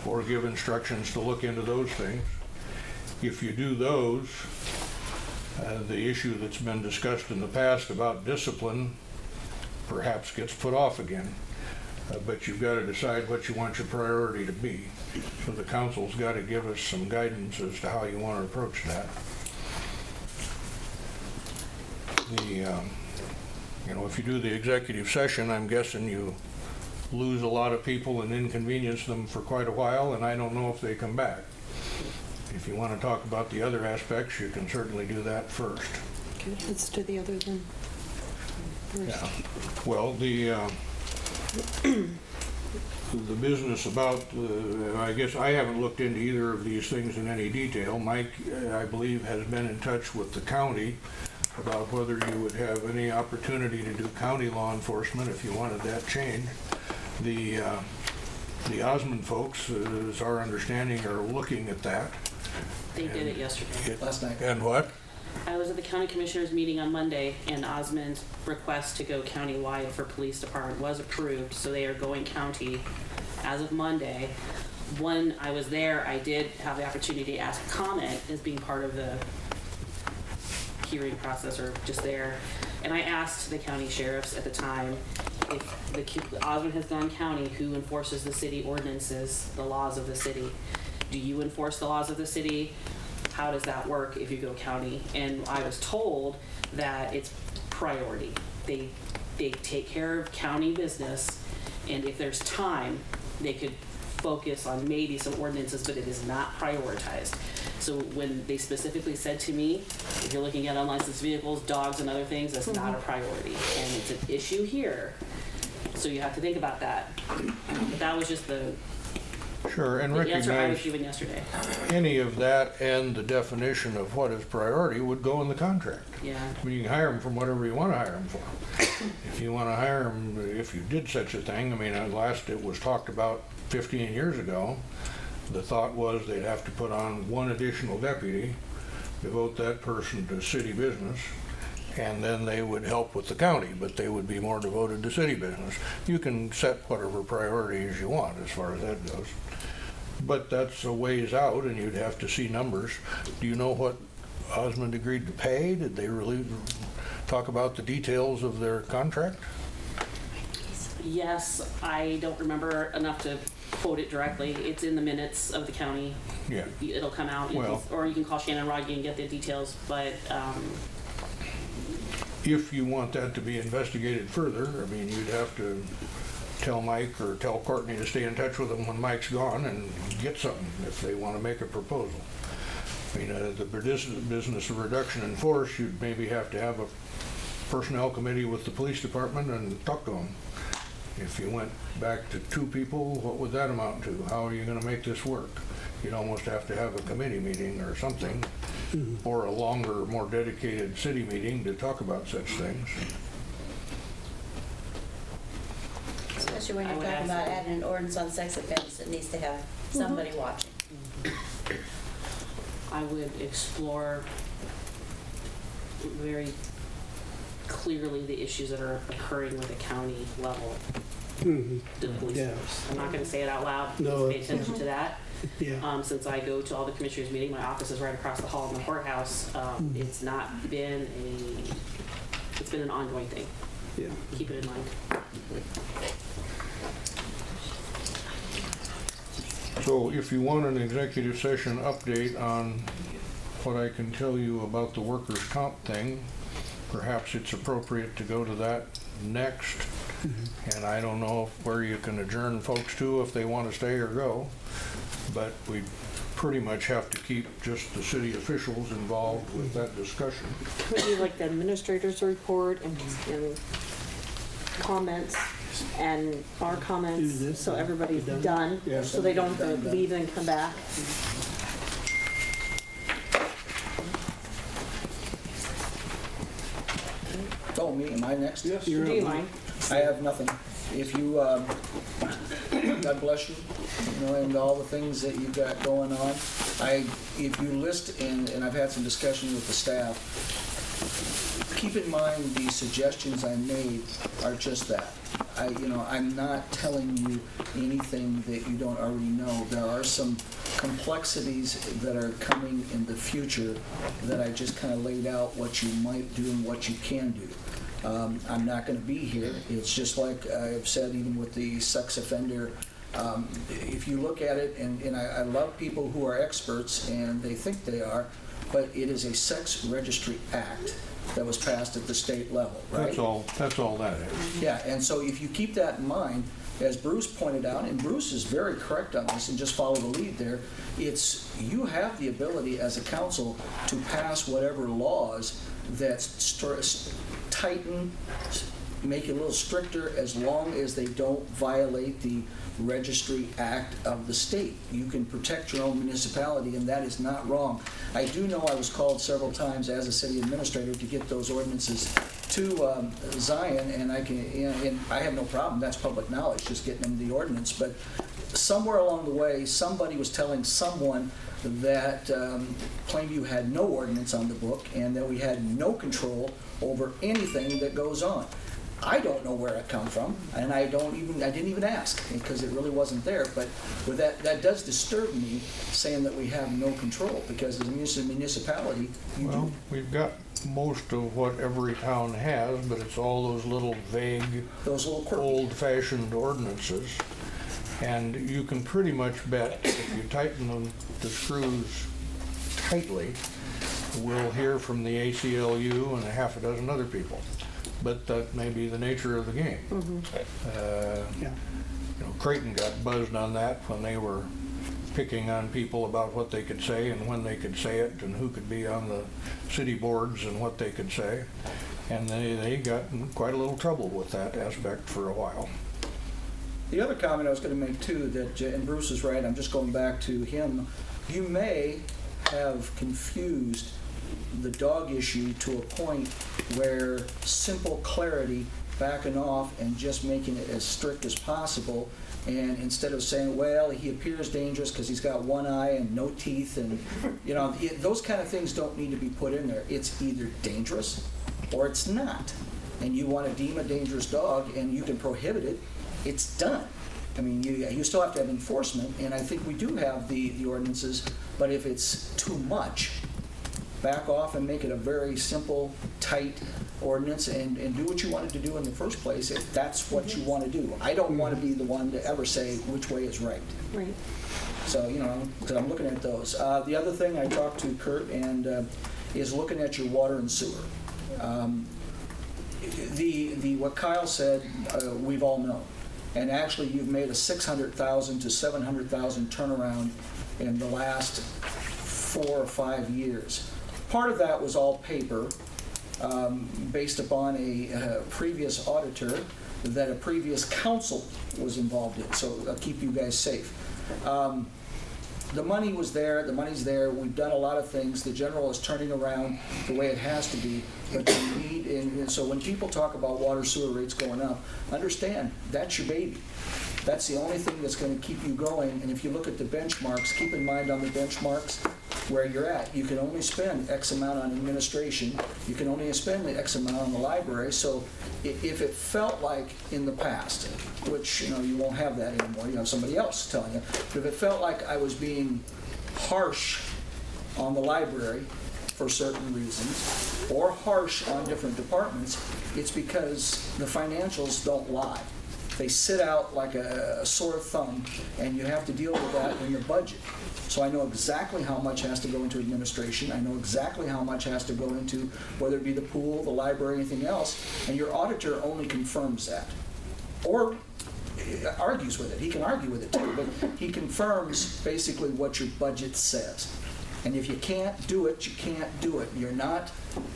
or give instructions to look into those things. If you do those, the issue that's been discussed in the past about discipline perhaps gets put off again. But you've got to decide what you want your priority to be. So the council's got to give us some guidance as to how you want to approach that. If you do the executive session, I'm guessing you lose a lot of people and inconvenience them for quite a while, and I don't know if they come back. If you want to talk about the other aspects, you can certainly do that first. Okay, let's do the other then. Yeah. Well, the business about, I guess I haven't looked into either of these things in any detail. Mike, I believe, has been in touch with the county about whether you would have any opportunity to do county law enforcement if you wanted that changed. The Osmond folks, as our understanding, are looking at that. They did it yesterday. Last night. And what? I was at the county commissioners meeting on Monday, and Osmond's request to go countywide for police department was approved, so they are going county as of Monday. When I was there, I did have the opportunity to ask comment as being part of the hearing process, or just there. And I asked the county sheriffs at the time, if the Osmond has gone county, who enforces the city ordinances, the laws of the city? Do you enforce the laws of the city? How does that work if you go county? And I was told that it's priority. They take care of county business, and if there's time, they could focus on maybe some ordinances, but it is not prioritized. So when they specifically said to me, if you're looking at unlicensed vehicles, dogs, and other things, that's not a priority. And it's an issue here. So you have to think about that. But that was just the Sure, and answer I was recognize given yesterday. any of that and the definition of what is priority would go in the contract. Yeah. I mean, you can hire them from whatever you want to hire them for. If you want to hire them, if you did such a thing, I mean, at last it was talked about 15 years ago. The thought was they'd have to put on one additional deputy, devote that person to city business, and then they would help with the county, but they would be more devoted to city business. You can set whatever priorities you want as far as that goes. But that's a ways out, and you'd have to see numbers. Do you know what Osmond agreed to pay? Did they really talk about the details of their contract? Yes, I don't remember enough to quote it directly. It's in the minutes of the county. Yeah. It'll come out, Well, or you can call Shannon Rodgey and get the details, but if you want that to be investigated further, I mean, you'd have to tell Mike or tell Courtney to stay in touch with them when Mike's gone and get something if they want to make a proposal. I mean, the business of reduction in force, you'd maybe have to have a personnel committee with the police department and talk to them. If you went back to 2 people, what would that amount to? How are you going to make this work? You'd almost have to have a committee meeting or something, or a longer, more dedicated city meeting to talk about such things. Especially when you're talking about adding an ordinance on sex offense, it needs to have somebody watching. I would explore very clearly the issues that are occurring with the county level to the police force. I'm not going to say it out loud. No, Pay attention to that. Yeah. Since I go to all the commissioners' meeting, my office is right across the hall in the courthouse. It's not been it's been an ongoing thing. Yeah. Keep it in mind. So if you want an executive session update on what I can tell you about the workers' comp thing, perhaps it's appropriate to go to that next. And I don't know where you can adjourn folks to if they want to stay or go, but we pretty much have to keep just the city officials involved with that discussion. Maybe like the administrator's report and comments and our comments, so everybody's done, so they don't have to leave and come back. Oh, me, am I next? Yes, Do you mind? I have nothing. If you, God bless you, you know, and all the things that you've got going on. If you list, and I've had some discussion with the staff, keep in mind the suggestions I made are just that. I'm not telling you anything that you don't already know. There are some complexities that are coming in the future that I just kind of laid out what you might do and what you can do. I'm not going to be here. It's just like I've said, even with the sex offender. If you look at it, and I love people who are experts, and they think they are, but it is a sex registry act that was passed at the state level, right? That's all that is. Yeah, and so if you keep that in mind, as Bruce pointed out, and Bruce is very correct on this, and just follow the lead there, it's you have the ability as a council to pass whatever laws that tighten, make it a little stricter as long as they don't violate the Registry Act of the state. You can protect your own municipality, and that is not wrong. I do know I was called several times as a city administrator to get those ordinances to Zion, and and I have no problem. That's public knowledge, just getting them the ordinance. But somewhere along the way, somebody was telling someone that Plainview had no ordinance on the book and that we had no control over anything that goes on. I don't know where it come from, and I didn't even ask because it really wasn't there. But with that does disturb me, saying that we have no control, because as a municipality, Well, we've got most of what every town has, but it's all those little vague, old-fashioned ordinances. And you can pretty much bet if you tighten the screws tightly, we'll hear from the ACLU and a half a dozen other people. But that may be the nature of the game. Creighton got buzzed on that when they were picking on people about what they could say and when they could say it and who could be on the city boards and what they could say. And they got in quite a little trouble with that aspect for a while. The other comment I was going to make too, that, and Bruce is right, I'm just going back to him, you may have confused the dog issue to a point where simple clarity, backing off and just making it as strict as possible, and instead of saying, well, he appears dangerous because he's got one eye and no teeth, and those kind of things don't need to be put in there. It's either dangerous or it's not. And you want to deem a dangerous dog and you can prohibit it, it's done. I mean, you still have to have enforcement, and I think we do have the ordinances, but if it's too much, back off and make it a very simple, tight ordinance, and do what you wanted to do in the first place if that's what you want to do. I don't want to be the one to ever say which way is right. Right. So, because I'm looking at those. The other thing I talked to Kurt and is looking at your water and sewer. What Kyle said, we've all known. And actually, you've made a $600,000 to $700,000 turnaround in the last 4 or 5 years. Part of that was all paper, based upon a previous auditor that a previous council was involved in. So I'll keep you guys safe. The money was there, the money's there, we've done a lot of things, the general is turning around the way it has to be, but you need, and so when people talk about water sewer rates going up, understand, that's your baby. That's the only thing that's going to keep you going, and if you look at the benchmarks, keep in mind on the benchmarks where you're at, you can only spend X amount on administration, you can only spend the X amount on the library, so if it felt like in the past, which you won't have that anymore, you have somebody else telling you, but if it felt like I was being harsh on the library for certain reasons, or harsh on different departments, it's because the financials don't lie. They sit out like a sore thumb, and you have to deal with that in the budget. So I know exactly how much has to go into administration. I know exactly how much has to go into whether it be the pool, the library, anything else, and your auditor only confirms that. Or argues with it. He can argue with it too, but he confirms basically what your budget says. And if you can't do it, you can't do it. You're not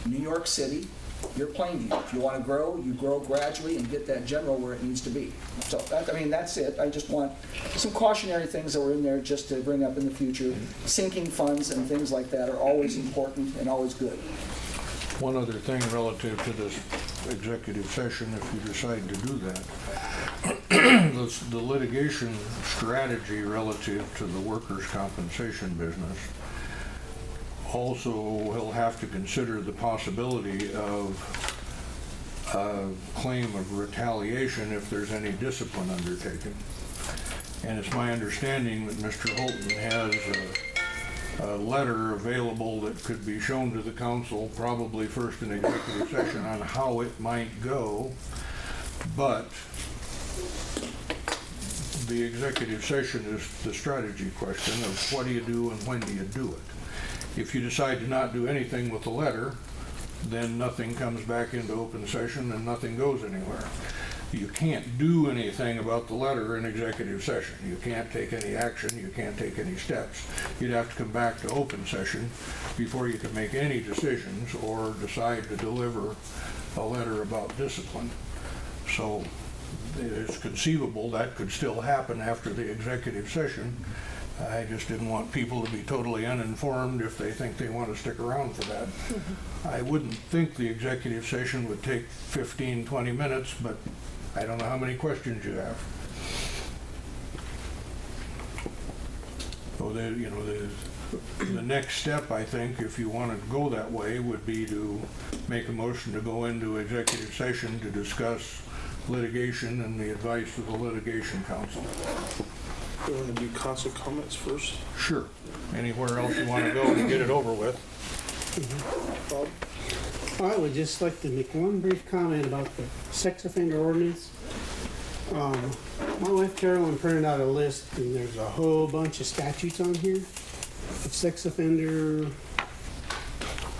New York City. You're Plainview. If you want to grow, you grow gradually and get that general where it needs to be. So, that's it. I just want some cautionary things that were in there just to bring up in the future. Sinking funds and things like that are always important and always good. One other thing relative to this executive session, if you decide to do that, the litigation strategy relative to the workers' compensation business. Also, we'll have to consider the possibility of a claim of retaliation if there's any discipline undertaken. And it's my understanding that Mr. Holton has a letter available that could be shown to the council, probably first in executive session, on how it might go. But the executive session is the strategy question of what do you do and when do you do it. If you decide to not do anything with the letter, then nothing comes back into open session and nothing goes anywhere. You can't do anything about the letter in executive session. You can't take any action, you can't take any steps. You'd have to come back to open session before you can make any decisions or decide to deliver a letter about discipline. So it's conceivable that could still happen after the executive session. I just didn't want people to be totally uninformed if they think they want to stick around for that. I wouldn't think the executive session would take 15, 20 minutes, but I don't know how many questions you have. So the next step, I think, if you want to go that way, would be to make a motion to go into executive session to discuss litigation and the advice of the litigation counsel. You want to do council comments first? Sure. Anywhere else you want to go to get it over with? Bob? I would just like to make one brief comment about the sex offender ordinance. My wife Carolyn printed out a list, and there's a whole bunch of statutes on here of sex offender,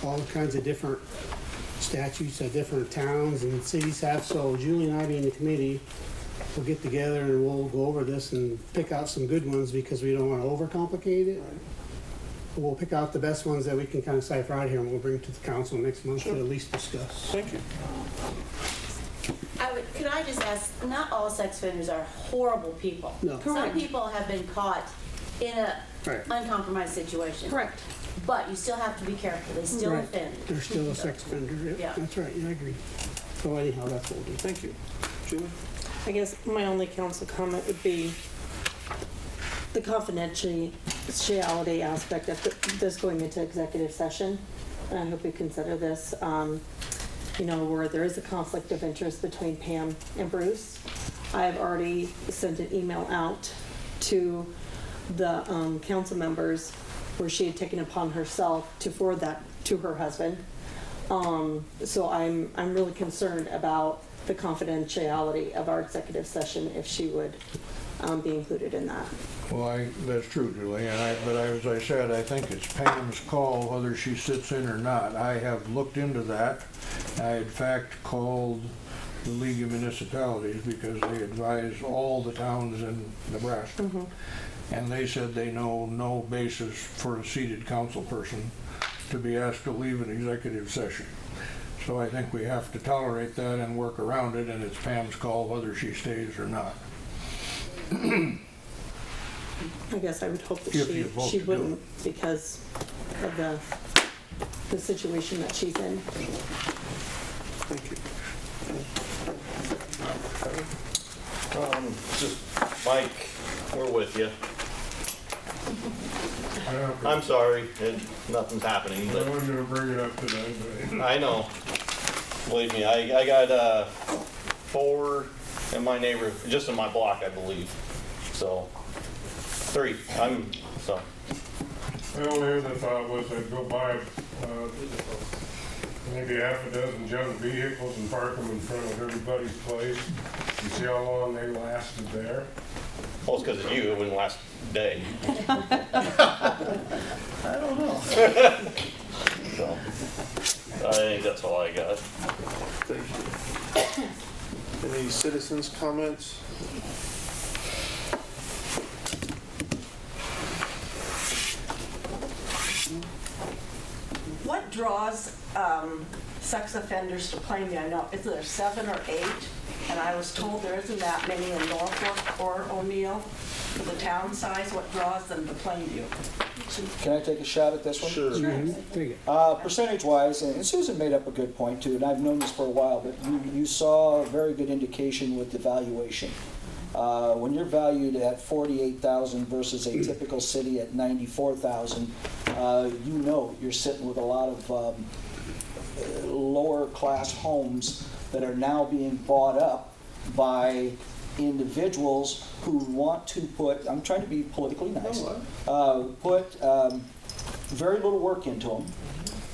all kinds of different statutes that different towns and cities have. So Julie and I, being the committee, we'll get together and we'll go over this and pick out some good ones because we don't want to overcomplicate it. We'll pick out the best ones that we can kind of cipher out here, and we'll bring it to the council next month to at least discuss. Thank you. Could I just ask, not all sex offenders are horrible people. No. Some people have been caught in a uncompromised situation. Correct. But you still have to be careful. They still Right. offend. They're still a sex offender. Yeah. That's right. Yeah, I agree. So anyhow, that's what we'll do. Thank you. Julie? I guess my only council comment would be the confidentiality aspect of this going into executive session. And I hope you consider this, where there is a conflict of interest between Pam and Bruce. I've already sent an email out to the council members where she had taken upon herself to forward that to her husband. So I'm really concerned about the confidentiality of our executive session if she would be included in that. Well, that's true, Julie, but as I said, I think it's Pam's call whether she sits in or not. I have looked into that. I, in fact, called the League of Municipalities because they advise all the towns in Nebraska. Mm-hmm. And they said they know no basis for a seated council person to be asked to leave an executive session. So I think we have to tolerate that and work around it, and it's Pam's call whether she stays or not. I guess I would hope that If you vote she to do wouldn't because of the situation that she's in. Thank you. Just, Mike, we're with you. I'm sorry, nothing's happening, I but wasn't gonna bring it up tonight, but. I know. Believe me, I got 4 in my neighborhood, just in my block, I believe. So, 3. The only other thought was I'd go buy maybe half a dozen junk vehicles and park them in front of everybody's place. You see how long they lasted there? Well, it's because of you, it wouldn't last a day. I don't know. So, I think that's all I got. Thank you. Any citizens' comments? What draws sex offenders to Plainview? I know, is there 7 or 8? And I was told there isn't that many in Norfolk or O'Neill. For the town size, what draws them to Plainview? Can I take a shot at this one? Sure. Percentage-wise, and Susan made up a good point too, and I've known this for a while, but you saw a very good indication with the valuation. When you're valued at $48,000 versus a typical city at $94,000, you know you're sitting with a lot of lower class homes that are now being bought up by individuals who want to put, I'm trying to be politically nice, put very little work into them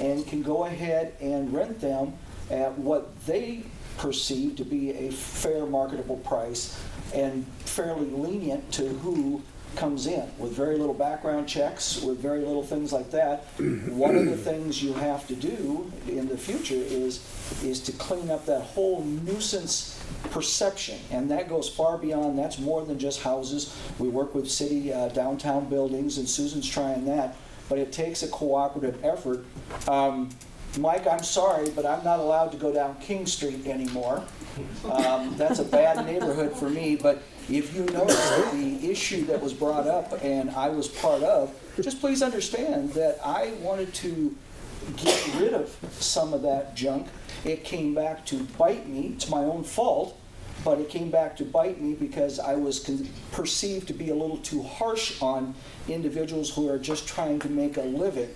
and can go ahead and rent them at what they perceive to be a fair marketable price and fairly lenient to who comes in with very little background checks, with very little things like that. One of the things you have to do in the future is to clean up that whole nuisance perception, and that goes far beyond, that's more than just houses. We work with city downtown buildings, and Susan's trying that, but it takes a cooperative effort. Mike, I'm sorry, but I'm not allowed to go down King Street anymore That's a bad neighborhood for me, but if you notice that the issue that was brought up and I was part of, just please understand that I wanted to get rid of some of that junk. It came back to bite me. It's my own fault, but it came back to bite me because I was perceived to be a little too harsh on individuals who are just trying to make a living.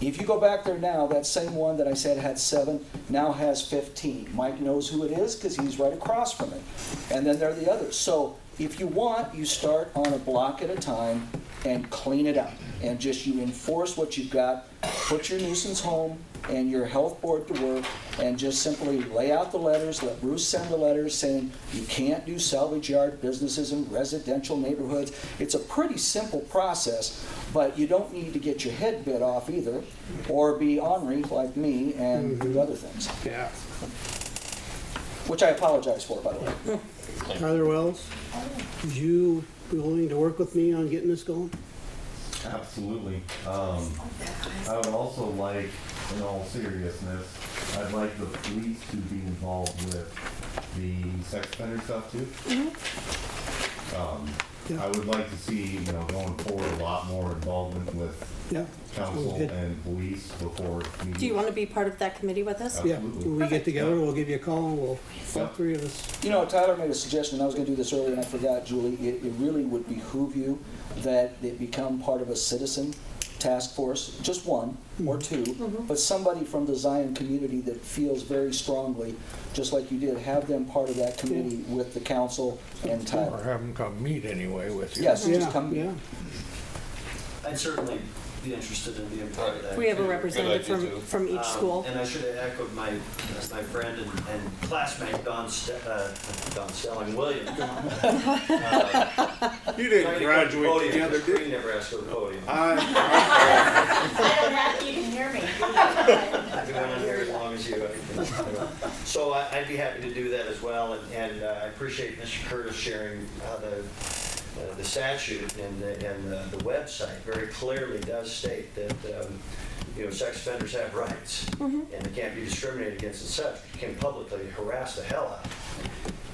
If you go back there now, that same one that I said had 7 now has 15. Mike knows who it is because he's right across from it. And then there are the others. So if you want, you start on a block at a time and clean it up. And just you enforce what you've got, put your nuisance home and your health board to work, and just simply lay out the letters, let Bruce send the letters saying you can't do salvage yard businesses in residential neighborhoods. It's a pretty simple process, but you don't need to get your head bit off either, or be ornery like me and do other things. Yeah. Which I apologize for, by the way. Tyler Wells, would you be willing to work with me on getting this going? Absolutely. I would also like, in all seriousness, I'd like the police to be involved with the sex offender stuff too. I would like to see, going forward, a lot more involvement with council and police before meetings. Do you want to be part of that committee with us? Yeah, when we get together, we'll give you a call and we'll, all 3 of us. Tyler made a suggestion, I was going to do this earlier and I forgot, Julie. It really would behoove you that it become part of a citizen task force, just 1 or 2, but somebody from the Zion community that feels very strongly, just like you did, have them part of that committee with the council and Tyler. Or have them come meet anyway with you. Yes, just come meet. I'd certainly be interested in being part of that. We have a representative from each school. And I should have echoed my friend and classmate Don Stelling Williams. You didn't graduate together, did you? Never asked for the podium. I don't have to, you can hear me. I've been on here as long as you. So I'd be happy to do that as well, and I appreciate Mr. Curtis sharing the statute and the website very clearly does state that sex offenders have rights and they can't be discriminated against and such. You can publicly harass the hell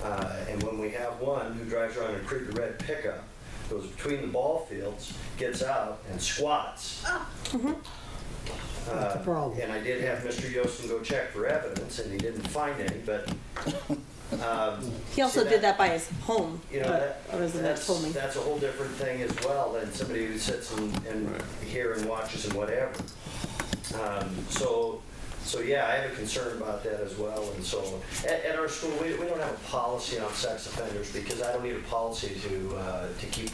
out. And when we have one who drives around in a creepy red pickup, goes between the ball fields, gets out and squats. That's a problem. And I did have Mr. Yosten go check for evidence, and he didn't find any, but He also did that by his home. That's a whole different thing as well than somebody who sits and here and watches and whatever. So yeah, I have a concern about that as well. And so at our school, we don't have a policy on sex offenders because I don't need a policy to keep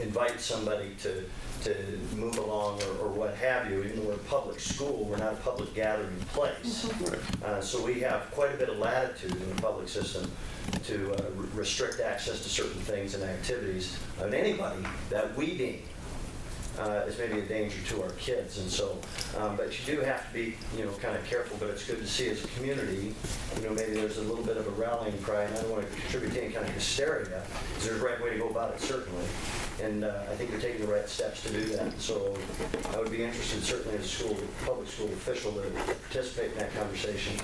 invite somebody to move along or what have you. Even though we're a public school, we're not a public gathering place. So we have quite a bit of latitude in the public system to restrict access to certain things and activities of anybody that we deem is maybe a danger to our kids. And so, but you do have to be, kind of careful, but it's good to see as a community, maybe there's a little bit of a rallying cry, and I don't want to contribute to any kind of hysteria, because there's a right way to go about it, certainly. And I think you're taking the right steps to do that. So I would be interested, certainly as a public school official, to participate in that conversation.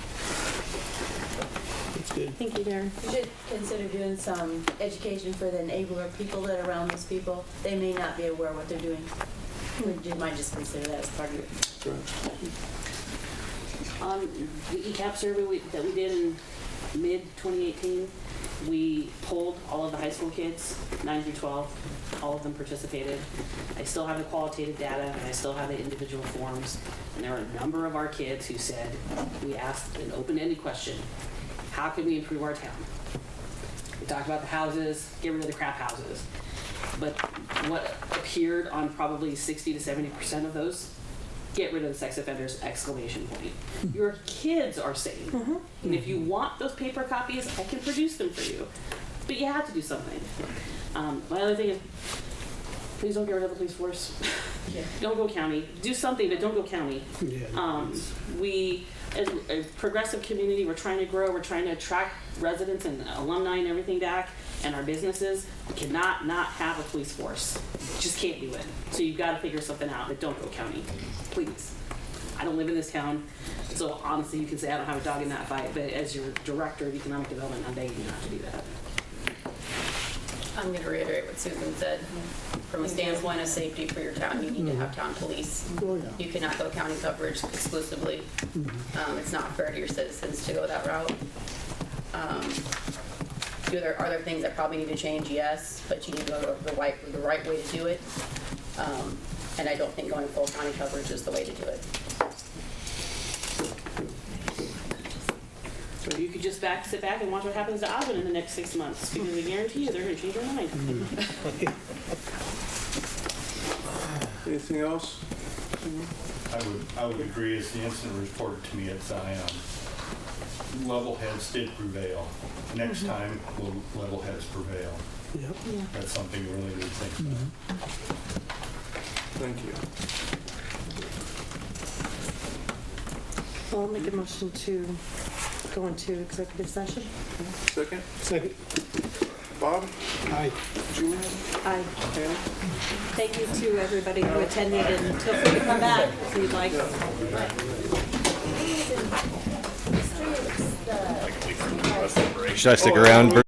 That's good. Thank you, Darren. You should consider doing some education for the enabler people that are around those people. They may not be aware of what they're doing. You might just consider that as part of it. The ECAP survey that we did in mid-2018, we polled all of the high school kids, 9 through 12. All of them participated. I still have the qualitative data, and I still have the individual forms. And there were a number of our kids who said, we asked an open-ended question, how can we improve our town? We talked about the houses, get rid of the crap houses. But what appeared on probably 60 to 70% of those, get rid of the sex offenders, exclamation point. Your kids are saying, and if you want those paper copies, I can produce them for you. But you have to do something. My other thing is, please don't get rid of the police force. Don't go county. Do something, but don't go county. We, as a progressive community, we're trying to grow. We're trying to attract residents and alumni and everything back, and our businesses. We cannot not have a police force. Just can't do it. So you've got to figure something out, but don't go county, please. I don't live in this town, so honestly, you can say I don't have a dog in that fight, but as your director of economic development, I'm begging you not to do that. I'm going to reiterate what Susan said. From a standpoint of safety for your town, you need to have town police. You cannot go county coverage exclusively. It's not fair to your citizens to go that route. Are there things that probably need to change? Yes, but you need to go the right way to do it. And I don't think going full county coverage is the way to do it. Or you could just sit back and watch what happens to Osmond in the next 6 months, because I guarantee you they're going to change their mind. Anything else? I would agree, as the incident reported to me at Zion, level heads did prevail. Next time, will level heads prevail? Yep. Yeah. That's something we really need to think about. Thank you. Well, I'll make a motion to go into executive session. Second? Second. Bob? Aye. Julie? Aye. Thank you to everybody who attended, and feel free to come back if you'd like. Should I stick around?